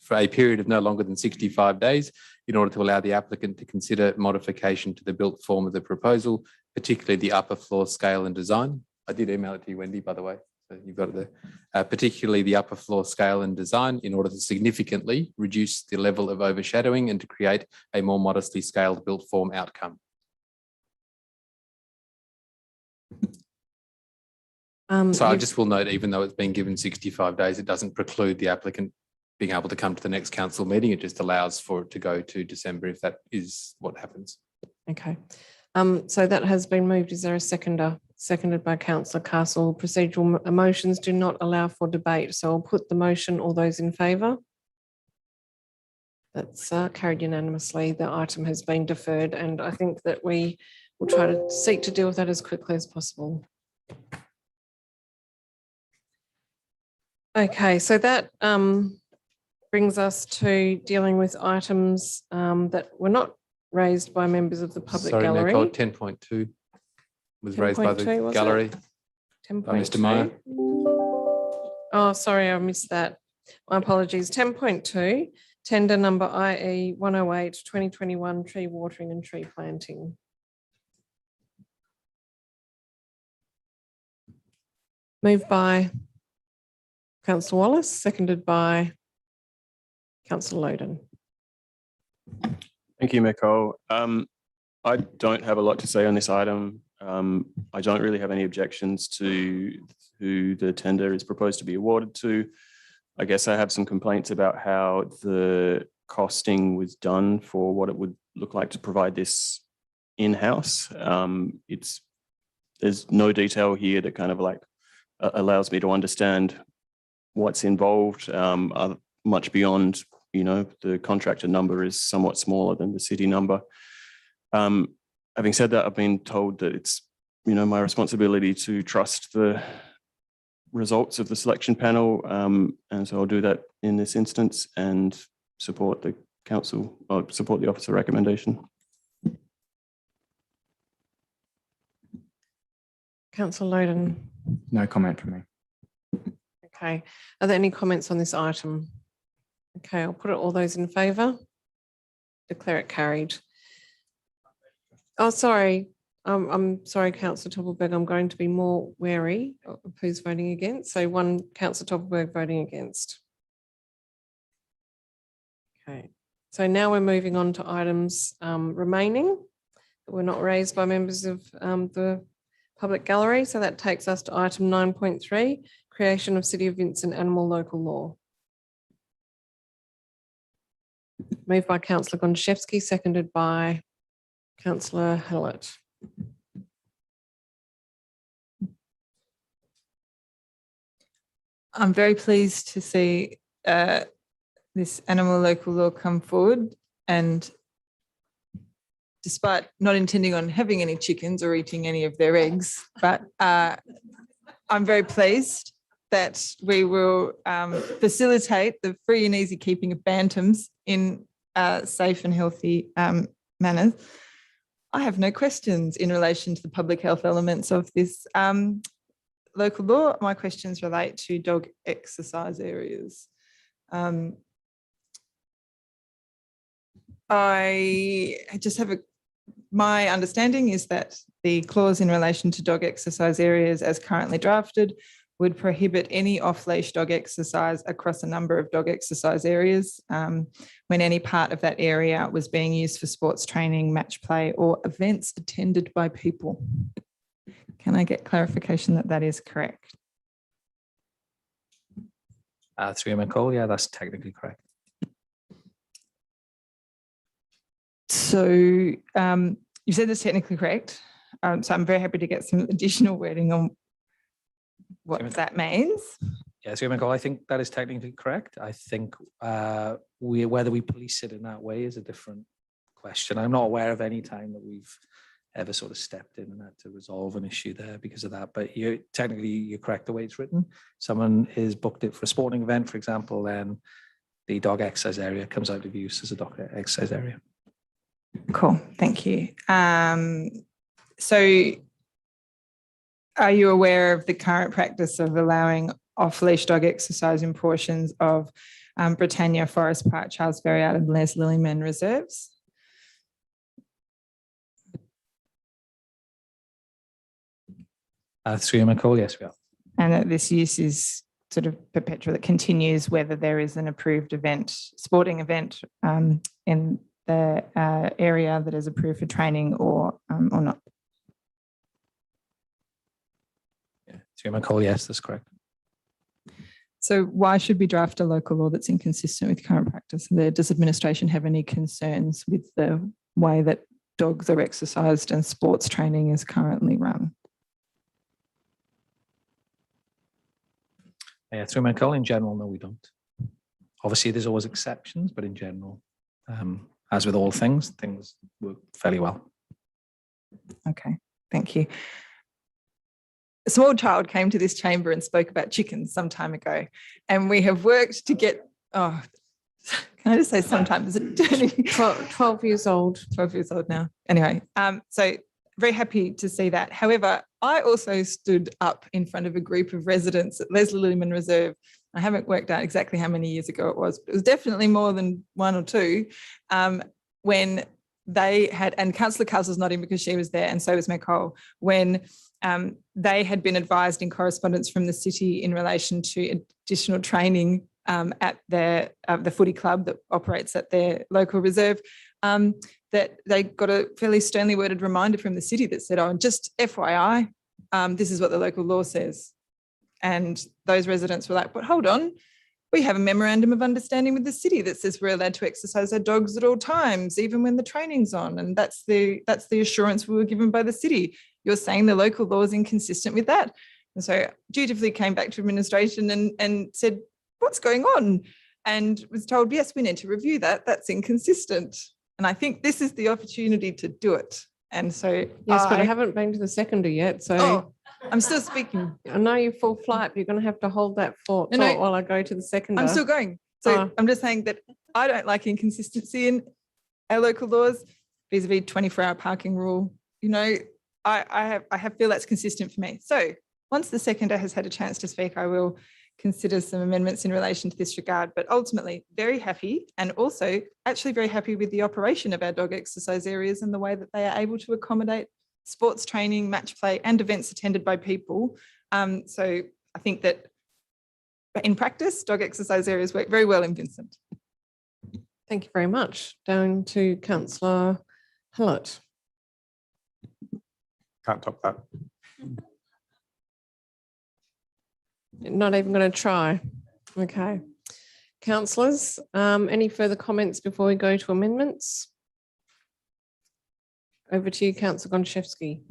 Speaker 14: for a period of no longer than 65 days, in order to allow the applicant to consider modification to the built form of the proposal, particularly the upper floor scale and design. I did email it to you, Wendy, by the way. So you've got it there, particularly the upper floor scale and design, in order to significantly reduce the level of overshadowing and to create a more modestly scaled built form outcome. So I just will note, even though it's been given 65 days, it doesn't preclude the applicant being able to come to the next council meeting. It just allows for it to go to December if that is what happens.
Speaker 1: Okay. So that has been moved. Is there a seconder? Seconded by Councillor Castle. Procedural motions do not allow for debate. So I'll put the motion. All those in favour? That's carried unanimously. The item has been deferred, and I think that we will try to seek to deal with that as quickly as possible. Okay, so that brings us to dealing with items that were not raised by members of the public gallery.
Speaker 14: Sorry, Nicole, 10.2 was raised by the gallery.
Speaker 1: 10.2.
Speaker 14: By Mr. Meyer.
Speaker 1: Oh, sorry, I missed that. My apologies. 10.2, tender number IE 108 2021 tree watering and tree planting. Moved by Councillor Wallace, seconded by Councillor Loden.
Speaker 13: Thank you, Nicole. I don't have a lot to say on this item. I don't really have any objections to who the tender is proposed to be awarded to. I guess I have some complaints about how the costing was done for what it would look like to provide this in-house. There's no detail here that kind of like allows me to understand what's involved, much beyond, the contractor number is somewhat smaller than the city number. Having said that, I've been told that it's, my responsibility to trust the results of the selection panel. And so I'll do that in this instance and support the council, or support the officer recommendation.
Speaker 1: Councillor Loden.
Speaker 15: No comment from me.
Speaker 1: Okay. Are there any comments on this item? Okay, I'll put it. All those in favour? Declare it carried. Oh, sorry. I'm sorry, Councillor Toppelberg. I'm going to be more wary of who's voting against. So one Councillor Toppelberg voting against. Okay. So now we're moving on to items remaining that were not raised by members of the public gallery. So that takes us to item 9.3, creation of City of Vincent animal local law. Moved by Councillor Gonchevsky, seconded by Councillor Hallett.
Speaker 16: I'm very pleased to see this animal local law come forward, and despite not intending on having any chickens or eating any of their eggs, but I'm very pleased that we will facilitate the free and easy keeping of bantams in safe and healthy manners. I have no questions in relation to the public health elements of this local law. My questions relate to dog exercise areas. I just have my understanding is that the clause in relation to dog exercise areas as currently drafted would prohibit any off-leash dog exercise across a number of dog exercise areas when any part of that area was being used for sports training, match play, or events attended by people. Can I get clarification that that is correct?
Speaker 9: Through McCall, yeah, that's technically correct.
Speaker 16: So you said that's technically correct. So I'm very happy to get some additional wording on what that means.
Speaker 9: Yeah, through McCall, I think that is technically correct. I think whether we police it in that way is a different question. I'm not aware of any time that we've ever sort of stepped in and had to resolve an issue there because of that. But technically you're correct the way it's written. Someone is booked it for a sporting event, for example, then the dog exercise area comes out of use as a dog exercise area.
Speaker 16: Cool, thank you. So are you aware of the current practice of allowing off-leash dog exercise in portions of Britannia, Forest Park, Charles Ferry Island, Les Lillyman reserves?
Speaker 9: Through McCall, yes, we are.
Speaker 16: And that this use is sort of perpetual, that continues whether there is an approved event, sporting event in the area that is approved for training or not.
Speaker 9: Yeah, through McCall, yes, that's correct.
Speaker 16: So why should we draft a local law that's inconsistent with current practice? Does administration have any concerns with the way that dogs are exercised and sports training is currently run?
Speaker 9: Yeah, through McCall, in general, no, we don't. Obviously, there's always exceptions, but in general, as with all things work fairly well.
Speaker 16: Okay, thank you. A small child came to this chamber and spoke about chickens some time ago, and we have worked to get, can I just say sometimes,
Speaker 1: 12 years old.
Speaker 16: 12 years old now. Anyway, so very happy to see that. However, I also stood up in front of a group of residents at Les Lillyman Reserve. I haven't worked out exactly how many years ago it was, but it was definitely more than one or two, when they had, and Councillor Cuz was not in because she was there, and so was Nicole, when they had been advised in correspondence from the city in relation to additional training at the footy club that operates at their local reserve, that they got a fairly sternly worded reminder from the city that said, oh, just FYI, this is what the local law says. And those residents were like, but hold on, we have a memorandum of understanding with the city that says we're allowed to exercise our dogs at all times, even when the training's on. And that's the assurance we were given by the city. You're saying the local law is inconsistent with that. And so dutifully came back to administration and said, what's going on? And was told, yes, we need to review that. That's inconsistent. And I think this is the opportunity to do it. And so
Speaker 1: yes, but I haven't been to the seconder yet. So
Speaker 16: I'm still speaking.
Speaker 1: I know you're full flight, but you're going to have to hold that thought while I go to the seconder.
Speaker 16: I'm still going. So I'm just saying that I don't like inconsistency in our local laws vis-a-vis 24-hour parking rule. You know, I feel that's consistent for me. So once the seconder has had a chance to speak, I will consider some amendments in relation to this regard, but ultimately very happy, and also actually very happy with the operation of our dog exercise areas and the way that they are able to accommodate sports training, match play and events attended by people. So I think that in practice, dog exercise areas work very well in Vincent.
Speaker 1: Thank you very much. Down to Councillor Hallett.
Speaker 18: Can't top that.
Speaker 1: Not even going to try. Okay. Councillors, any further comments before we go to amendments? Over to you, Councillor Gonchevsky.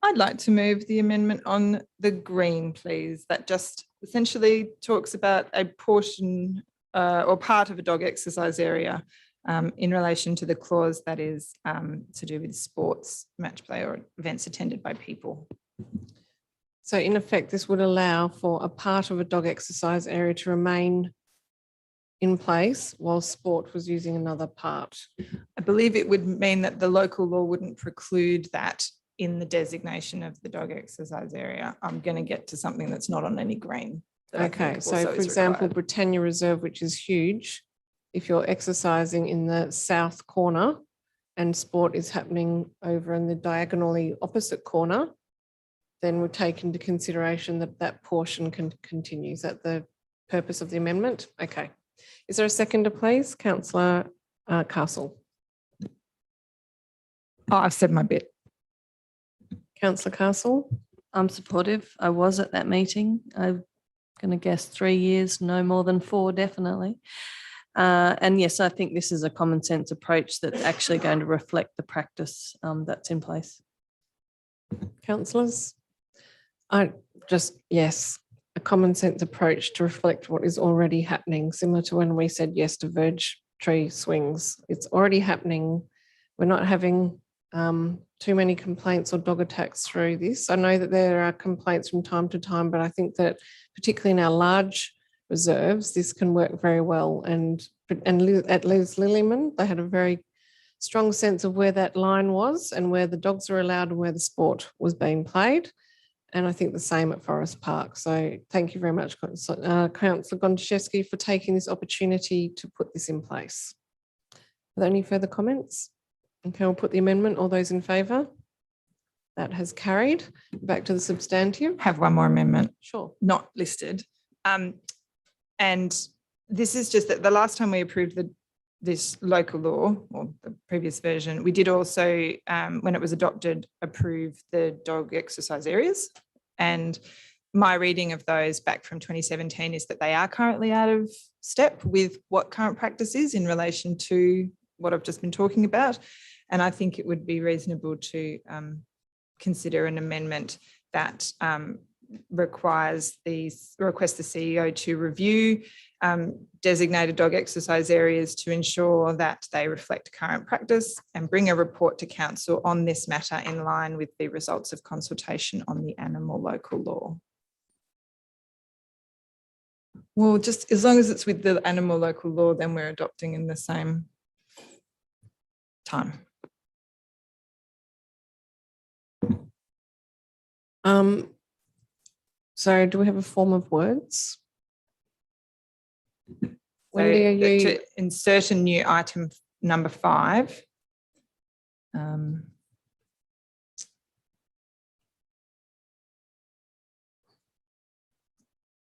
Speaker 16: I'd like to move the amendment on the green, please. That just essentially talks about a portion or part of a dog exercise area in relation to the clause that is to do with sports, match play or events attended by people.
Speaker 1: So in effect, this would allow for a part of a dog exercise area to remain in place while sport was using another part.
Speaker 16: I believe it would mean that the local law wouldn't preclude that in the designation of the dog exercise area. I'm going to get to something that's not on any green.
Speaker 1: Okay, so for example, Britannia Reserve, which is huge, if you're exercising in the south corner, and sport is happening over in the diagonally opposite corner, then we take into consideration that that portion can continue. Is that the purpose of the amendment? Okay. Is there a seconder, please? Councillor Castle.
Speaker 16: Oh, I've said my bit.
Speaker 1: Councillor Castle.
Speaker 19: I'm supportive. I was at that meeting. I'm going to guess 3 years, no more than 4, definitely. And yes, I think this is a common sense approach that's actually going to reflect the practice that's in place.
Speaker 1: Councillors? Yes, a common sense approach to reflect what is already happening, similar to when we said yes to verge tree swings. It's already happening. We're not having too many complaints or dog attacks through this. I know that there are complaints from time to time, but I think that particularly in our large reserves, this can work very well. And at Les Lillyman, they had a very strong sense of where that line was and where the dogs were allowed and where the sport was being played. And I think the same at Forest Park. So thank you very much, Councillor Gontaszewski, for taking this opportunity to put this in place. Are there any further comments? Okay, we'll put the amendment. All those in favour? That has carried. Back to the substantive.
Speaker 16: Have one more amendment.
Speaker 1: Sure.
Speaker 16: Not listed. And this is just that the last time we approved this local law, or the previous version, we did also, when it was adopted, approve the dog exercise areas. And my reading of those back from 2017 is that they are currently out of step with what current practice is in relation to what I've just been talking about. And I think it would be reasonable to consider an amendment that requests the CEO to review designated dog exercise areas to ensure that they reflect current practice and bring a report to council on this matter in line with the results of consultation on the animal local law. Well, just as long as it's with the animal local law, then we're adopting in the same time.
Speaker 1: So do we have a form of words?
Speaker 16: So
Speaker 1: Wendy, are you
Speaker 16: to insert a new item number 5.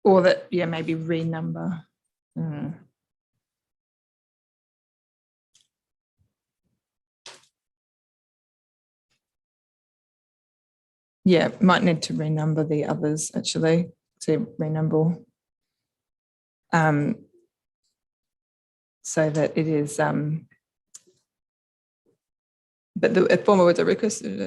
Speaker 16: Or that, yeah, maybe renumber. Yeah, might need to renumber the others actually, to renumber. So that it is, but the former words are requested.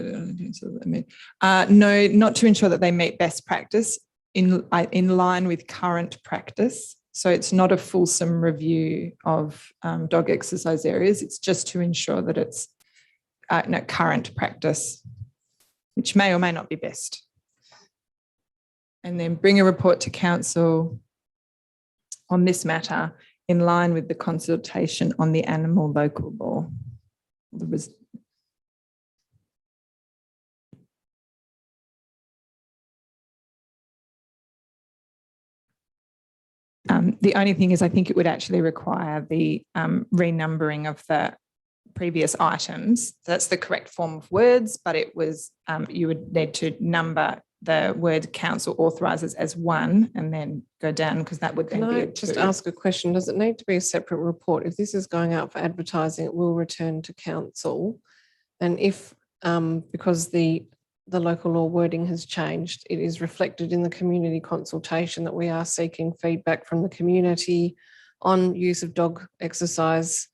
Speaker 16: No, not to ensure that they meet best practice in line with current practice. So it's not a fulsome review of dog exercise areas. It's just to ensure that it's current practice, which may or may not be best. And then bring a report to council on this matter in line with the consultation on the animal local law. The only thing is I think it would actually require the renumbering of the previous items. That's the correct form of words, but it was, you would need to number the word council authorises as 1 and then go down, because that would then
Speaker 1: Can
Speaker 16: be
Speaker 1: I
Speaker 16: a
Speaker 1: just
Speaker 16: 2.
Speaker 1: ask a question? Does it need to be a separate report? If this is going out for advertising, it will return to council. And if, because the local law wording has changed, it is reflected in the community consultation that we are seeking feedback from the community on use of dog exercise.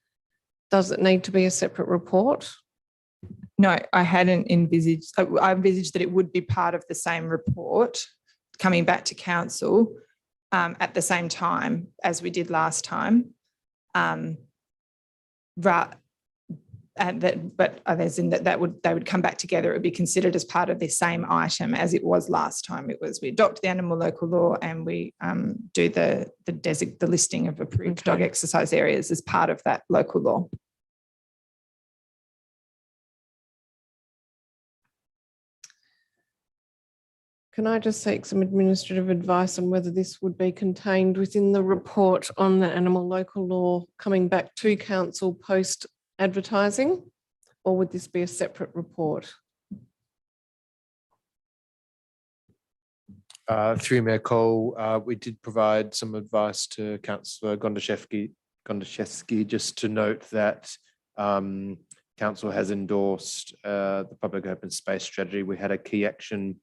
Speaker 1: Does it need to be a separate report?
Speaker 16: No, I hadn't envisaged, I envisaged that it would be part of the same report coming back to council at the same time as we did last time. But as in they would come back together. It would be considered as part of the same item as it was last time. It was, we adopt the animal local law and we do the listing of approved dog exercise areas as part of that local law.
Speaker 1: Can I just seek some administrative advice on whether this would be contained within the report on the animal local law coming back to council post advertising, or would this be a separate report?
Speaker 10: Through Mayor Cole, we did provide some advice to Councillor Gondaszewski just to note that Council has endorsed the public open space strategy. We had a key action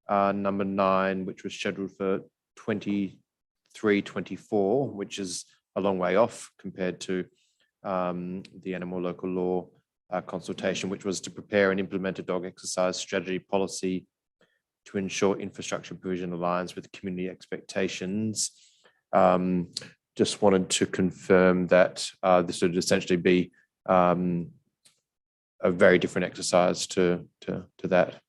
Speaker 10: number 9, which was scheduled for 23-24, which is a long way off compared to the animal local law consultation, which was to prepare and implement a dog exercise strategy policy to ensure infrastructure provision aligns with community expectations. Just wanted to confirm that this would essentially be a very different exercise to that.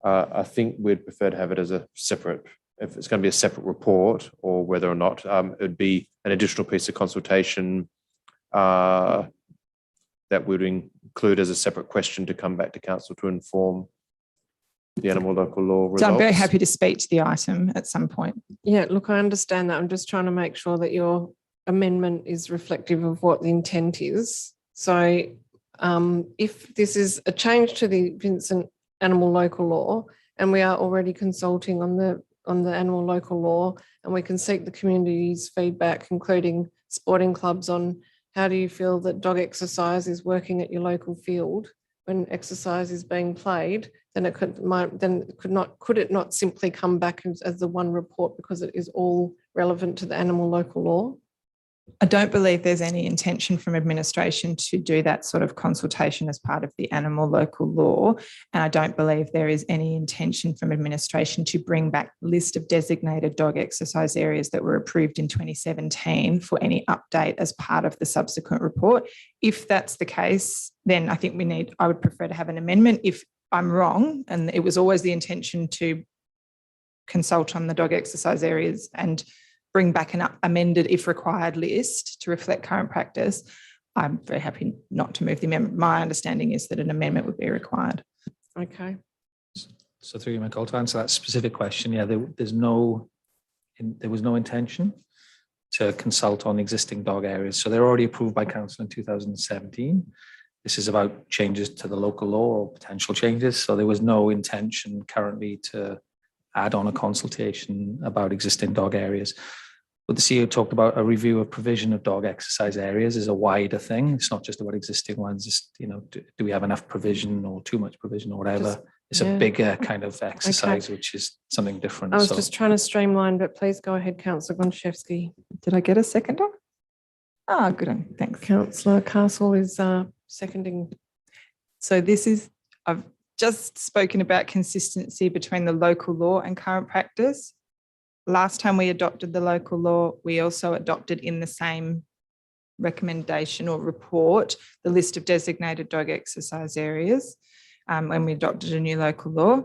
Speaker 10: I think we'd prefer to have it as a separate, if it's going to be a separate report, or whether or not it would be an additional piece of consultation that would include as a separate question to come back to council to inform the animal local law results.
Speaker 16: So I'm very happy to speak to the item at some point.
Speaker 1: Yeah, look, I understand that. I'm just trying to make sure that your amendment is reflective of what the intent is. So if this is a change to the Vincent animal local law, and we are already consulting on the animal local law, and we can seek the community's feedback, including sporting clubs, on how do you feel that dog exercise is working at your local field when exercise is being played, then could it not simply come back as the one report, because it is all relevant to the animal local law?
Speaker 16: I don't believe there's any intention from administration to do that sort of consultation as part of the animal local law. And I don't believe there is any intention from administration to bring back the list of designated dog exercise areas that were approved in 2017 for any update as part of the subsequent report. If that's the case, then I think I would prefer to have an amendment. If I'm wrong, and it was always the intention to consult on the dog exercise areas and bring back an amended, if required, list to reflect current practice, I'm very happy not to move the amendment. My understanding is that an amendment would be required.
Speaker 1: Okay.
Speaker 9: So through you, Michael, to answer that specific question, yeah, there was no intention to consult on existing dog areas. So they're already approved by council in 2017. This is about changes to the local law or potential changes. So there was no intention currently to add on a consultation about existing dog areas. What the CEO talked about, a review of provision of dog exercise areas, is a wider thing. It's not just about existing ones. Just, do we have enough provision or too much provision or whatever? It's a bigger kind of exercise, which is something different.
Speaker 1: I was just trying to streamline, but please go ahead, Councillor Gondaszewski.
Speaker 16: Did I get a seconder? Ah, good one. Thanks.
Speaker 1: Councillor Castle is seconding.
Speaker 16: So I've just spoken about consistency between the local law and current practice. Last time we adopted the local law, we also adopted in the same recommendation or report the list of designated dog exercise areas when we adopted a new local law.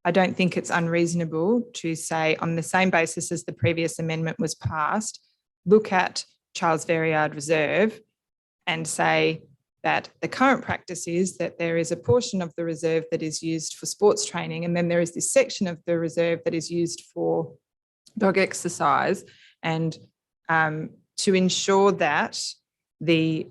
Speaker 16: I don't think it's unreasonable to say, on the same basis as the previous amendment was passed, look at Charles Verriard Reserve and say that the current practice is that there is a portion of the reserve that is used for sports training, and then there is this section of the reserve that is used for dog exercise, and to ensure that the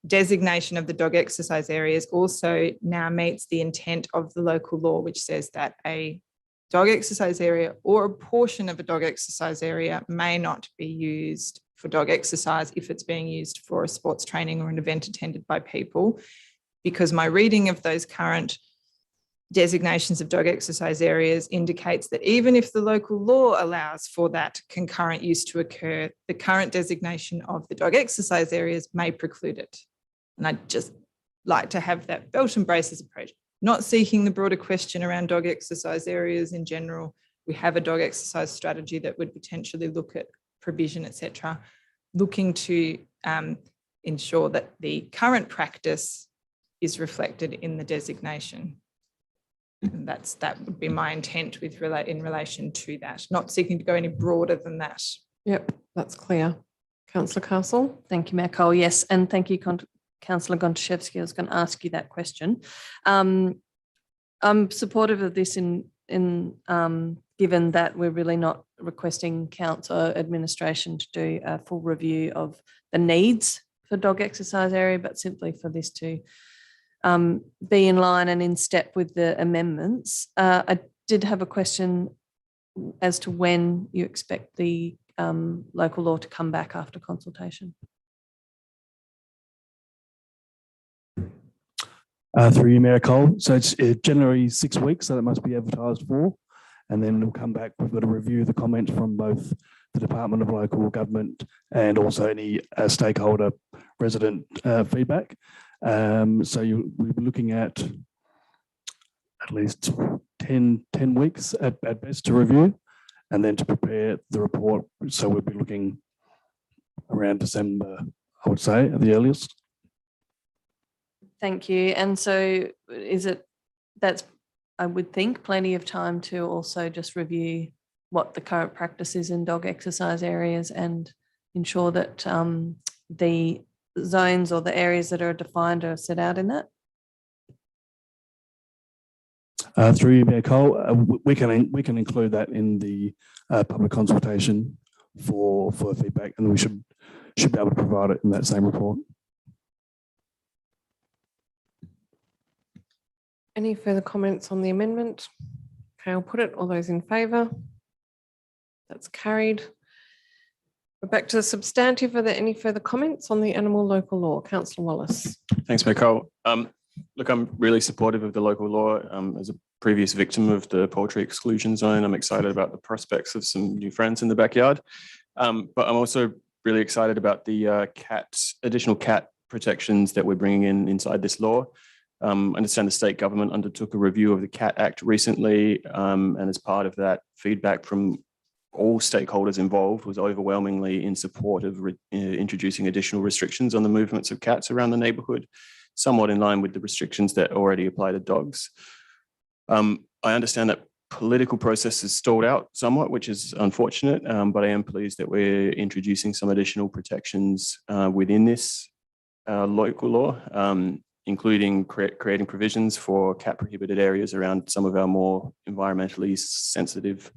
Speaker 16: designation of the dog exercise areas also now meets the intent of the local law, which says that a dog exercise area or a portion of a dog exercise area may not be used for dog exercise if it's being used for a sports training or an event attended by people. Because my reading of those current designations of dog exercise areas indicates that even if the local law allows for that concurrent use to occur, the current designation of the dog exercise areas may preclude it. And I'd just like to have that belt and braces approach, not seeking the broader question around dog exercise areas in general. We have a dog exercise strategy that would potentially look at provision, etc., looking to ensure that the current practice is reflected in the designation. And that would be my intent in relation to that, not seeking to go any broader than that.
Speaker 1: Yep, that's clear. Councillor Castle.
Speaker 19: Thank you, Mayor Cole. Yes, and thank you, Councillor Gondaszewski. I was going to ask you that question. I'm supportive of this given that we're really not requesting council administration to do a full review of the needs for dog exercise area, but simply for this to be in line and in step with the amendments. I did have a question as to when you expect the local law to come back after consultation.
Speaker 20: Through you, Mayor Cole. So it's generally 6 weeks, so that must be advertised for. And then we'll come back. We've got to review the comments from both the Department of Local Government and also any stakeholder resident feedback. So we'll be looking at least 10 weeks at best to review and then to prepare the report. So we'll be looking around December, I would say, at the earliest.
Speaker 19: Thank you. And so that's, I would think, plenty of time to also just review what the current practice is in dog exercise areas and ensure that the zones or the areas that are defined are set out in that?
Speaker 20: Through you, Mayor Cole, we can include that in the public consultation for feedback, and we should be able to provide it in that same report.
Speaker 1: Any further comments on the amendment? Okay, I'll put it. All those in favour? That's carried. We're back to the substantive. Are there any further comments on the animal local law? Councillor Wallace.
Speaker 13: Thanks, Mayor Cole. Look, I'm really supportive of the local law. As a previous victim of the poultry exclusion zone, I'm excited about the prospects of some new friends in the backyard. But I'm also really excited about the additional cat protections that we're bringing in inside this law. I understand the state government undertook a review of the Cat Act recently, and as part of that, feedback from all stakeholders involved was overwhelmingly in support of introducing additional restrictions on the movements of cats around the neighbourhood, somewhat in line with the restrictions that already apply to dogs. I understand that political process is stalled out somewhat, which is unfortunate, but I am pleased that we're introducing some additional protections within this local law, including creating provisions for cat prohibited areas around some of our more environmentally sensitive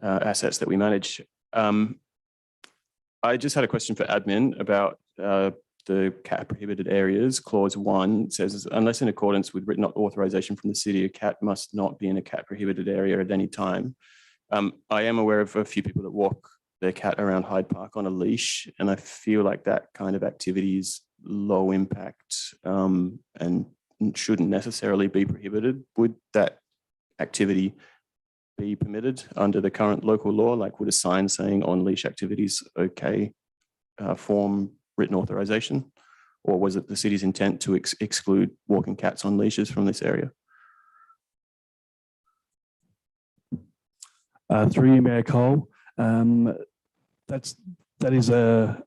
Speaker 13: assets that we manage. I just had a question for admin about the cat prohibited areas. Clause 1 says, unless in accordance with written authorization from the city, a cat must not be in a cat prohibited area at any time. I am aware of a few people that walk their cat around Hyde Park on a leash, and I feel like that kind of activity is low impact and shouldn't necessarily be prohibited. Would that activity be permitted under the current local law? Like, would a sign saying on leash activities okay form written authorization? Or was it the city's intent to exclude walking cats on leashes from this area?
Speaker 20: Through you, Mayor Cole, that is a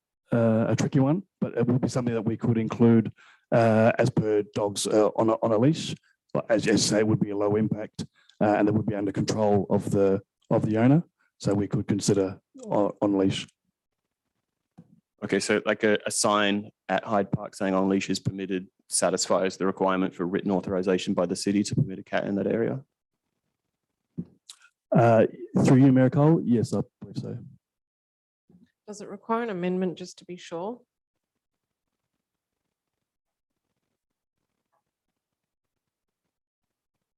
Speaker 20: tricky one, but it would be something that we could include as per dogs on a leash. But as you say, it would be a low impact and it would be under control of the owner. So we could consider on leash.
Speaker 13: Okay, so like a sign at Hyde Park saying on leash is permitted satisfies the requirement for written authorization by the city to permit a cat in that area?
Speaker 20: Through you, Mayor Cole, yes, I believe so.
Speaker 1: Does it require an amendment just to be sure?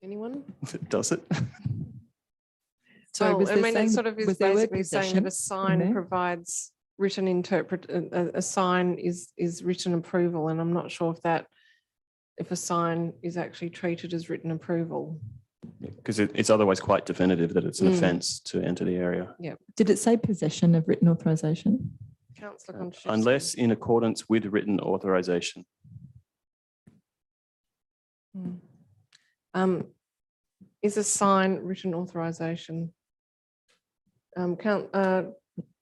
Speaker 1: Anyone?
Speaker 13: Does it?
Speaker 1: So
Speaker 16: was
Speaker 1: I
Speaker 16: there
Speaker 1: mean, it
Speaker 16: saying-
Speaker 1: sort of is
Speaker 16: was there word
Speaker 1: basically saying that a
Speaker 16: possession in
Speaker 1: sign
Speaker 16: there?
Speaker 1: provides written a sign is written approval, and I'm not sure if a sign is actually treated as written approval.
Speaker 13: Because it's otherwise quite definitive that it's an offence to enter the area.
Speaker 1: Yeah.
Speaker 16: Did it say possession of written authorization?
Speaker 1: Councillor Konchevsky.
Speaker 13: Unless in accordance with written authorization.
Speaker 1: Is a sign written authorization?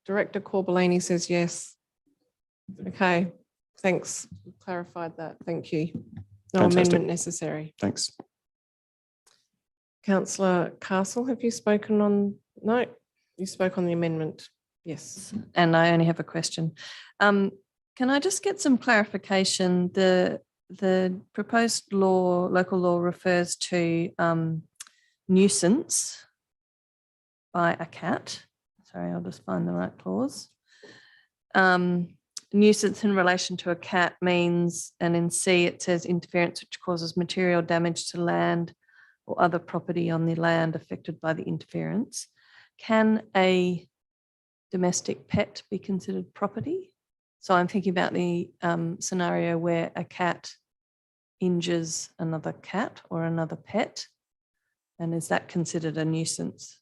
Speaker 1: Director Corbellini says yes. Okay, thanks. Clarified that. Thank you. No
Speaker 13: Fantastic.
Speaker 1: amendment necessary.
Speaker 13: Thanks.
Speaker 1: Councillor Castle, have you spoken on? No, you spoke on the amendment. Yes.
Speaker 19: And I only have a question. Can I just get some clarification? The proposed local law refers to nuisance by a cat. Sorry, I'll just find the right clause. nuisance in relation to a cat means, and in C it says interference which causes material damage to land or other property on the land affected by the interference. Can a domestic pet be considered property? So I'm thinking about the scenario where a cat injures another cat or another pet. And is that considered a nuisance?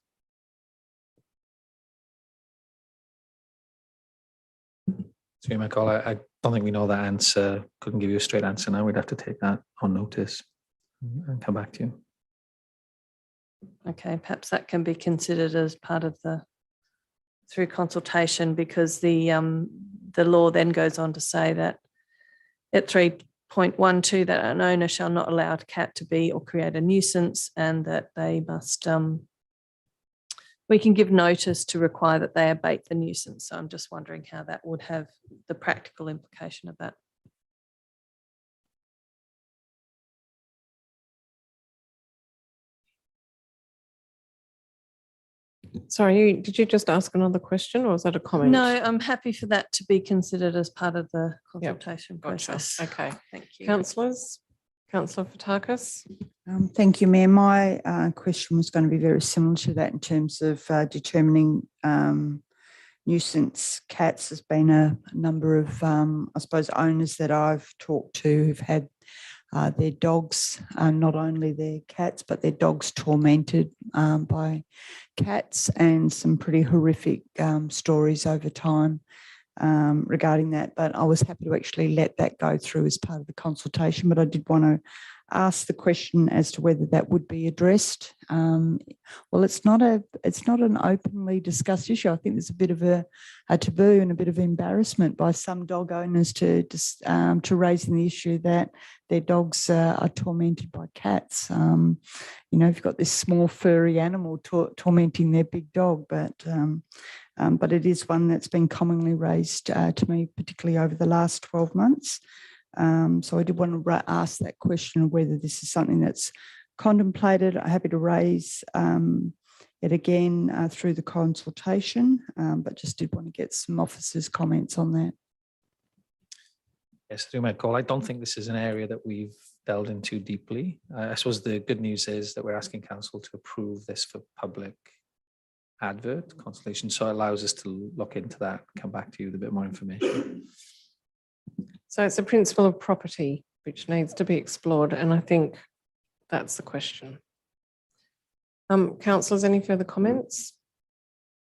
Speaker 9: Sorry, Michael, I don't think we know that answer. Couldn't give you a straight answer now. We'd have to take that on notice and come back to you.
Speaker 19: Okay, perhaps that can be considered as part of the through consultation, because the law then goes on to say that at 3.12 that an owner shall not allow a cat to be or create a nuisance, and that they must we can give notice to require that they abate the nuisance. So I'm just wondering how that would have the practical implication of that.
Speaker 1: Sorry, did you just ask another question or was that a comment?
Speaker 19: No, I'm happy for that to be considered as part of the consultation
Speaker 1: Gotcha.
Speaker 19: process.
Speaker 1: Okay.
Speaker 19: Thank you.
Speaker 1: Councillors, Councillor Fotakis.
Speaker 6: Thank you, Mayor. My question was going to be very similar to that in terms of determining nuisance cats. There's been a number of, I suppose, owners that I've talked to who've had their dogs, not only their cats, but their dogs tormented by cats, and some pretty horrific stories over time regarding that. But I was happy to actually let that go through as part of the consultation. But I did want to ask the question as to whether that would be addressed. Well, it's not an openly discussed issue. I think there's a bit of a taboo and a bit of embarrassment by some dog owners to raising the issue that their dogs are tormented by cats. You know, you've got this small furry animal tormenting their big dog, but it is one that's been commonly raised to me, particularly over the last 12 months. So I did want to ask that question of whether this is something that's contemplated. I'm happy to raise it again through the consultation, but just did want to get some officers' comments on that.
Speaker 9: Yes, through my call. I don't think this is an area that we've delved into deeply. I suppose the good news is that we're asking council to approve this for public advert consultation, so it allows us to look into that, come back to you with a bit more information.
Speaker 1: So it's a principle of property which needs to be explored, and I think that's the question. Councillors, any further comments?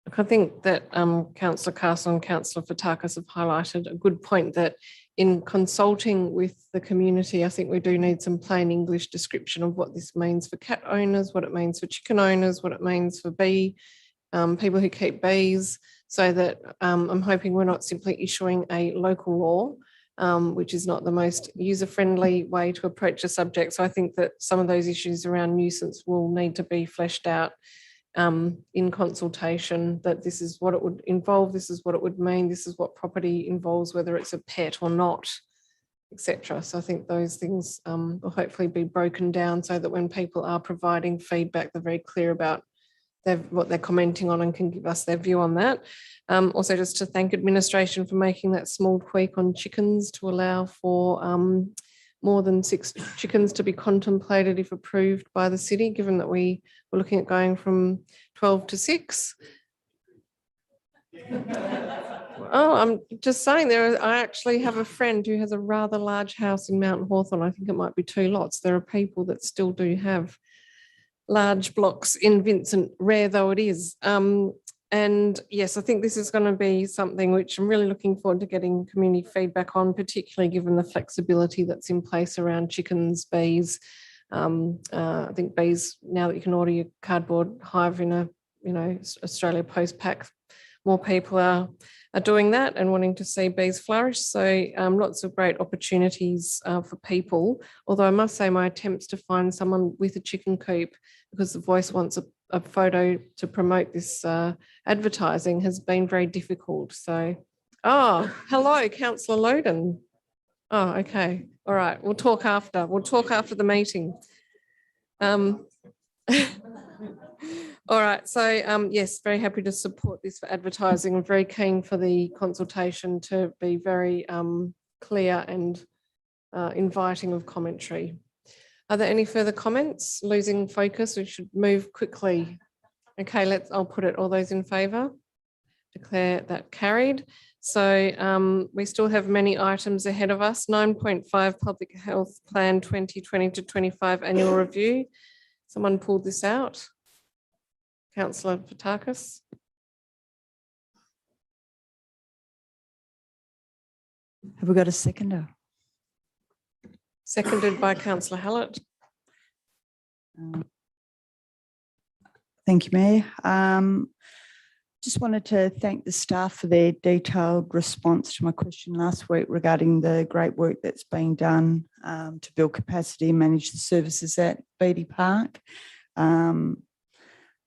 Speaker 1: Look, I think that Councillor Castle and Councillor Fotakis have highlighted a good point, that in consulting with the community, I think we do need some plain English description of what this means for cat owners, what it means for chicken owners, what it means for people who keep bees, so that I'm hoping we're not simply issuing a local law, which is not the most user-friendly way to approach a subject. So I think that some of those issues around nuisance will need to be fleshed out in consultation, that this is what it would involve, this is what it would mean, this is what property involves, whether it's a pet or not, etc. So I think those things will hopefully be broken down so that when people are providing feedback, they're very clear about what they're commenting on and can give us their view on that. Also, just to thank administration for making that small tweak on chickens to allow for more than 6 chickens to be contemplated if approved by the city, given that we were looking at going from 12 to 6. Oh, I'm just saying, I actually have a friend who has a rather large house in Mount Hawthorn. I think it might be 2 lots. There are people that still do have large blocks in Vincent, rare though it is. And yes, I think this is going to be something which I'm really looking forward to getting community feedback on, particularly given the flexibility that's in place around chickens, bees. I think bees, now that you can order your cardboard hive in a, Australia Post pack, more people are doing that and wanting to see bees flourish. So lots of great opportunities for people. Although I must say my attempts to find someone with a chicken coop, because the Voice wants a photo to promote this advertising, has been very difficult. So, hello, Councillor Loden. Oh, okay. All right. We'll talk after the meeting. All right, so yes, very happy to support this for advertising. I'm very keen for the consultation to be very clear and inviting of commentary. Are there any further comments? Losing focus, we should move quickly. Okay, I'll put it, all those in favour? Declare that carried. So we still have many items ahead of us. 9.5 Public Health Plan 2020 to 25 Annual Review. Someone pulled this out. Councillor Fotakis.
Speaker 6: Have we got a seconder?
Speaker 1: Seconded by Councillor Hallett.
Speaker 6: Thank you, Mayor. Just wanted to thank the staff for their detailed response to my question last week regarding the great work that's been done to build capacity and manage the services at Beatty Park.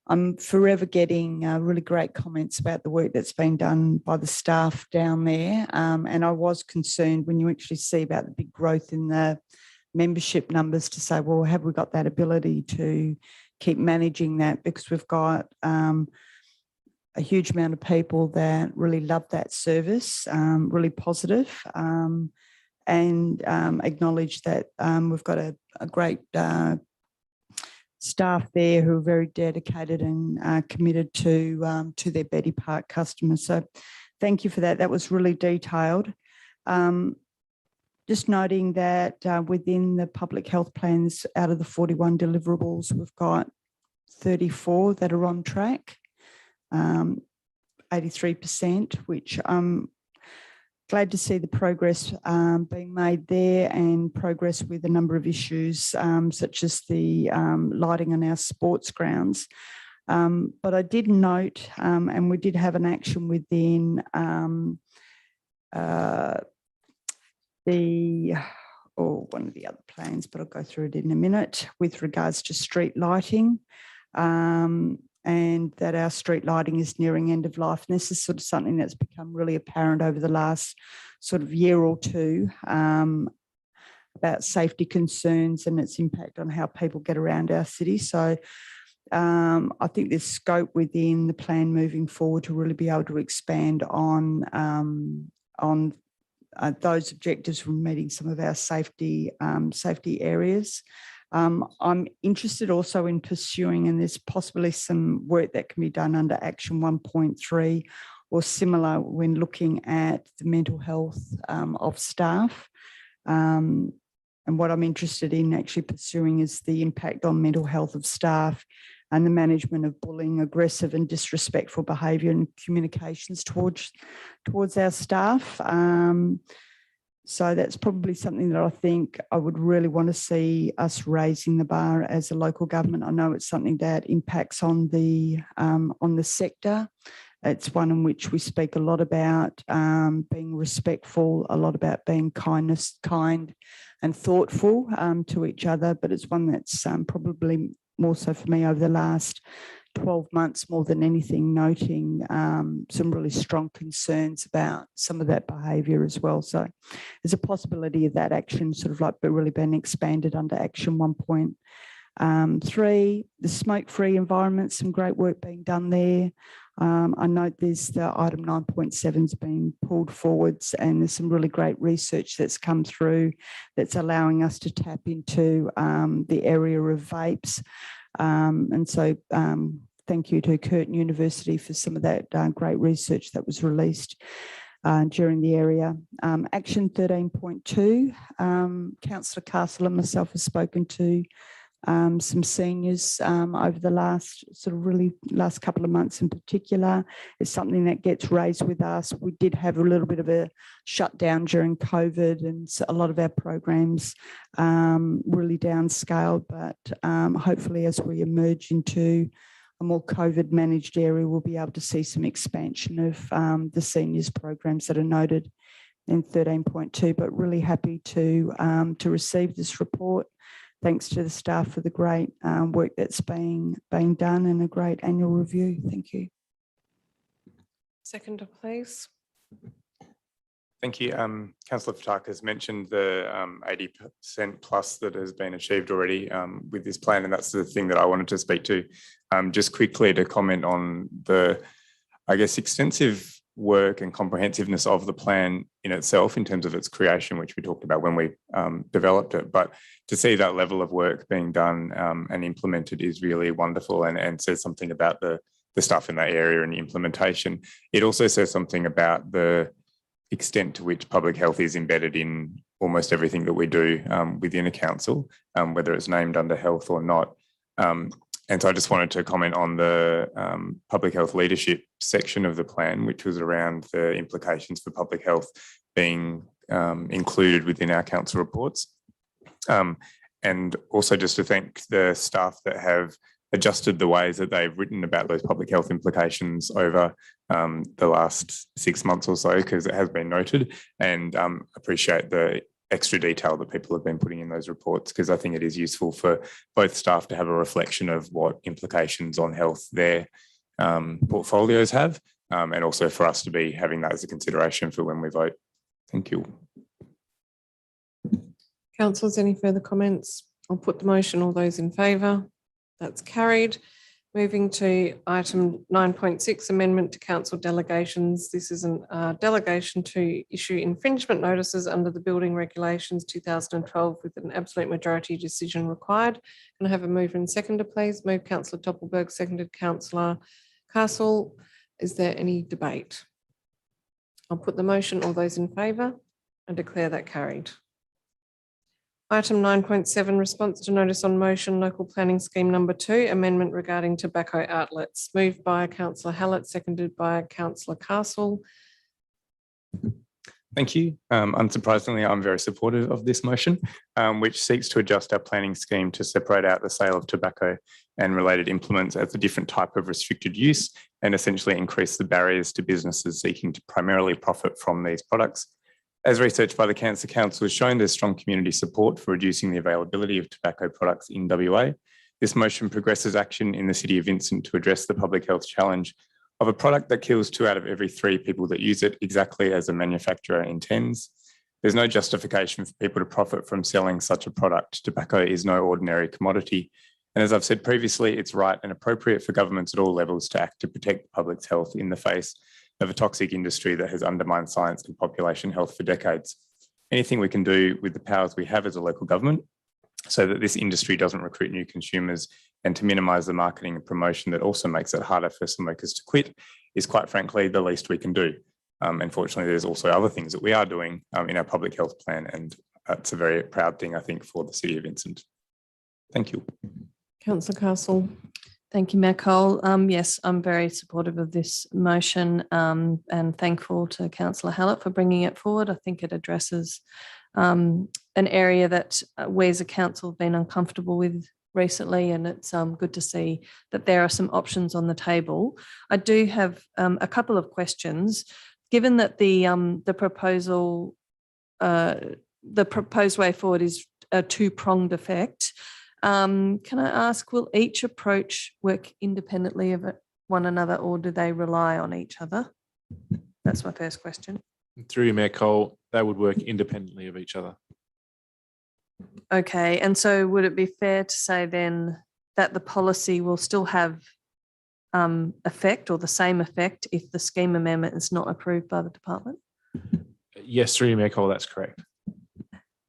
Speaker 6: I'm forever getting really great comments about the work that's been done by the staff down there. And I was concerned when you actually see about the big growth in the membership numbers to say, well, have we got that ability to keep managing that? Because we've got a huge amount of people that really love that service, really positive, and acknowledge that we've got a great staff there who are very dedicated and committed to their Beatty Park customers. So thank you for that. That was really detailed. Just noting that within the public health plans, out of the 41 deliverables, we've got 34 that are on track, 83%, which I'm glad to see the progress being made there, and progress with a number of issues such as the lighting on our sports grounds. But I did note, and we did have an action within one of the other plans, but I'll go through it in a minute, with regards to street lighting, and that our street lighting is nearing end of life. And this is sort of something that's become really apparent over the last sort of year or two, about safety concerns and its impact on how people get around our city. So I think there's scope within the plan moving forward to really be able to expand on those objectives from meeting some of our safety areas. I'm interested also in pursuing, and there's possibly some work that can be done under Action 1.3 or similar when looking at the mental health of staff. And what I'm interested in actually pursuing is the impact on mental health of staff and the management of bullying, aggressive and disrespectful behaviour and communications towards our staff. So that's probably something that I think I would really want to see us raising the bar as a local government. I know it's something that impacts on the sector. It's one in which we speak a lot about being respectful, a lot about being kind and thoughtful to each other, but it's one that's probably more so for me over the last 12 months, more than anything, noting some really strong concerns about some of that behaviour as well. So there's a possibility of that action sort of like really being expanded under Action 1.3. The smoke-free environment, some great work being done there. I note there's the item 9.7 has been pulled forwards, and there's some really great research that's come through that's allowing us to tap into the area of vapes. And so thank you to Curtin University for some of that great research that was released during the area. Action 13.2, Councillor Castle and myself have spoken to some seniors over the last couple of months in particular. It's something that gets raised with us. We did have a little bit of a shutdown during COVID, and so a lot of our programs really downscaled, but hopefully as we emerge into a more COVID managed area, we'll be able to see some expansion of the seniors programs that are noted in 13.2, but really happy to receive this report. Thanks to the staff for the great work that's being done and a great annual review. Thank you.
Speaker 1: Seconder, please.
Speaker 18: Thank you. Councillor Fataka has mentioned the 80% plus that has been achieved already with this plan, and that's the thing that I wanted to speak to. Just quickly to comment on the, I guess, extensive work and comprehensiveness of the plan in itself in terms of its creation, which we talked about when we developed it. But to see that level of work being done and implemented is really wonderful and says something about the stuff in that area and the implementation. It also says something about the extent to which public health is embedded in almost everything that we do within a council, whether it's named under health or not. And so I just wanted to comment on the public health leadership section of the plan, which was around the implications for public health being included within our council reports. And also just to thank the staff that have adjusted the ways that they've written about those public health implications over the last 6 months or so, because it has been noted, and appreciate the extra detail that people have been putting in those reports, because I think it is useful for both staff to have a reflection of what implications on health their portfolios have, and also for us to be having that as a consideration for when we vote. Thank you.
Speaker 1: Councillors, any further comments? I'll put the motion. All those in favour? That's carried. Moving to item 9.6, amendment to council delegations. This is a delegation to issue infringement notices under the building regulations 2012 with an absolute majority decision required. Can I have a mover and seconder, please? Move Councillor Doppelberg, seconded Councillor Castle. Is there any debate? I'll put the motion. All those in favour? I declare that carried. Item 9.7, response to notice on motion, local planning scheme number 2, amendment regarding tobacco outlets. Moved by Councillor Hallett, seconded by Councillor Castle.
Speaker 18: Thank you. Unsurprisingly, I'm very supportive of this motion, which seeks to adjust our planning scheme to separate out the sale of tobacco and related implements as a different type of restricted use and essentially increase the barriers to businesses seeking to primarily profit from these products. As research by the Cancer Council has shown, there's strong community support for reducing the availability of tobacco products in WA. This motion progresses action in the City of Vincent to address the public health challenge of a product that kills 2 out of every 3 people that use it, exactly as the manufacturer intends. There's no justification for people to profit from selling such a product. Tobacco is no ordinary commodity. And as I've said previously, it's right and appropriate for governments at all levels to act to protect the public's health in the face of a toxic industry that has undermined science and population health for decades. Anything we can do with the powers we have as a local government so that this industry doesn't recruit new consumers and to minimise the marketing and promotion that also makes it harder for smokers to quit is quite frankly the least we can do. Unfortunately, there's also other things that we are doing in our public health plan, and that's a very proud thing, I think, for the City of Vincent. Thank you.
Speaker 1: Councillor Castle.
Speaker 19: Thank you, Mayor Cole. Yes, I'm very supportive of this motion and thankful to Councillor Hallett for bringing it forward. I think it addresses an area that we as a council have been uncomfortable with recently, and it's good to see that there are some options on the table. I do have a couple of questions. Given that the proposed way forward is a two-pronged effect, can I ask, will each approach work independently of one another, or do they rely on each other? That's my first question.
Speaker 17: Through you, Mayor Cole, they would work independently of each other.
Speaker 19: Okay, and so would it be fair to say then that the policy will still have effect or the same effect if the scheme amendment is not approved by the department?
Speaker 17: Yes, through you, Mayor Cole, that's correct.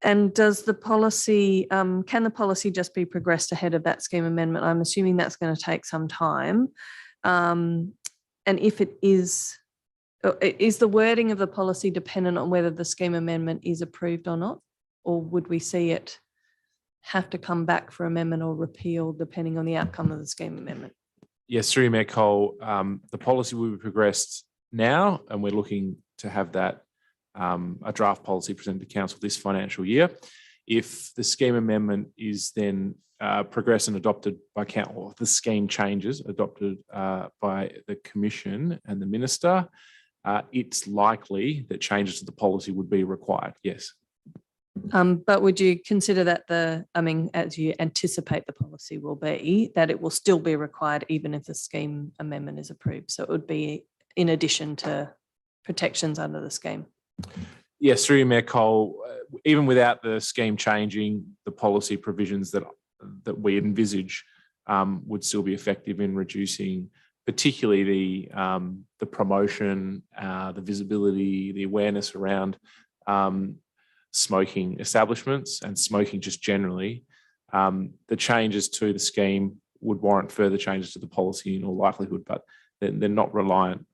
Speaker 19: And does the policy, can the policy just be progressed ahead of that scheme amendment? I'm assuming that's going to take some time. And if it is the wording of the policy dependent on whether the scheme amendment is approved or not? Or would we see it have to come back for amendment or repeal depending on the outcome of the scheme amendment?
Speaker 17: Yes, through you, Mayor Cole, the policy will be progressed now, and we're looking to have that a draft policy presented to council this financial year. If the scheme amendment is then progressed and adopted by council, or the scheme changes adopted by the commission and the minister, it's likely that changes to the policy would be required. Yes.
Speaker 19: But would you consider that as you anticipate the policy will be, that it will still be required even if the scheme amendment is approved? So it would be in addition to protections under the scheme.
Speaker 17: Yes, through you, Mayor Cole, even without the scheme changing, the policy provisions that we envisage would still be effective in reducing, particularly the promotion, the visibility, the awareness around smoking establishments and smoking just generally. The changes to the scheme would warrant further changes to the policy in all likelihood, but they're not reliant.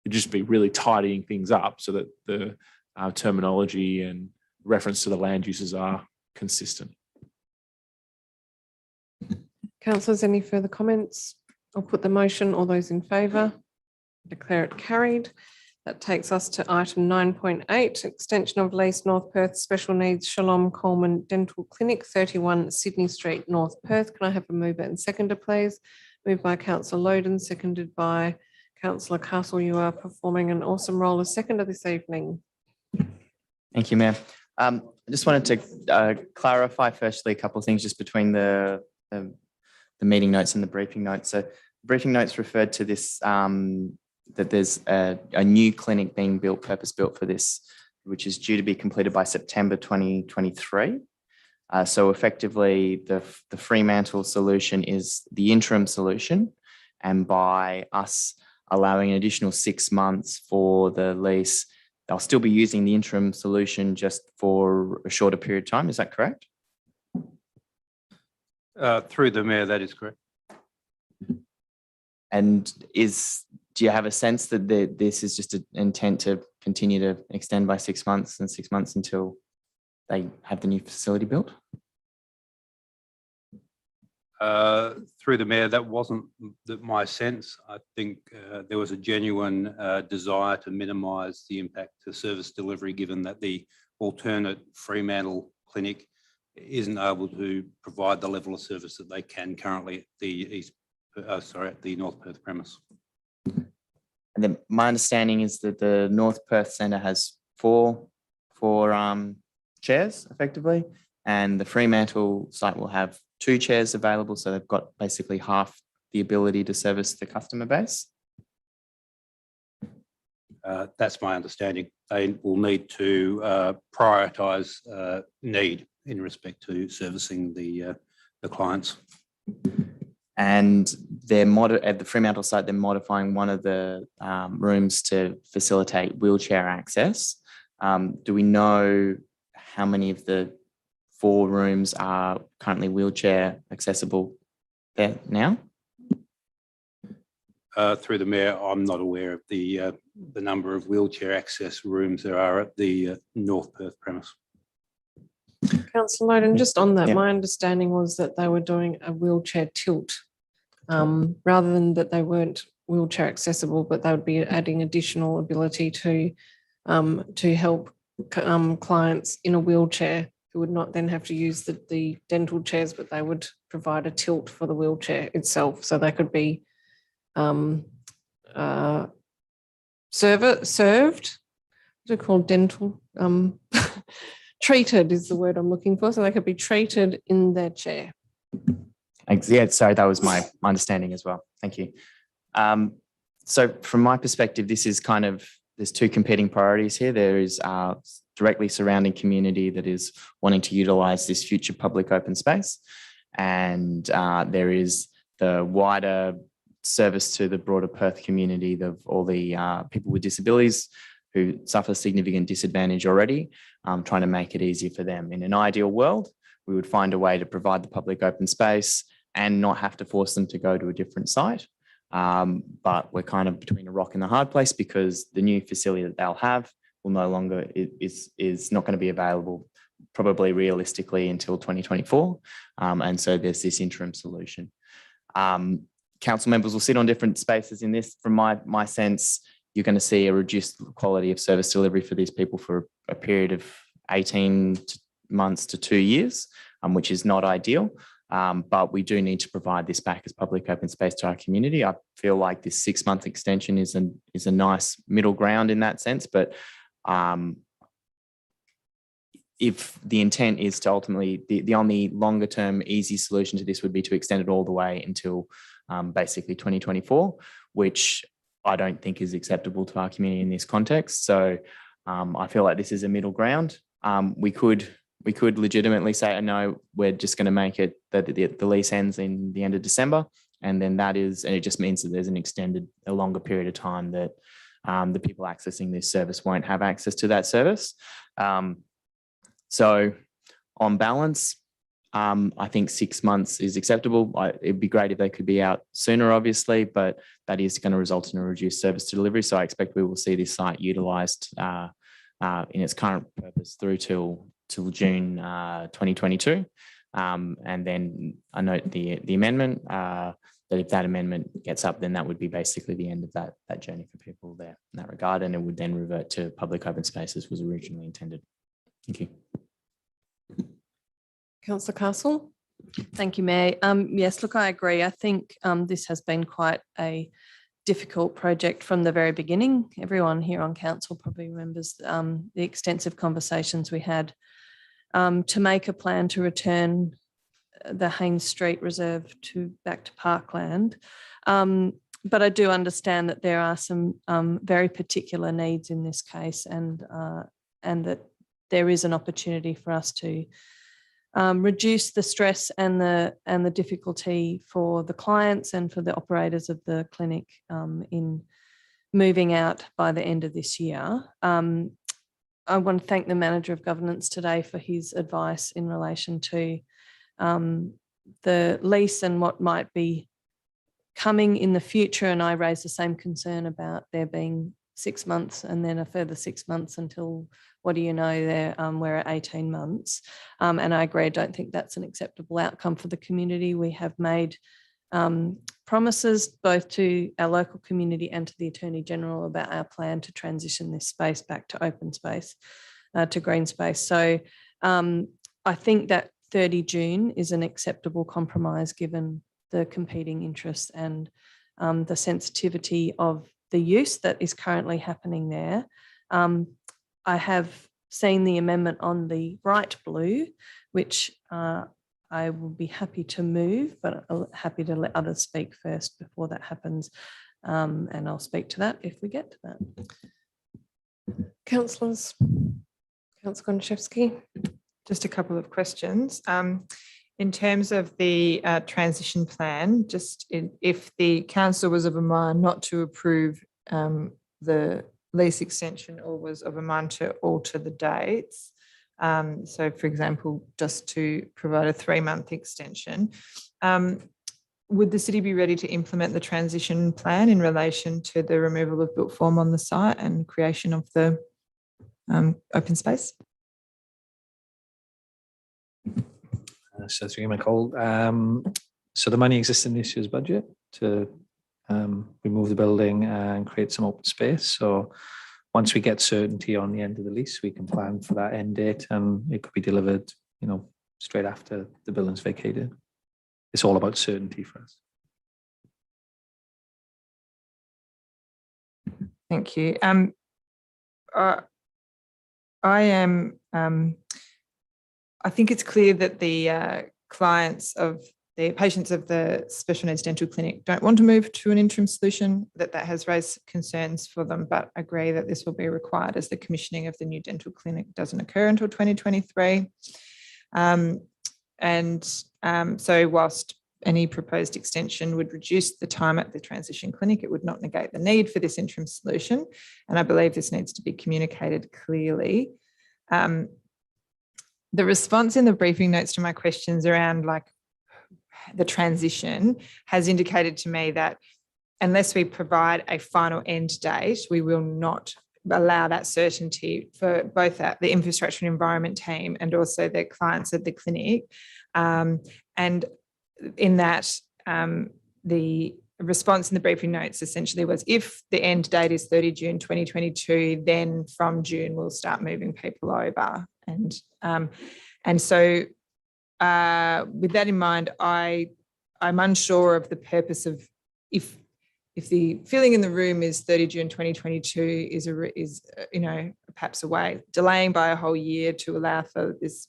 Speaker 17: It'd just be really tidying things up so that the terminology and reference to the land uses are consistent.
Speaker 1: Councillors, any further comments? I'll put the motion. All those in favour? Declare it carried. That takes us to item 9.8, extension of lease North Perth Special Needs Shalom Coleman Dental Clinic, 31 Sydney Street, North Perth. Can I have a mover and seconder, please? Moved by Councillor Loden, seconded by Councillor Castle. You are performing an awesome role as seconder this evening.
Speaker 15: Thank you, Mayor. I just wanted to clarify firstly a couple of things just between the meeting notes and the briefing notes. So briefing notes referred to this, that there's a new clinic being built, purpose-built for this, which is due to be completed by September 2023. So effectively, the Fremantle solution is the interim solution. And by us allowing an additional 6 months for the lease, they'll still be using the interim solution just for a shorter period of time. Is that correct?
Speaker 21: Through the Mayor, that is correct.
Speaker 15: And do you have a sense that this is just an intent to continue to extend by 6 months and 6 months until they have the new facility built?
Speaker 21: Through the Mayor, that wasn't my sense. I think there was a genuine desire to minimise the impact to service delivery, given that the alternate Fremantle clinic isn't able to provide the level of service that they can currently at the North Perth premise.
Speaker 15: And then my understanding is that the North Perth Centre has four chairs effectively, and the Fremantle site will have 2 chairs available. So they've got basically half the ability to service the customer base.
Speaker 21: That's my understanding. They will need to prioritise need in respect to servicing the clients.
Speaker 15: And at the Fremantle site, they're modifying one of the rooms to facilitate wheelchair access. Do we know how many of the 4 rooms are currently wheelchair accessible there now?
Speaker 21: Through the Mayor, I'm not aware of the number of wheelchair access rooms there are at the North Perth premise.
Speaker 1: Councillor Loden, just on that,
Speaker 15: Yeah.
Speaker 1: my understanding was that they were doing a wheelchair tilt, rather than that they weren't wheelchair accessible, but they would be adding additional ability to help clients in a wheelchair who would not then have to use the dental chairs, but they would provide a tilt for the wheelchair itself, so they could be served. What do you call dental? Treated is the word I'm looking for, so they could be treated in their chair.
Speaker 15: Yeah, sorry, that was my understanding as well. Thank you. So from my perspective, this is there's 2 competing priorities here. There is directly surrounding community that is wanting to utilise this future public open space. And there is the wider service to the broader Perth community of all the people with disabilities who suffer significant disadvantage already, trying to make it easier for them. In an ideal world, we would find a way to provide the public open space and not have to force them to go to a different site. But we're kind of between a rock and a hard place because the new facility that they'll have will no longer is not going to be available probably realistically until 2024. And so there's this interim solution. Council members will sit on different spaces in this. From my sense, you're going to see a reduced quality of service delivery for these people for a period of 18 months to 2 years, which is not ideal. But we do need to provide this back as public open space to our community. I feel like this 6-month extension is a nice middle ground in that sense. But if the intent is to ultimately, the only longer term easy solution to this would be to extend it all the way until basically 2024, which I don't think is acceptable to our community in this context. So I feel like this is a middle ground. We could legitimately say, no, we're just going to make it that the lease ends in the end of December. And then and it just means that there's a longer period of time that the people accessing this service won't have access to that service. So on balance, I think 6 months is acceptable. It'd be great if they could be out sooner, obviously, but that is going to result in a reduced service to delivery. So I expect we will see this site utilised in its current purpose through till June 2022. And then I note the amendment, that if that amendment gets up, then that would be basically the end of that journey for people there in that regard. And it would then revert to public open space as was originally intended. Thank you.
Speaker 1: Councillor Castle.
Speaker 19: Thank you, Mayor. Yes, look, I agree. I think this has been quite a difficult project from the very beginning. Everyone here on council probably remembers the extensive conversations we had to make a plan to return the Haynes Street Reserve back to parkland. But I do understand that there are some very particular needs in this case, and that there is an opportunity for us to reduce the stress and the difficulty for the clients and for the operators of the clinic in moving out by the end of this year. I want to thank the Manager of Governance today for his advice in relation to the lease and what might be coming in the future. And I raised the same concern about there being 6 months and then a further 6 months until, what do you know, we're at 18 months. And I agree, I don't think that's an acceptable outcome for the community. We have made promises both to our local community and to the Attorney General about our plan to transition this space back to open space, to green space. So I think that 30 June is an acceptable compromise given the competing interests and the sensitivity of the use that is currently happening there. I have seen the amendment on the bright blue, which I will be happy to move, but I'm happy to let others speak first before that happens. And I'll speak to that if we get to that.
Speaker 1: Councillors. Councillor Gonchevsky.
Speaker 16: Just a couple of questions. In terms of the transition plan, if the council was of a mind not to approve the lease extension or was of a mind to alter the dates, so for example, just to provide a 3-month extension, would the city be ready to implement the transition plan in relation to the removal of built form on the site and creation of the open space?
Speaker 9: So through you, Nicole. So the money exists in this year's budget to remove the building and create some open space. So once we get certainty on the end of the lease, we can plan for that end date, and it could be delivered, straight after the building's vacated. It's all about certainty for us.
Speaker 16: Thank you. I think it's clear that the patients of the special needs dental clinic don't want to move to an interim solution, that has raised concerns for them, but agree that this will be required as the commissioning of the new dental clinic doesn't occur until 2023. So whilst any proposed extension would reduce the time at the transition clinic, it would not negate the need for this interim solution. And I believe this needs to be communicated clearly. The response in the briefing notes to my questions around the transition has indicated to me that unless we provide a final end date, we will not allow that certainty for both the infrastructure and environment team and also the clients at the clinic. And in that, the response in the briefing notes essentially was, if the end date is 30 June 2022, then from June we'll start moving people over. And so with that in mind, I'm unsure of the purpose of if the feeling in the room is 30 June 2022 is perhaps a way, delaying by a whole year to allow for this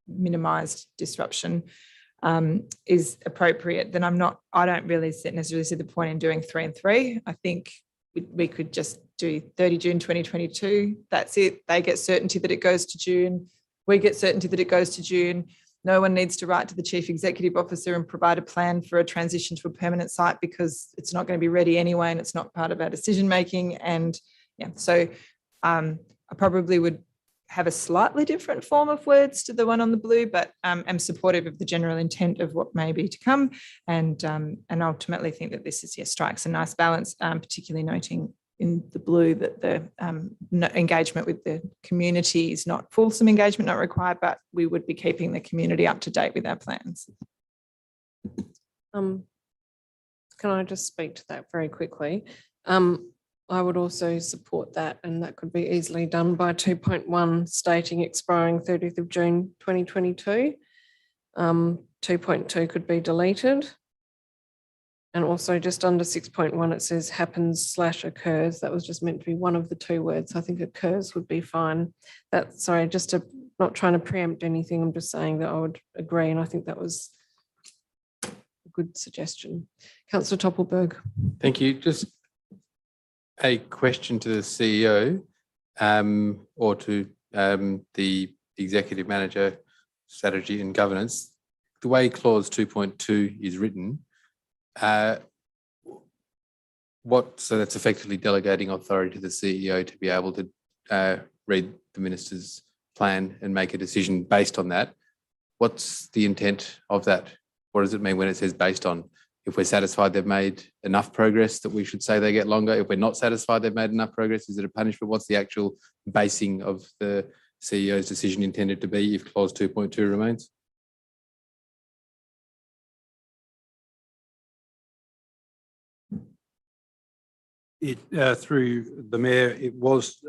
Speaker 16: minimised disruption is appropriate, then I don't really necessarily see the point in doing 3 and 3. I think we could just do 30 June 2022. That's it. They get certainty that it goes to June. We get certainty that it goes to June. No one needs to write to the Chief Executive Officer and provide a plan for a transition to a permanent site because it's not going to be ready anyway and it's not part of our decision making. And yeah, so I probably would have a slightly different form of words to the one on the blue, but am supportive of the general intent of what may be to come, and ultimately think that this is, strikes a nice balance, particularly noting in the blue that the engagement with the community is not fulsome engagement, not required, but we would be keeping the community up to date with our plans.
Speaker 1: Can I just speak to that very quickly? I would also support that, and that could be easily done by 2.1 stating expiring 30th of June 2022. 2.2 could be deleted. And also just under 6.1, it says happens/occurs. That was just meant to be one of the two words. I think occurs would be fine. Sorry, just to not trying to preempt anything. I'm just saying that I would agree. And I think that was a good suggestion. Councillor Toppelberg.
Speaker 14: Thank you. Just a question to the CEO or to the Executive Manager, Strategy and Governance. The way clause 2.2 is written, so that's effectively delegating authority to the CEO to be able to read the minister's plan and make a decision based on that. What's the intent of that? What does it mean when it says based on? If we're satisfied they've made enough progress that we should say they get longer. If we're not satisfied they've made enough progress, is it a punishment? What's the actual basing of the CEO's decision intended to be if clause 2.2 remains?
Speaker 21: Through the Mayor, it was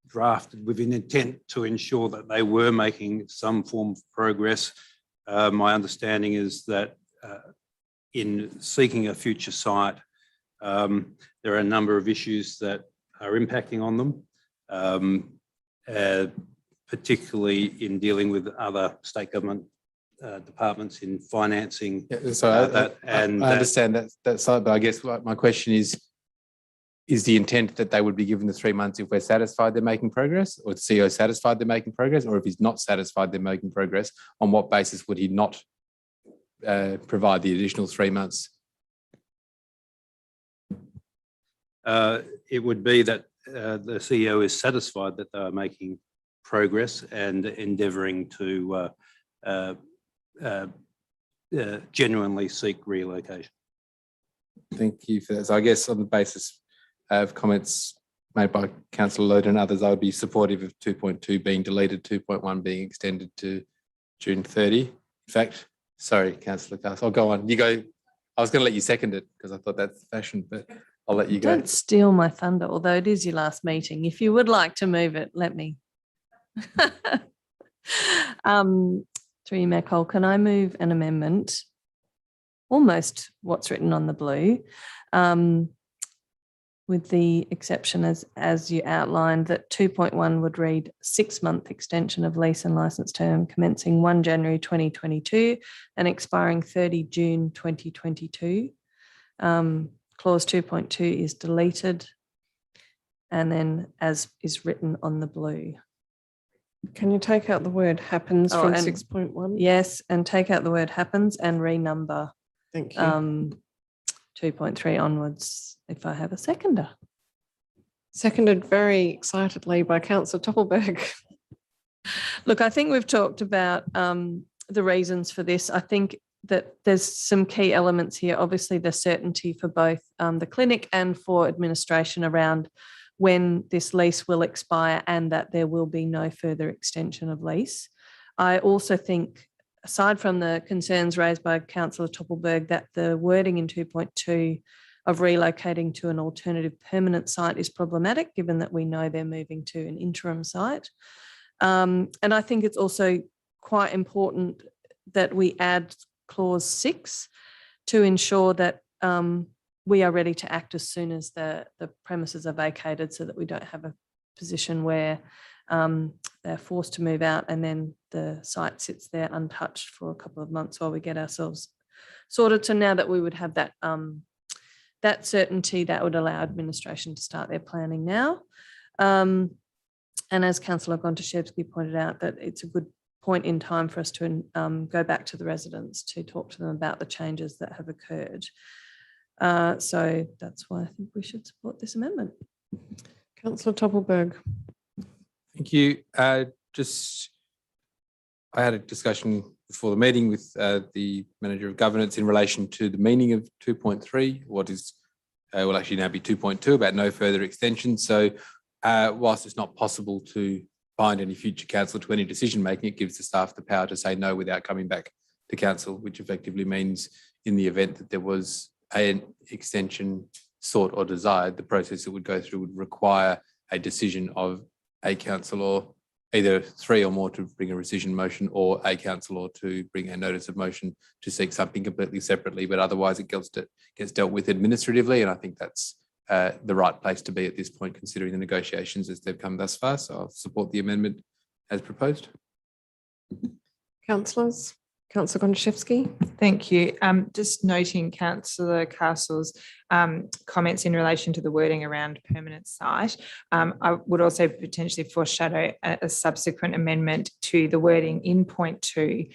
Speaker 21: drafted with an intent to ensure that they were making some form of progress. My understanding is that in seeking a future site, there are a number of issues that are impacting on them, particularly in dealing with other state government departments in financing.
Speaker 14: Yeah, so I understand that side, but I guess my question is the intent that they would be given the 3 months if we're satisfied they're making progress, or the CEO satisfied they're making progress, or if he's not satisfied they're making progress, on what basis would he not provide the additional 3 months?
Speaker 21: It would be that the CEO is satisfied that they are making progress and endeavouring to genuinely seek relocation.
Speaker 14: Thank you for that. So I guess on the basis of comments made by Councillor Loden and others, I would be supportive of 2.2 being deleted, 2.1 being extended to June 30. In fact, sorry, Councillor Cass, I'll go on. You go. I was going to let you second it because I thought that's the fashion, but I'll let you go.
Speaker 19: Don't steal my thunder, although it is your last meeting. If you would like to move it, let me. Through you, Mayor Cole, can I move an amendment, almost what's written on the blue, with the exception as you outlined that 2.1 would read 6-month extension of lease and license term commencing 1 January 2022 and expiring 30 June 2022. Clause 2.2 is deleted, and then as is written on the blue.
Speaker 1: Can you take out the word happens from
Speaker 19: and
Speaker 1: 6.1?
Speaker 19: Yes, and take out the word happens and renumber.
Speaker 1: Thank you.
Speaker 19: 2.3 onwards, if I have a seconder.
Speaker 1: Seconded very excitedly by Councillor Toppelberg.
Speaker 19: Look, I think we've talked about the reasons for this. I think that there's some key elements here. Obviously, the certainty for both the clinic and for administration around when this lease will expire and that there will be no further extension of lease. I also think, aside from the concerns raised by Councillor Toppelberg, that the wording in 2.2 of relocating to an alternative permanent site is problematic, given that we know they're moving to an interim site. And I think it's also quite important that we add clause 6 to ensure that we are ready to act as soon as the premises are vacated, so that we don't have a position where they're forced to move out and then the site sits there untouched for a couple of months while we get ourselves sorted. So now that we would have that that certainty, that would allow administration to start their planning now. And as Councillor Gontaszewski pointed out, that it's a good point in time for us to go back to the residents to talk to them about the changes that have occurred. So that's why I think we should support this amendment.
Speaker 1: Councillor Toppelberg.
Speaker 14: Thank you. I had a discussion before the meeting with the Manager of Governance in relation to the meaning of 2.3, what is will actually now be 2.2, about no further extension. So whilst it's not possible to bind any future council to any decision making, it gives the staff the power to say no without coming back to council, which effectively means in the event that there was an extension sought or desired, the process that would go through would require a decision of a councillor, either 3 or more to bring a rescission motion, or a councillor to bring a notice of motion to seek something completely separately, but otherwise it gets dealt with administratively. And I think that's the right place to be at this point, considering the negotiations as they've come thus far. So I'll support the amendment as proposed.
Speaker 1: Councillors. Councillor Gontaszewski.
Speaker 16: Thank you. Just noting Councillor Castle's comments in relation to the wording around permanent site. I would also potentially foreshadow a subsequent amendment to the wording in point 2,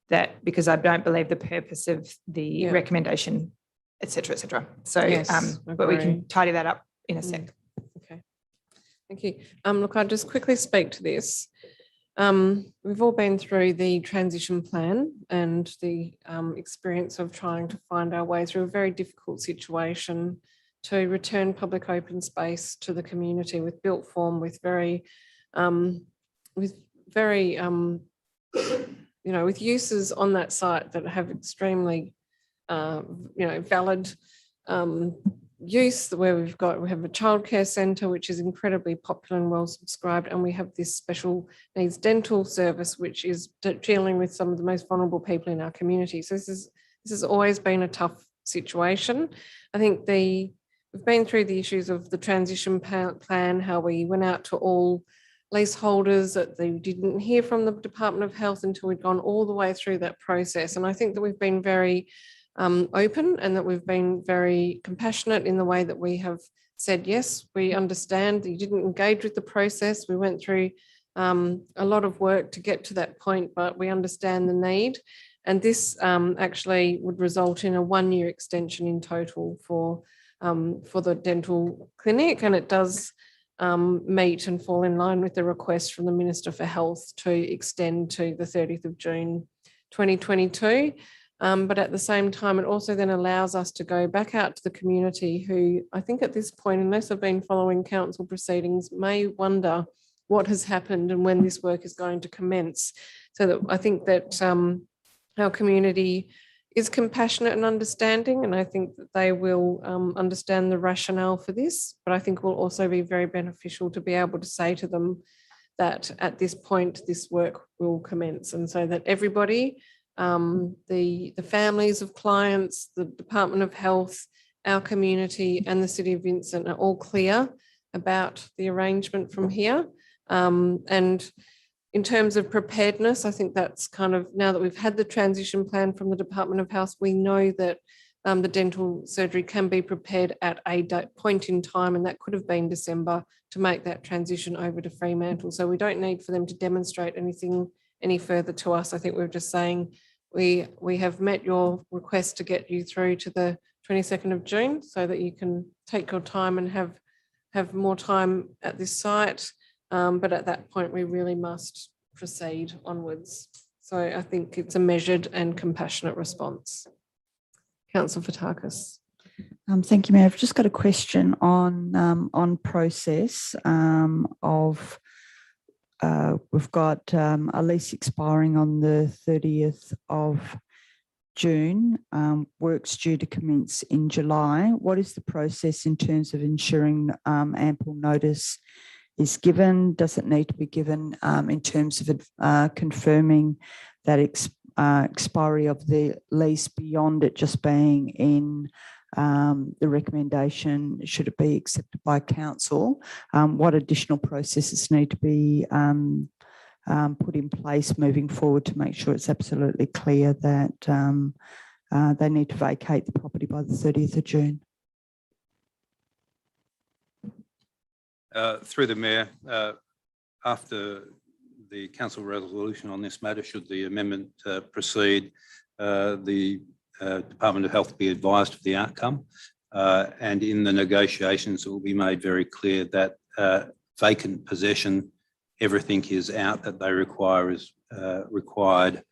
Speaker 16: that because I don't believe the purpose of the recommendation, et cetera, et cetera. So,
Speaker 1: Yes,
Speaker 16: but we
Speaker 1: agree.
Speaker 16: can tidy that up in a sec.
Speaker 1: Okay, thank you. Look, I'll just quickly speak to this. We've all been through the transition plan and the experience of trying to find our way through a very difficult situation to return public open space to the community with built form, with very, with uses on that site that have extremely, valid use, where we have a childcare centre which is incredibly popular and well subscribed, and we have this special needs dental service which is dealing with some of the most vulnerable people in our community. So this has always been a tough situation. I think we've been through the issues of the transition plan, how we went out to all leaseholders, that they didn't hear from the Department of Health until we'd gone all the way through that process. And I think that we've been very open, and that we've been very compassionate in the way that we have said, yes, we understand that you didn't engage with the process. We went through a lot of work to get to that point, but we understand the need. And this actually would result in a 1-year extension in total for the dental clinic. And it does meet and fall in line with the request from the Minister for Health to extend to the 30th of June 2022. But at the same time, it also then allows us to go back out to the community who, I think at this point, unless I've been following council proceedings, may wonder what has happened and when this work is going to commence. So that I think that our community is compassionate and understanding, and I think that they will understand the rationale for this. But I think it will also be very beneficial to be able to say to them that at this point, this work will commence, and so that everybody, the families of clients, the Department of Health, our community and the City of Vincent are all clear about the arrangement from here. And in terms of preparedness, I think that's kind of, now that we've had the transition plan from the Department of Health, we know that the dental surgery can be prepared at a point in time, and that could have been December, to make that transition over to Fremantle. So we don't need for them to demonstrate anything any further to us. I think we're just saying we have met your request to get you through to the 22nd of June so that you can take your time and have more time at this site. But at that point, we really must proceed onwards. So I think it's a measured and compassionate response. Councillor Fotakis.
Speaker 2: Thank you, Mayor. I've just got a question on process of we've got a lease expiring on the 30th of June, works due to commence in July. What is the process in terms of ensuring ample notice is given? Does it need to be given in terms of confirming that expiry of the lease beyond it just being in the recommendation, should it be accepted by council? What additional processes need to be put in place moving forward to make sure it's absolutely clear that they need to vacate the property by the 30th of June?
Speaker 21: Through the Mayor, after the council resolution on this matter, should the amendment proceed, the Department of Health be advised of the outcome. And in the negotiations, it will be made very clear that vacant possession, everything is out that they require is required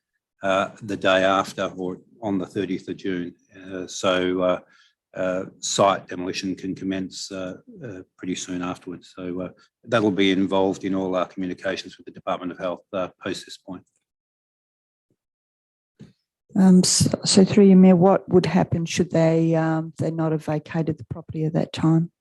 Speaker 21: the day after or on the 30th of June. So site demolition can commence pretty soon afterwards. So that'll be involved in all our communications with the Department of Health post this point.
Speaker 2: So through you, Mayor, what would happen should they not have vacated the property at that time?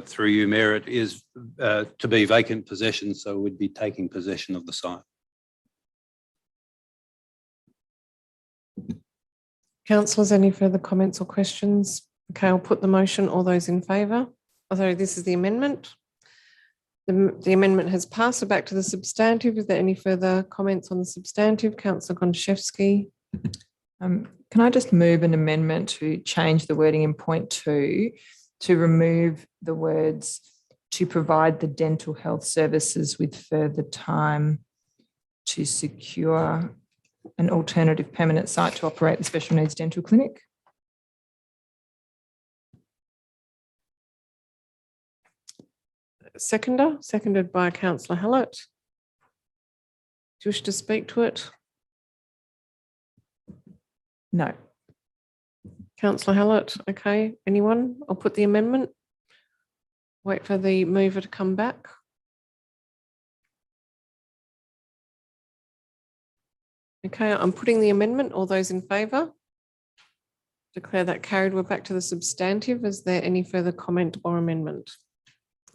Speaker 21: Through you, Mayor, it is to be vacant possession, so we'd be taking possession of the site.
Speaker 1: Councillors, any further comments or questions? Okay, I'll put the motion. All those in favour? Oh, sorry, this is the amendment. The amendment has passed. So back to the substantive. Is there any further comments on the substantive? Councillor Gonchevsky.
Speaker 16: Can I just move an amendment to change the wording in point 2 to remove the words to provide the dental health services with further time to secure an alternative permanent site to operate the special needs dental clinic?
Speaker 1: Seconded by Councillor Hallett. Do you wish to speak to it?
Speaker 16: No.
Speaker 1: Councillor Hallett, okay. Anyone? I'll put the amendment. Wait for the mover to come back. Okay, I'm putting the amendment. All those in favour? Declare that carried. We're back to the substantive. Is there any further comment or amendment?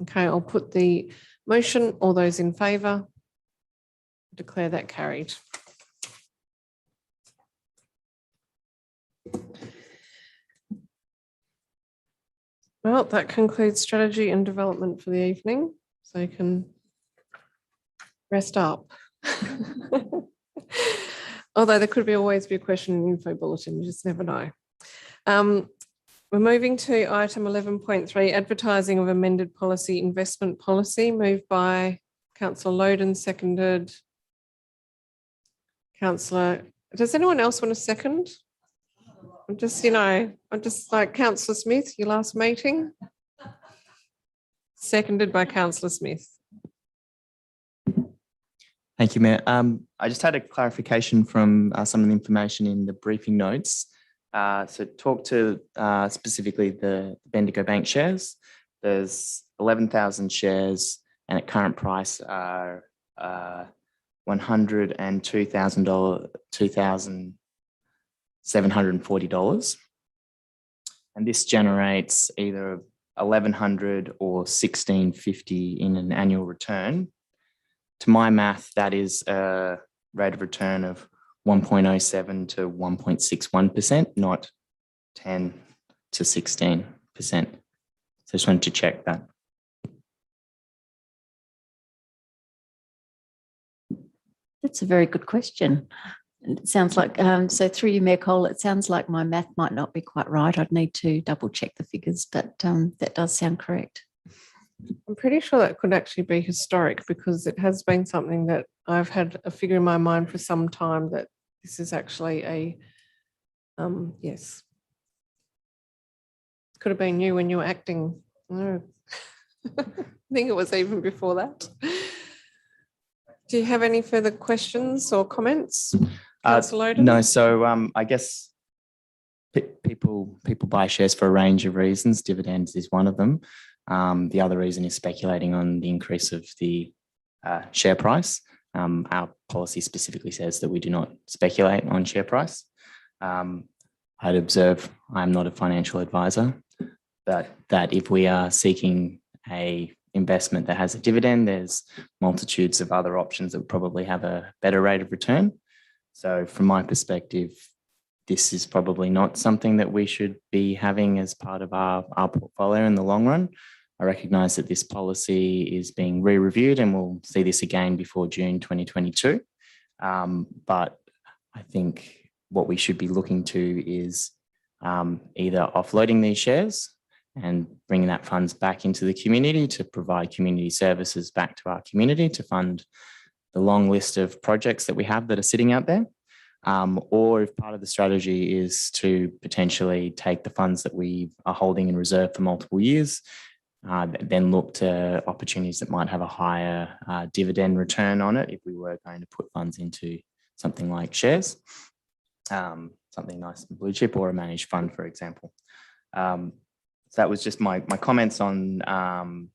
Speaker 1: Okay, I'll put the motion. All those in favour? Declare that carried. Well, that concludes strategy and development for the evening, so you can rest up. Although there could always be a question in the info bulletin, you just never know. We're moving to item 11.3, advertising of amended policy, investment policy, moved by Councillor Loden, seconded. Councillor, does anyone else want a second? I'm just like Councillor Smith, your last meeting. Seconded by Councillor Smith.
Speaker 15: Thank you, Mayor. I just had a clarification from some of the information in the briefing notes. So talk to specifically the Bendigo Bank shares. There's 11,000 shares and at current price are $2,740. And this generates either $1,100 or $1,650 in an annual return. To my math, that is a rate of return of 1.07 to 1.61%, not 10 to 16%. So I just wanted to check that.
Speaker 5: That's a very good question. It sounds like, so through you, Mayor Cole, it sounds like my math might not be quite right. I'd need to double check the figures, but that does sound correct.
Speaker 1: I'm pretty sure that could actually be historic because it has been something that I've had a figure in my mind for some time that this is actually a, yes. Could have been you when you were acting. No. I think it was even before that. Do you have any further questions or comments? Councillor Loden?
Speaker 15: No, so I guess people buy shares for a range of reasons. Dividends is one of them. The other reason is speculating on the increase of the share price. Our policy specifically says that we do not speculate on share price. I'd observe I'm not a financial advisor, but that if we are seeking a investment that has a dividend, there's multitudes of other options that would probably have a better rate of return. So from my perspective, this is probably not something that we should be having as part of our portfolio in the long run. I recognise that this policy is being re-reviewed and we'll see this again before June 2022. But I think what we should be looking to is either offloading these shares and bringing that funds back into the community to provide community services back to our community to fund the long list of projects that we have that are sitting out there. Or if part of the strategy is to potentially take the funds that we are holding in reserve for multiple years, then look to opportunities that might have a higher dividend return on it if we were going to put funds into something like shares, something nice and blue chip, or a managed fund, for example. So that was just my comments on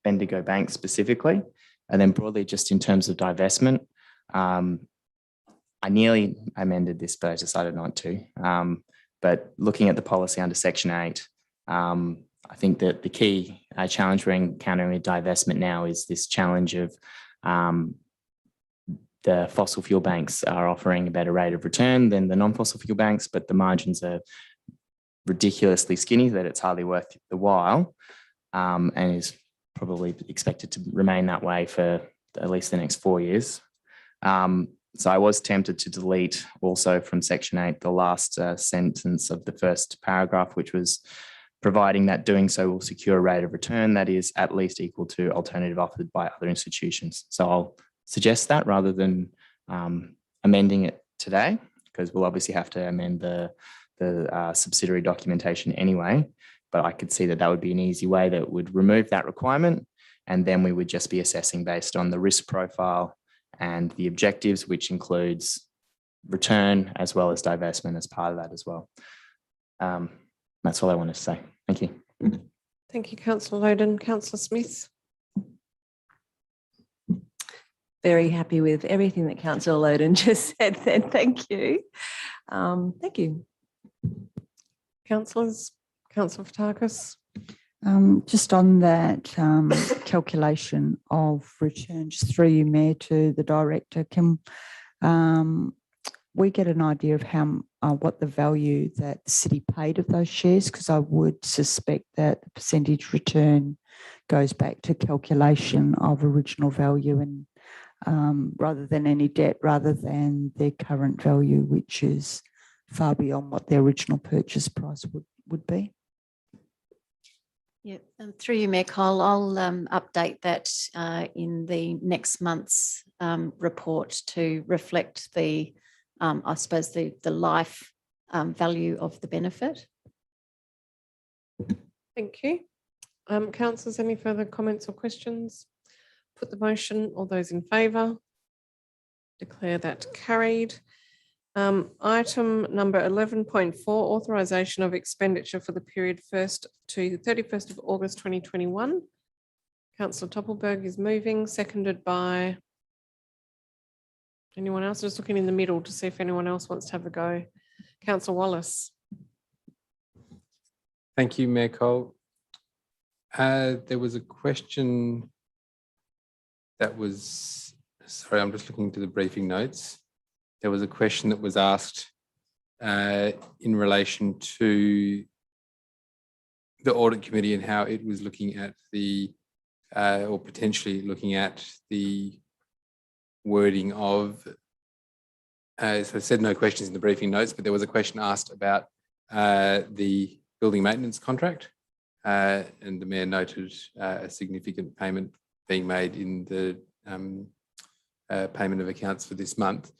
Speaker 15: Bendigo Bank specifically. And then broadly, just in terms of divestment, I nearly amended this, but I decided not to. But looking at the policy under Section 8, I think that the key challenge we're encountering with divestment now is this challenge of the fossil fuel banks are offering a better rate of return than the non-fossil fuel banks, but the margins are ridiculously skinny that it's hardly worth the while, and is probably expected to remain that way for at least the next 4 years. So I was tempted to delete also from Section 8 the last sentence of the first paragraph, which was providing that doing so will secure a rate of return that is at least equal to alternative offered by other institutions. So I'll suggest that rather than amending it today, because we'll obviously have to amend the subsidiary documentation anyway. But I could see that that would be an easy way that would remove that requirement, and then we would just be assessing based on the risk profile and the objectives, which includes return as well as divestment as part of that as well. That's all I wanted to say. Thank you.
Speaker 1: Thank you, Councillor Loden. Councillor Smith.
Speaker 19: Very happy with everything that Councillor Loden just said then. Thank you. Thank you.
Speaker 1: Councillors, Councillor Fotakis.
Speaker 2: Just on that calculation of return, just through you, Mayor, to the director, can we get an idea of how what the value that the city paid of those shares? Because I would suspect that the percentage return goes back to calculation of original value, and rather than any debt, rather than their current value, which is far beyond what their original purchase price would be.
Speaker 4: Yeah, through you, Mayor Cole, I'll update that in the next month's report to reflect the, I suppose, the life value of the benefit.
Speaker 1: Thank you. Councillors, any further comments or questions? Put the motion. All those in favour? Declare that carried. Item number 11.4, authorisation of expenditure for the period 1st to 31st of August 2021. Councillor Toppelberg is moving, seconded by anyone else? Just looking in the middle to see if anyone else wants to have a go. Councillor Wallace.
Speaker 14: Thank you, Mayor Cole. There was a question that was, sorry, I'm just looking to the briefing notes. There was a question that was asked in relation to the audit committee and how it was looking at the, or potentially looking at the wording of, so I said no questions in the briefing notes, but there was a question asked about the building maintenance contract, and the Mayor noted a significant payment being made in the payment of accounts for this month.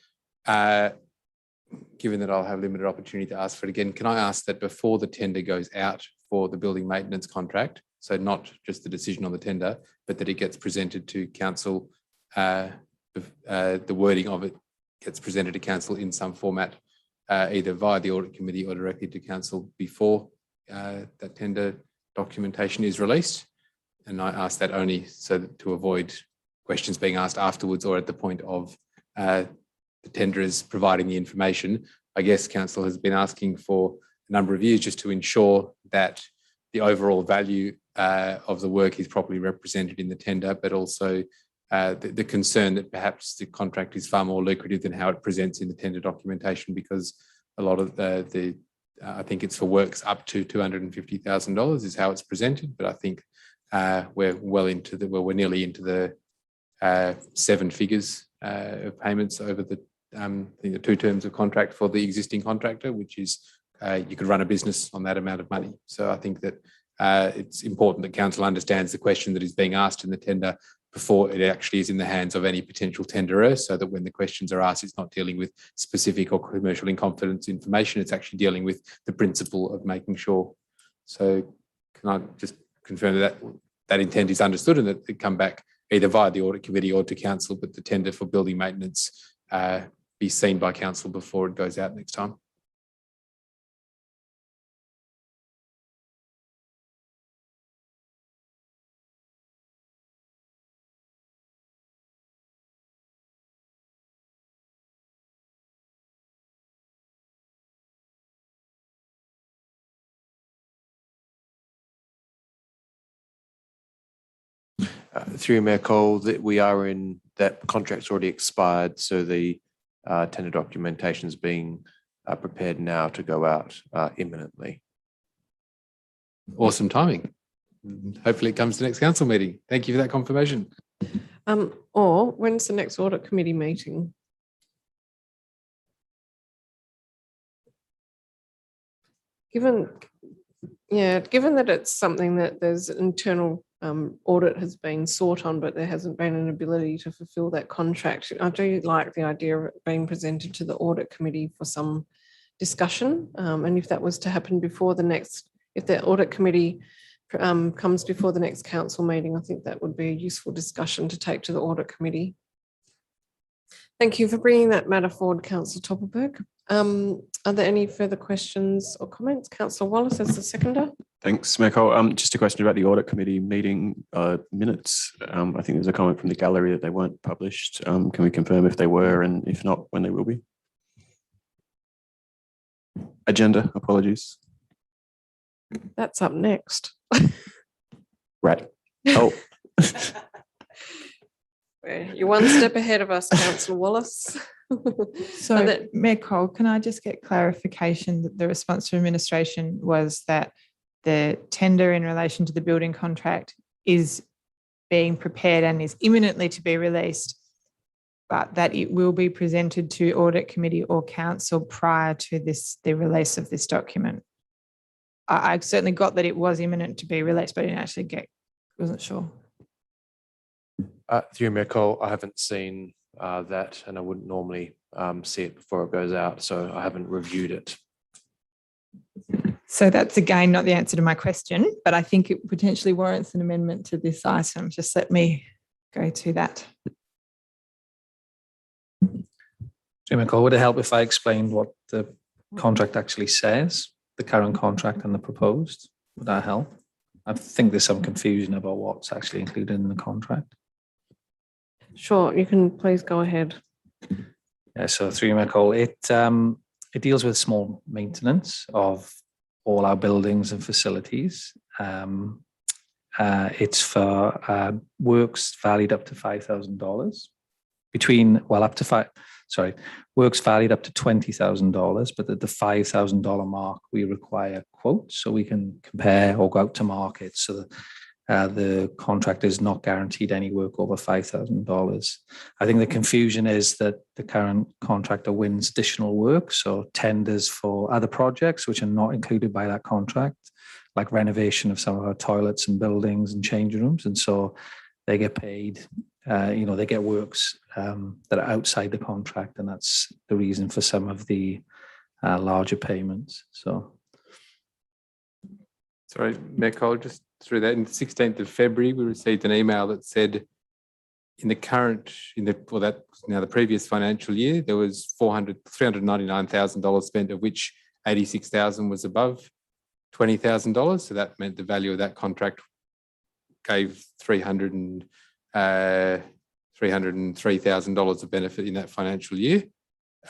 Speaker 14: Given that I'll have limited opportunity to ask for it again, can I ask that before the tender goes out for the building maintenance contract, so not just the decision on the tender, but that it gets presented to council, the wording of it gets presented to council in some format, either via the audit committee or directly to council before that tender documentation is released? And I ask that only so that to avoid questions being asked afterwards or at the point of the tenderers providing the information. I guess council has been asking for a number of years just to ensure that the overall value of the work is properly represented in the tender, but also the concern that perhaps the contract is far more lucrative than how it presents in the tender documentation, because a lot of I think it's for works up to $250,000 is how it's presented, but I think we're well into we're nearly into the seven figures of payments over the, I think the 2 terms of contract for the existing contractor, which is you could run a business on that amount of money. So I think that it's important that council understands the question that is being asked in the tender before it actually is in the hands of any potential tenderer, so that when the questions are asked, it's not dealing with specific or commercial in confidence information, it's actually dealing with the principle of making sure. So can I just confirm that that intent is understood and that it come back either via the audit committee or to council, but the tender for building maintenance be seen by council before it goes out next time?
Speaker 10: Through Mayor Cole, that we are in, that contract's already expired, so the tender documentation is being prepared now to go out imminently.
Speaker 14: Awesome timing. Hopefully it comes to next council meeting. Thank you for that confirmation.
Speaker 1: Or when's the next audit committee meeting? Given that it's something that there's internal audit has been sought on, but there hasn't been an ability to fulfill that contract. I do like the idea of it being presented to the audit committee for some discussion. And if that was to happen before the next, if the audit committee comes before the next council meeting, I think that would be a useful discussion to take to the audit committee. Thank you for bringing that matter forward, Councillor Topelberg. Are there any further questions or comments? Councillor Wallace as the seconder.
Speaker 13: Thanks, Mayor Cole. Just a question about the audit committee meeting minutes. I think there's a comment from the gallery that they weren't published. Can we confirm if they were, and if not, when they will be? Agenda, apologies.
Speaker 1: That's up next.
Speaker 13: Right. Oh.
Speaker 1: You're one step ahead of us, Councillor Wallace.
Speaker 16: So, Mayor Cole, can I just get clarification that the response to administration was that the tender in relation to the building contract is being prepared and is imminently to be released, but that it will be presented to audit committee or council prior to the release of this document? I certainly got that it was imminent to be released, but I didn't actually wasn't sure.
Speaker 10: Through Mayor Cole, I haven't seen that, and I wouldn't normally see it before it goes out, so I haven't reviewed it.
Speaker 16: So that's again not the answer to my question, but I think it potentially warrants an amendment to this item. Just let me go to that.
Speaker 9: Chairman, would it help if I explained what the contract actually says, the current contract and the proposed? Would that help? I think there's some confusion about what's actually included in the contract.
Speaker 1: Sure, you can please go ahead.
Speaker 9: Yeah, so through you, Michael, it deals with small maintenance of all our buildings and facilities. It's for works valued up to $5,000 works valued up to $20,000, but at the $5,000 mark, we require quotes so we can compare or go out to market. So the contractor is not guaranteed any work over $5,000. I think the confusion is that the current contractor wins additional work, so tenders for other projects which are not included by that contract, like renovation of some of our toilets and buildings and change rooms, and so they get paid. They get works that are outside the contract, and that's the reason for some of the larger payments. So,
Speaker 14: sorry, Mayor Cole, just through that, on the 16th of February, we received an email that said the previous financial year, there was $399,000 spent, of which $86,000 was above $20,000. So that meant the value of that contract gave $303,000 of benefit in that financial year.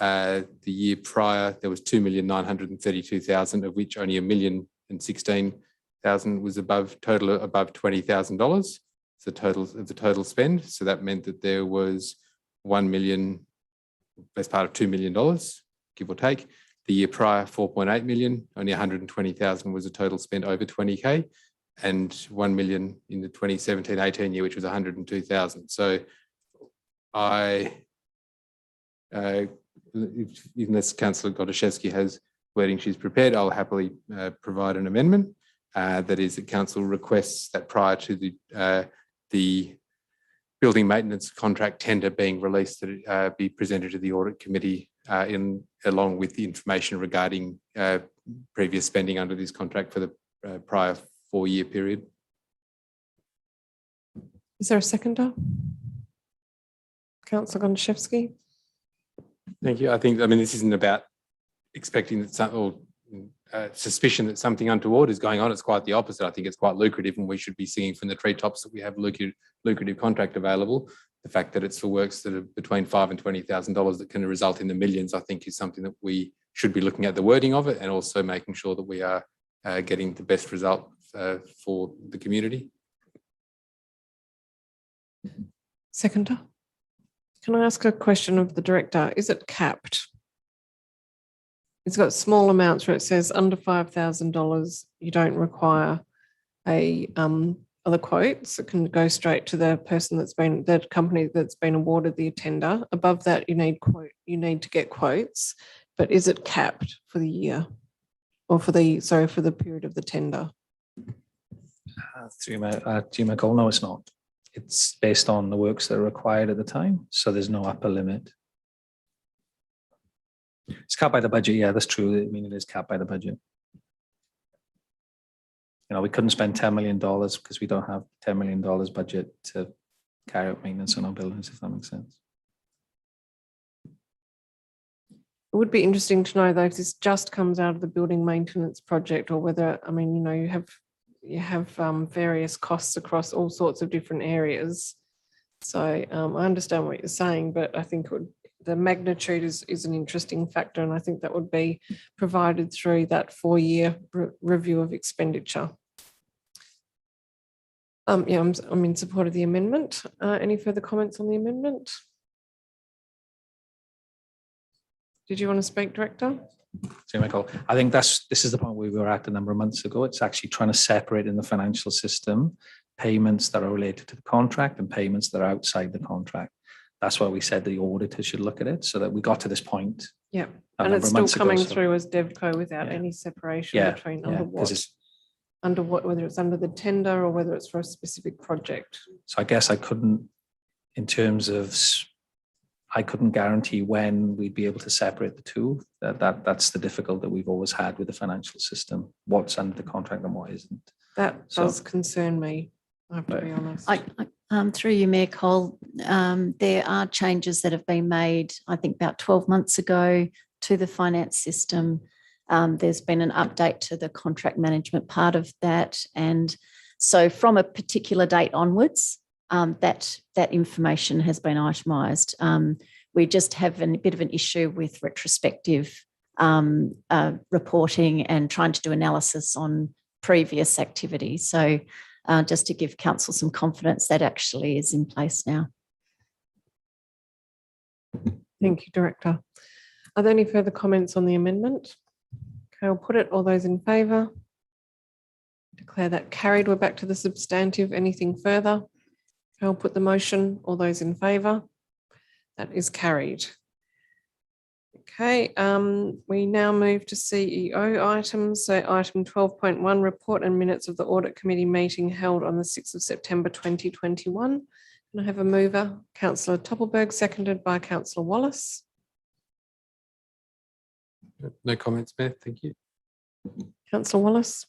Speaker 14: The year prior, there was $2,932,000, of which only $1,016,000 was above $20,000. The total spend. So that meant that there was $1 million, best part of $2 million, give or take. The year prior, 4.8 million, only 120,000 was a total spend over 20K, and 1 million in the 2017-18 year, which was 102,000. So I unless Councillor Godoszewski has wording she's prepared, I'll happily provide an amendment. That is, that council requests that prior to the building maintenance contract tender being released, that it be presented to the audit committee along with the information regarding previous spending under this contract for the prior 4-year period.
Speaker 1: Is there a seconder? Councillor Godoszewski.
Speaker 14: Thank you. I mean, this isn't about expecting that some or suspicion that something untoward is going on. It's quite the opposite. I think it's quite lucrative, and we should be singing from the treetops that we have lucrative contract available. The fact that it's for works that are between $5,000 and $20,000 that can result in the millions, I think, is something that we should be looking at the wording of it, and also making sure that we are getting the best result for the community.
Speaker 1: Seconder. Can I ask a question of the director? Is it capped? It's got small amounts where it says under $5,000, you don't require other quotes. It can go straight to the person the company that's been awarded the tender. Above that, you need to get quotes. But is it capped for the year, or for the period of the tender?
Speaker 7: Through my call, no, it's not. It's based on the works that are required at the time, so there's no upper limit. It's capped by the budget. Yeah, that's true. I mean, it is capped by the budget. You know, we couldn't spend $10 million because we don't have $10 million budget to carry out maintenance on our buildings, if that makes sense.
Speaker 1: It would be interesting to know, though, if this just comes out of the building maintenance project, or whether, I mean, you know, you have various costs across all sorts of different areas. So I understand what you're saying, but I think the magnitude is an interesting factor, and I think that would be provided through that 4-year review of expenditure. Yeah, I'm in support of the amendment. Any further comments on the amendment? Did you want to speak, Director?
Speaker 7: So, Michael, I think this is the point we were at a number of months ago. It's actually trying to separate in the financial system payments that are related to the contract and payments that are outside the contract. That's why we said the auditor should look at it, so that we got to this point.
Speaker 1: Yeah, and it's still coming through as DevCo without any separation between under what, whether it's under the tender or whether it's for a specific project.
Speaker 7: So I guess I couldn't, in terms of, I couldn't guarantee when we'd be able to separate the two. That's the difficulty that we've always had with the financial system. What's under the contract and what isn't.
Speaker 1: That does concern me, I have to be honest.
Speaker 4: Through you, Mayor Cole, there are changes that have been made, I think about 12 months ago, to the finance system. There's been an update to the contract management part of that. And so from a particular date onwards, that information has been itemised. We just have a bit of an issue with retrospective reporting and trying to do analysis on previous activities. So just to give council some confidence, that actually is in place now.
Speaker 1: Thank you, Director. Are there any further comments on the amendment? Okay, I'll put it. All those in favour? Declare that carried. We're back to the substantive. Anything further? Okay, I'll put the motion. All those in favour? That is carried. Okay, we now move to CEO items. So item 12.1, report and minutes of the audit committee meeting held on the 6th of September 2021. Can I have a mover? Councillor Toppelberg, seconded by Councillor Wallace.
Speaker 14: No comments, Mayor. Thank you.
Speaker 1: Councillor Wallace.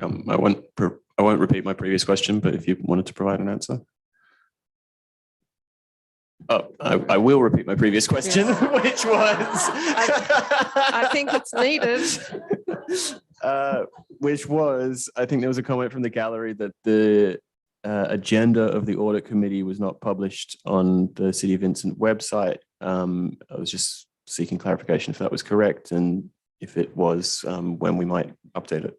Speaker 13: I won't repeat my previous question, but if you wanted to provide an answer. Oh, I will repeat my previous question, which was...
Speaker 1: I think it's needed.
Speaker 13: Which was, I think there was a comment from the gallery that the agenda of the audit committee was not published on the City of Vincent website. I was just seeking clarification if that was correct, and if it was, when we might update it.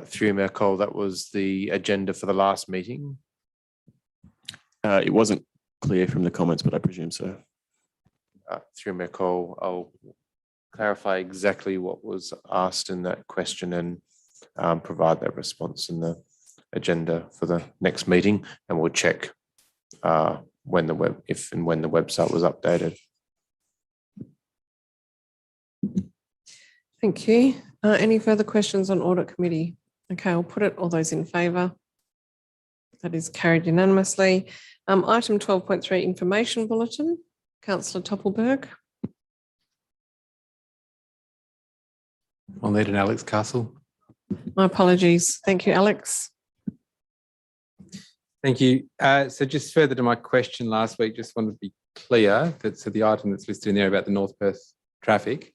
Speaker 10: Through Mayor Cole, that was the agenda for the last meeting.
Speaker 13: It wasn't clear from the comments, but I presume so.
Speaker 10: Through Mayor Cole, I'll clarify exactly what was asked in that question and provide that response in the agenda for the next meeting, and we'll check when the website was updated.
Speaker 1: Thank you. Any further questions on audit committee? Okay, I'll put it. All those in favour? That is carried unanimously. Item 12.3, information bulletin. Councillor Toppelberg.
Speaker 14: I'll need an Alex Castle.
Speaker 1: My apologies. Thank you, Alex.
Speaker 14: Thank you. So just further to my question last week, just wanted to be clear that so the item that's listed in there about the North Perth traffic,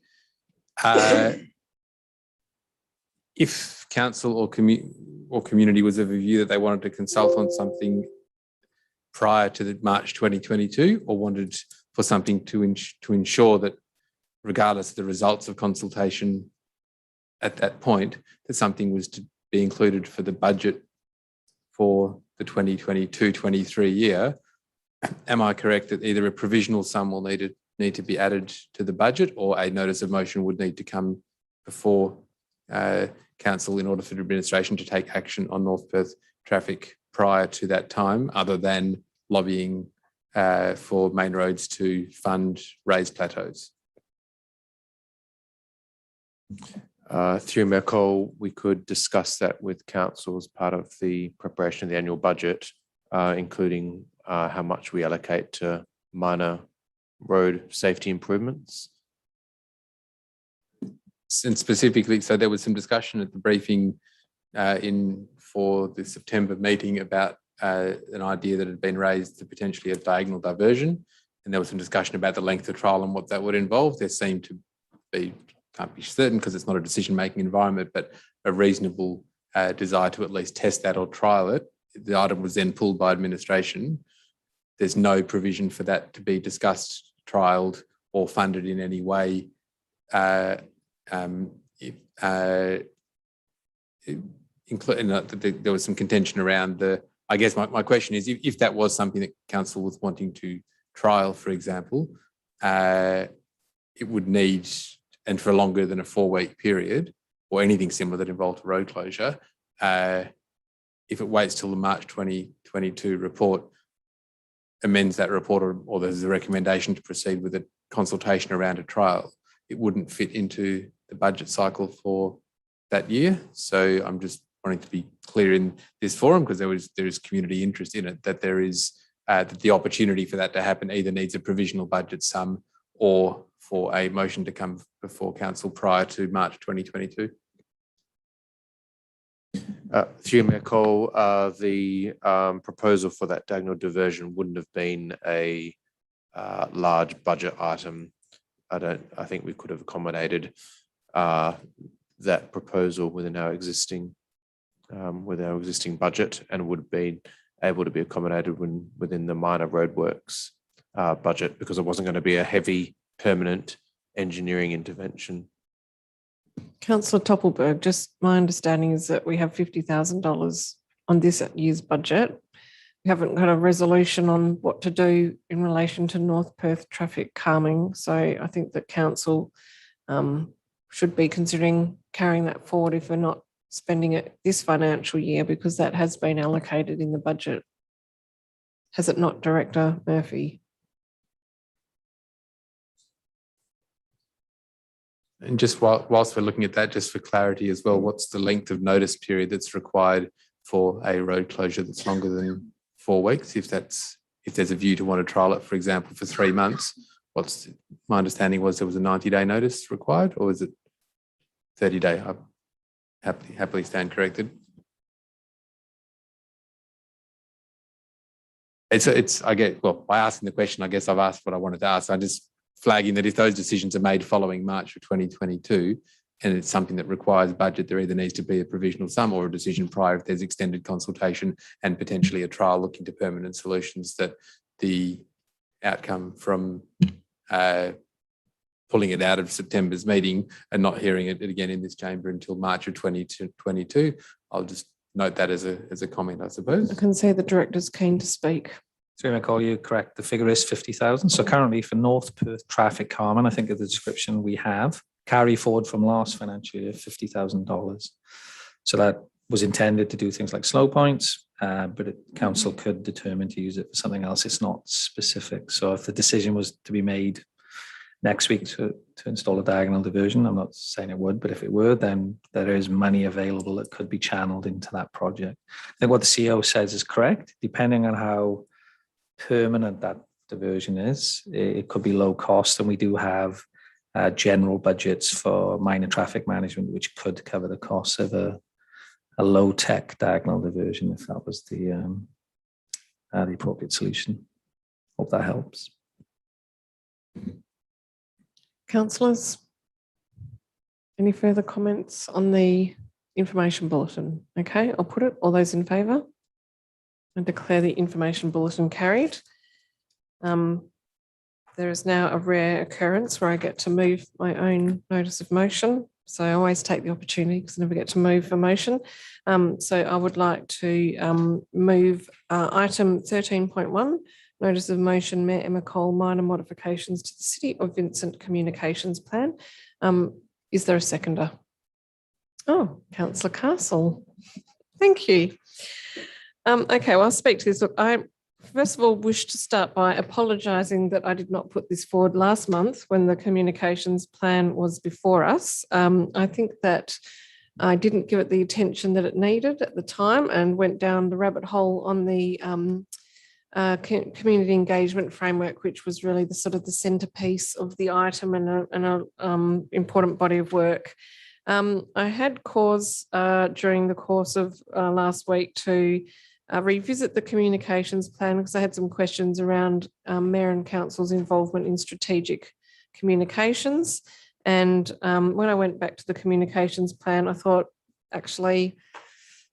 Speaker 14: if council or community was of a view that they wanted to consult on something prior to the March 2022, or wanted for something to ensure that regardless of the results of consultation at that point, that something was to be included for the budget for the 2022-23 year, am I correct that either a provisional sum will need to be added to the budget, or a notice of motion would need to come before council in order for the administration to take action on North Perth traffic prior to that time, other than lobbying for main roads to fund raised plateaus?
Speaker 10: Through Mayor Cole, we could discuss that with council as part of the preparation of the annual budget, including how much we allocate to minor road safety improvements.
Speaker 14: And specifically, so there was some discussion at the briefing for the September meeting about an idea that had been raised to potentially a diagonal diversion, and there was some discussion about the length of trial and what that would involve. There seemed to be, can't be certain because it's not a decision-making environment, but a reasonable desire to at least test that or trial it. The item was then pulled by administration. There's no provision for that to be discussed, trialled, or funded in any way. There was some contention around I guess my question is, if that was something that council was wanting to trial, for example, it would need, and for longer than a 4-week period, or anything similar that involved a road closure, if it waits till the March 2022 report amends that report, or there's a recommendation to proceed with a consultation around a trial, it wouldn't fit into the budget cycle for that year. So I'm just wanting to be clear in this forum, because there is community interest in it, that there is that the opportunity for that to happen either needs a provisional budget sum or for a motion to come before council prior to March 2022.
Speaker 10: Through Mayor Cole, the proposal for that diagonal diversion wouldn't have been a large budget item. I think we could have accommodated that proposal within our existing budget, and would have been able to be accommodated within the minor roadworks budget, because it wasn't going to be a heavy permanent engineering intervention.
Speaker 1: Councillor Toppelberg, just my understanding is that we have $50,000 on this year's budget. We haven't got a resolution on what to do in relation to North Perth traffic calming. So I think that council should be considering carrying that forward if we're not spending it this financial year, because that has been allocated in the budget. Has it not, Director Murphy?
Speaker 14: And just whilst we're looking at that, just for clarity as well, what's the length of notice period that's required for a road closure that's longer than 4 weeks? If there's a view to want to trial it, for example, for 3 months, my understanding was there was a 90-day notice required, or is it 30-day? I happily stand corrected. By asking the question, I guess I've asked what I wanted to ask. I'm just flagging that if those decisions are made following March of 2022, and it's something that requires budget, there either needs to be a provisional sum or a decision prior if there's extended consultation and potentially a trial looking to permanent solutions, that the outcome from pulling it out of September's meeting and not hearing it again in this chamber until March of 2022. I'll just note that as a comment, I suppose.
Speaker 1: I can see the director's keen to speak.
Speaker 7: So Nicole, you're correct. The figure is 50,000. So currently for North Perth traffic calming, I think of the description we have, carry forward from last financial year, $50,000. So that was intended to do things like slow points, but council could determine to use it for something else. It's not specific. So if the decision was to be made next week to install a diagonal diversion, I'm not saying it would, but if it were, then there is money available that could be channeled into that project. I think what the CEO says is correct. Depending on how permanent that diversion is, it could be low cost, and we do have general budgets for minor traffic management, which could cover the costs of a low-tech diagonal diversion if that was the appropriate solution. Hope that helps.
Speaker 1: Councillors, any further comments on the information bulletin? Okay, I'll put it. All those in favour? I declare the information bulletin carried. There is now a rare occurrence where I get to move my own notice of motion. So I always take the opportunity because I never get to move a motion. So I would like to move item 13.1, notice of motion, Mayor Emma Cole, minor modifications to the City of Vincent Communications Plan. Is there a seconder? Oh, Councillor Castle. Thank you. Okay, well, I'll speak to this. Look, I first of all wish to start by apologising that I did not put this forward last month when the communications plan was before us. I think that I didn't give it the attention that it needed at the time and went down the rabbit hole on the community engagement framework, which was really the sort of the centrepiece of the item and an important body of work. I had cause during the course of last week to revisit the communications plan because I had some questions around Mayor and Council's involvement in strategic communications. And when I went back to the communications plan, I thought, actually,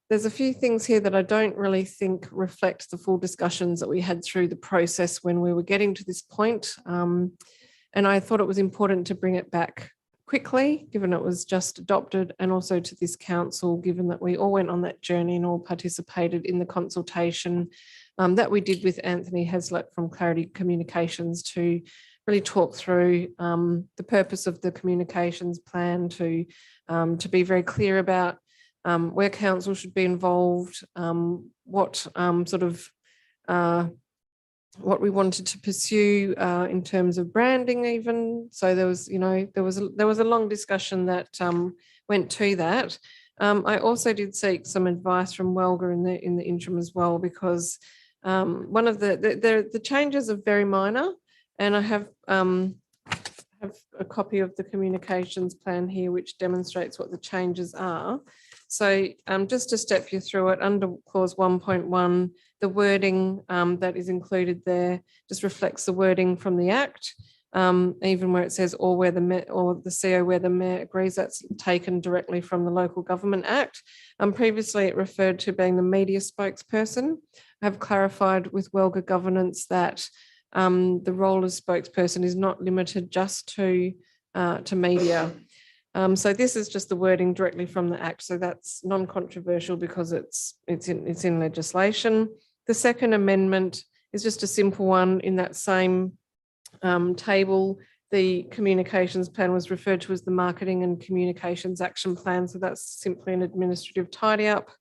Speaker 1: there's a few things here that I don't really think reflect the full discussions that we had through the process when we were getting to this point. And I thought it was important to bring it back quickly, given it was just adopted, and also to this council, given that we all went on that journey and all participated in the consultation that we did with Anthony Heslett from Clarity Communications to really talk through the purpose of the communications plan, to be very clear about where council should be involved, what what we wanted to pursue in terms of branding even. So there was, there was a long discussion that went to that. I also did seek some advice from Welga in the interim as well, because one of the changes are very minor, and I have a copy of the communications plan here which demonstrates what the changes are. So just to step you through it, under clause 1.1, the wording that is included there just reflects the wording from the Act, even where it says or where the CEO where the Mayor agrees, that's taken directly from the Local Government Act. Previously it referred to being the media spokesperson. I have clarified with Welga Governance that the role as spokesperson is not limited just to media. So this is just the wording directly from the Act. So that's non-controversial because it's in legislation. The second amendment is just a simple one. In that same table, the communications plan was referred to as the Marketing and Communications Action Plan. So that's simply an administrative tidy up.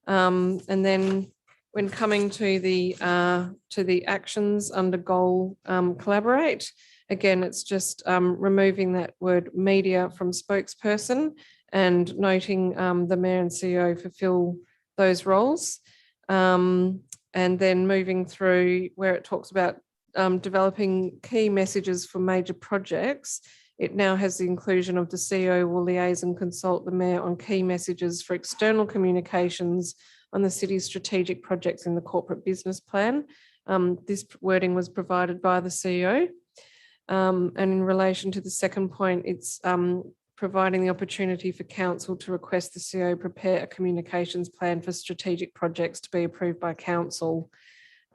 Speaker 1: And then when coming to the actions under goal collaborate, again, it's just removing that word media from spokesperson and noting the Mayor and CEO fulfill those roles. And then moving through where it talks about developing key messages for major projects, it now has the inclusion of the CEO will liaise and consult the Mayor on key messages for external communications on the city's strategic projects in the corporate business plan. This wording was provided by the CEO. And in relation to the second point, it's providing the opportunity for council to request the CEO prepare a communications plan for strategic projects to be approved by council.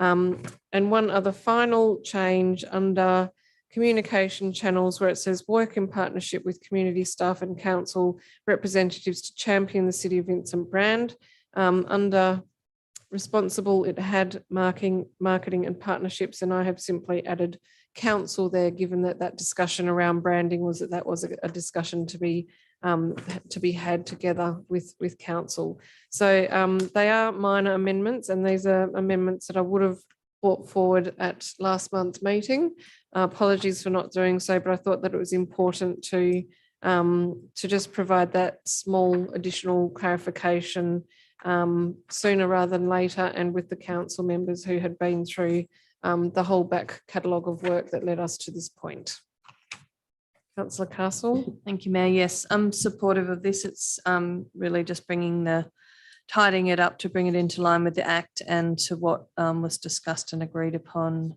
Speaker 1: And one other final change under communication channels, where it says work in partnership with community staff and council representatives to champion the City of Vincent brand. Under responsible, it had marketing and partnerships, and I have simply added council there, given that discussion around branding was a discussion to be to be had together with council. So they are minor amendments, and these are amendments that I would have brought forward at last month's meeting. Apologies for not doing so, but I thought that it was important to just provide that small additional clarification sooner rather than later, and with the council members who had been through the whole back catalogue of work that led us to this point. Councillor Castle.
Speaker 19: Thank you, Mayor. Yes, I'm supportive of this. It's really just tidying it up to bring it into line with the Act and to what was discussed and agreed upon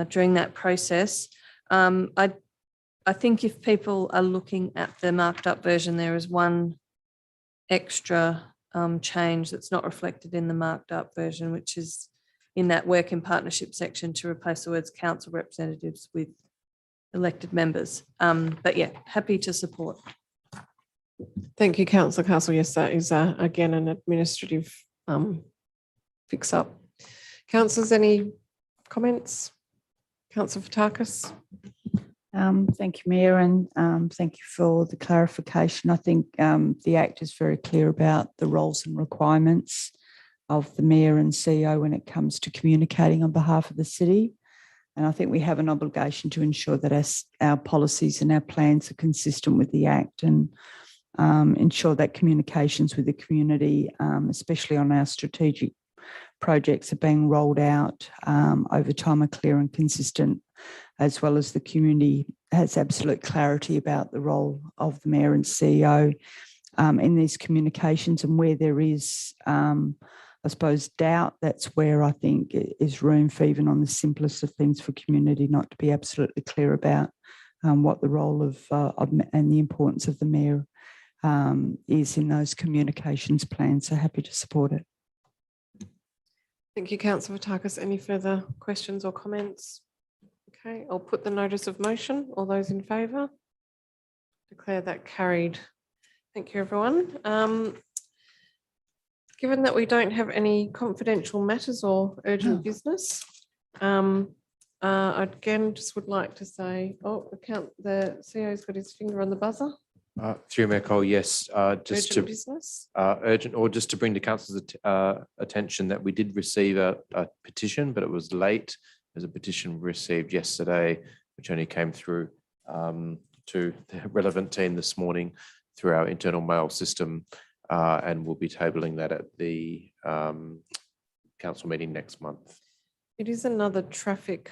Speaker 19: during that process. I think if people are looking at the marked up version, there is one extra change that's not reflected in the marked up version, which is in that work in partnership section to replace the words council representatives with elected members. But yeah, happy to support.
Speaker 1: Thank you, Councillor Castle. Yes, that is again an administrative fix up. Councillors, any comments? Councillor Fotakis.
Speaker 2: Thank you, Mayor, and thank you for the clarification. I think the Act is very clear about the roles and requirements of the Mayor and CEO when it comes to communicating on behalf of the city. And I think we have an obligation to ensure that our policies and our plans are consistent with the Act, and ensure that communications with the community, especially on our strategic projects, are being rolled out over time, are clear and consistent, as well as the community has absolute clarity about the role of the Mayor and CEO in these communications. And where there is, I suppose, doubt, that's where I think is room for, even on the simplest of things, for community not to be absolutely clear about what the role of and the importance of the Mayor is in those communications plans. So happy to support it.
Speaker 1: Thank you, Councillor Fotakis. Any further questions or comments? Okay, I'll put the notice of motion. All those in favour? Declare that carried. Thank you, everyone. Given that we don't have any confidential matters or urgent business, I again just would like to say, the CEO's got his finger on the buzzer.
Speaker 10: Through Mayor Cole, yes. Just
Speaker 1: Urgent business.
Speaker 10: urgent, or just to bring to council's attention that we did receive a petition, but it was late. There's a petition received yesterday, which only came through to the relevant team this morning through our internal mail system, and we'll be tabling that at the council meeting next month.
Speaker 1: It is another traffic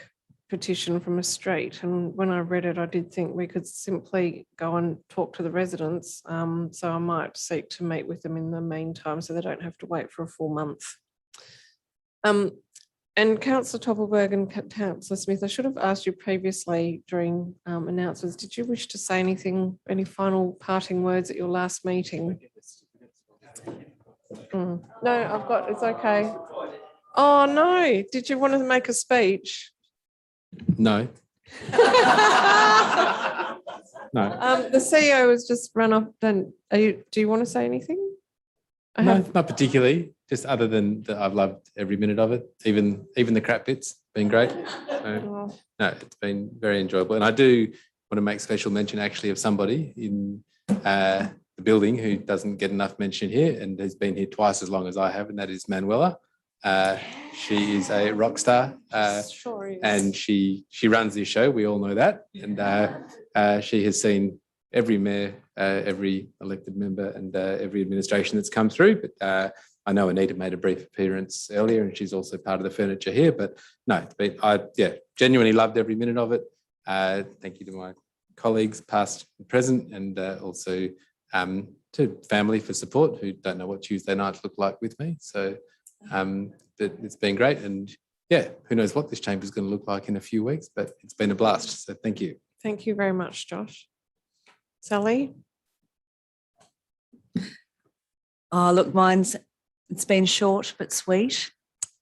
Speaker 1: petition from a street, and when I read it, I did think we could simply go and talk to the residents. So I might seek to meet with them in the meantime, so they don't have to wait for a full month. And Councillor Toppelberg and Councillor Smith, I should have asked you previously during announcements, did you wish to say anything, any final parting words at your last meeting? No, it's okay. Oh no, did you want to make a speech?
Speaker 14: No. No.
Speaker 1: The CEO has just run off. Do you want to say anything?
Speaker 14: No, not particularly. Just other than that, I've loved every minute of it, even the crap bits. Been great. So, no, it's been very enjoyable, and I do want to make special mention actually of somebody in the building who doesn't get enough mention here, and has been here twice as long as I have, and that is Manuela. She is a rock star, and she runs this show. We all know that, and she has seen every mayor, every elected member, and every administration that's come through. But I know Anita made a brief appearance earlier, and she's also part of the furniture here. But no, I genuinely loved every minute of it. Thank you to my colleagues, past and present, and also to family for support, who don't know what Tuesday nights look like with me. So it's been great, and yeah, who knows what this chamber is going to look like in a few weeks, but it's been a blast. So thank you.
Speaker 1: Thank you very much, Josh. Sally?
Speaker 11: Oh, look, it's been short but sweet.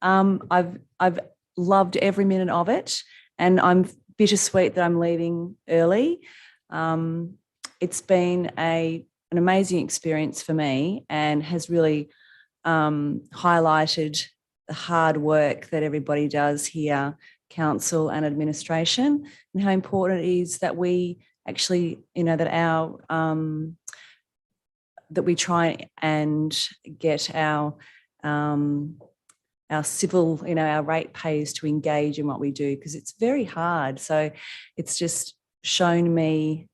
Speaker 11: I've loved every minute of it, and I'm bittersweet that I'm leaving early. It's been an amazing experience for me, and has really highlighted the hard work that everybody does here, council and administration, and how important it is that we actually, that that we try and get our civil, our ratepayers to engage in what we do, because it's very hard. So it's just shown me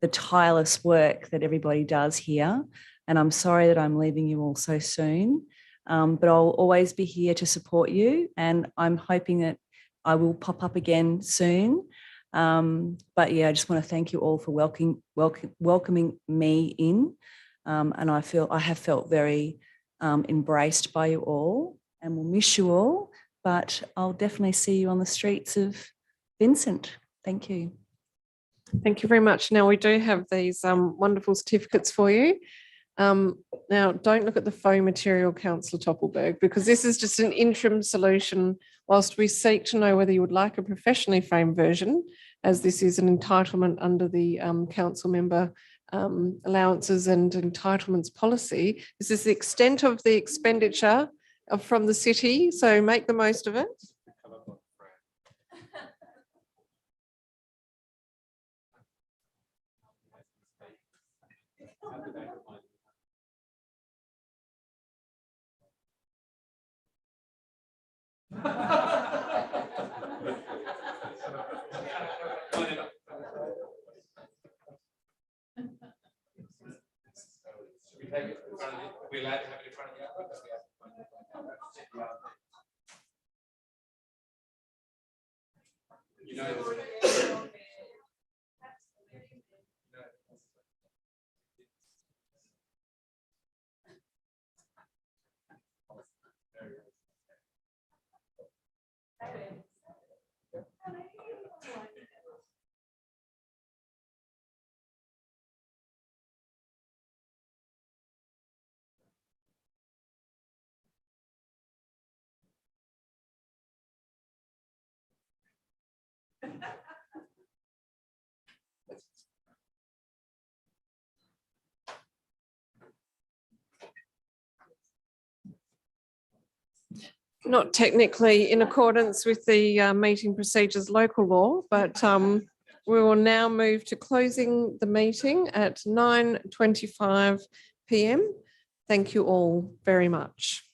Speaker 11: the tireless work that everybody does here. And I'm sorry that I'm leaving you all so soon, but I'll always be here to support you. And I'm hoping that I will pop up again soon. But yeah, I just want to thank you all for welcoming me in. And I have felt very embraced by you all, and will miss you all, but I'll definitely see you on the streets of Vincent. Thank you.
Speaker 1: Thank you very much. Now we do have these wonderful certificates for you. Now don't look at the faux material, Councillor Toppelberg, because this is just an interim solution whilst we seek to know whether you would like a professionally framed version, as this is an entitlement under the council member allowances and entitlements policy. This is the extent of the expenditure from the city, so make the most of it. Not technically in accordance with the meeting procedures local law, but we will now move to closing the meeting at 9:25 p.m. Thank you all very much.